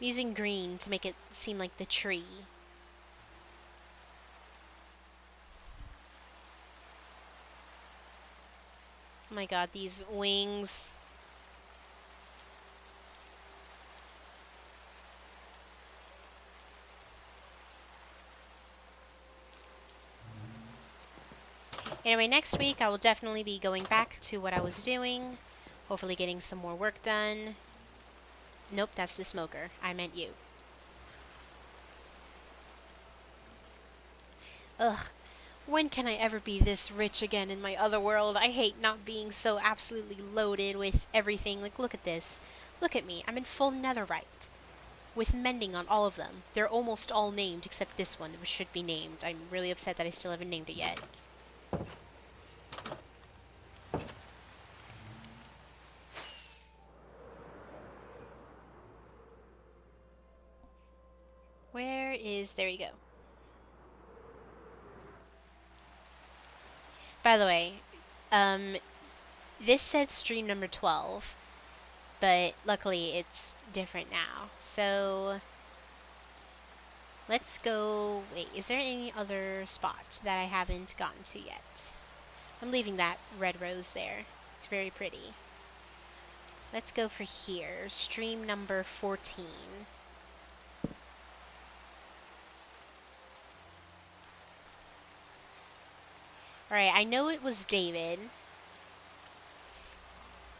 Speaker 1: I'm using green to make it seem like the tree. Oh my god, these wings. Anyway, next week I will definitely be going back to what I was doing. Hopefully getting some more work done. Nope, that's the smoker. I meant you. Ugh. When can I ever be this rich again in my other world? I hate not being so absolutely loaded with everything. Like, look at this. Look at me. I'm in full netherite. With mending on all of them. They're almost all named except this one, which should be named. I'm really upset that I still haven't named it yet. Where is... There you go. By the way, this said stream number 12, but luckily it's different now. So, let's go... Wait, is there any other spot that I haven't gotten to yet? I'm leaving that red rose there. It's very pretty. Let's go for here. Stream number 14. Alright, I know it was David.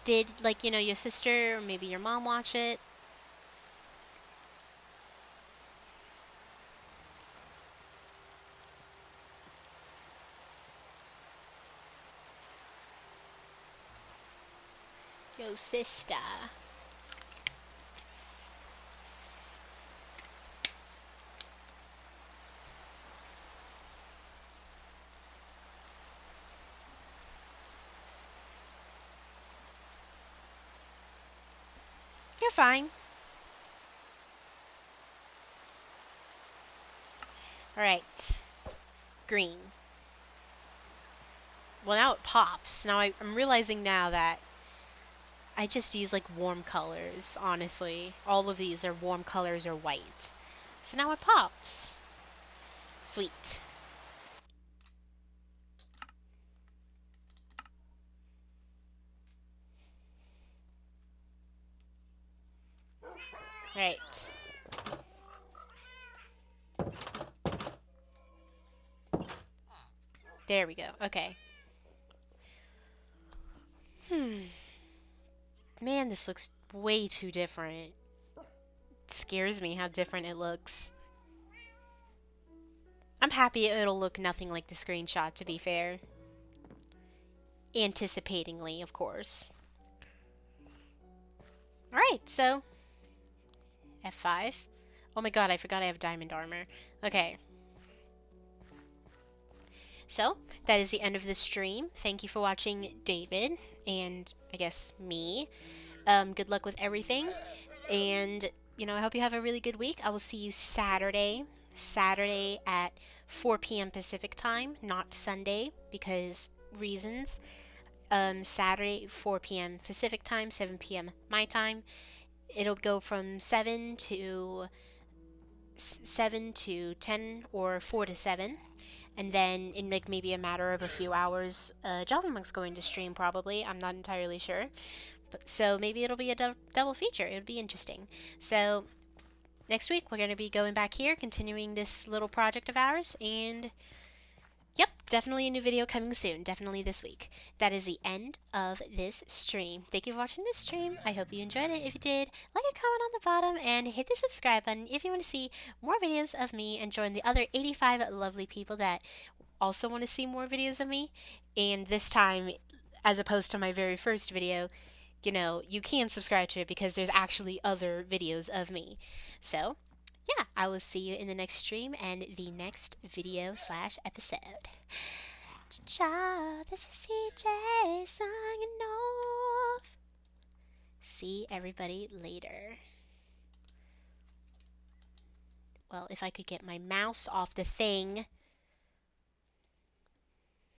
Speaker 1: Did, like, you know, your sister or maybe your mom watch it? Yo, sister. You're fine. Alright. Green. Well, now it pops. Now I'm realizing now that I just use, like, warm colors, honestly. All of these are warm colors or white. So now it pops. Sweet. Right. There we go. Okay. Man, this looks way too different. It scares me how different it looks. I'm happy it'll look nothing like the screenshot, to be fair. Anticipatingly, of course. Alright, so... F5. Oh my god, I forgot I have diamond armor. Okay. So, that is the end of the stream. Thank you for watching, David, and I guess me. Good luck with everything, and, you know, I hope you have a really good week. I will see you Saturday at 4 p.m. Pacific time, not Sunday, because reasons. Saturday, 4 p.m. Pacific time, 7 p.m. my time. It'll go from 7 to 10 or 4 to 7. And then in, like, maybe a matter of a few hours, Java Monk's going to stream probably. I'm not entirely sure. But, so maybe it'll be a double feature. It'll be interesting. So next week we're going to be going back here, continuing this little project of ours. And Yep, definitely a new video coming soon. Definitely this week. That is the end of this stream. Thank you for watching this stream. I hope you enjoyed it. If you did, like and comment on the bottom and hit the subscribe button if you want to see more videos of me and join the other 85 lovely people that also want to see more videos of me. And this time, as opposed to my very first video, you can subscribe to it because there's actually other videos of me. So, yeah, I will see you in the next stream and the next video slash episode. Ciao, this is CJ signing off. See everybody later. Well, if I could get my mouse off the thing.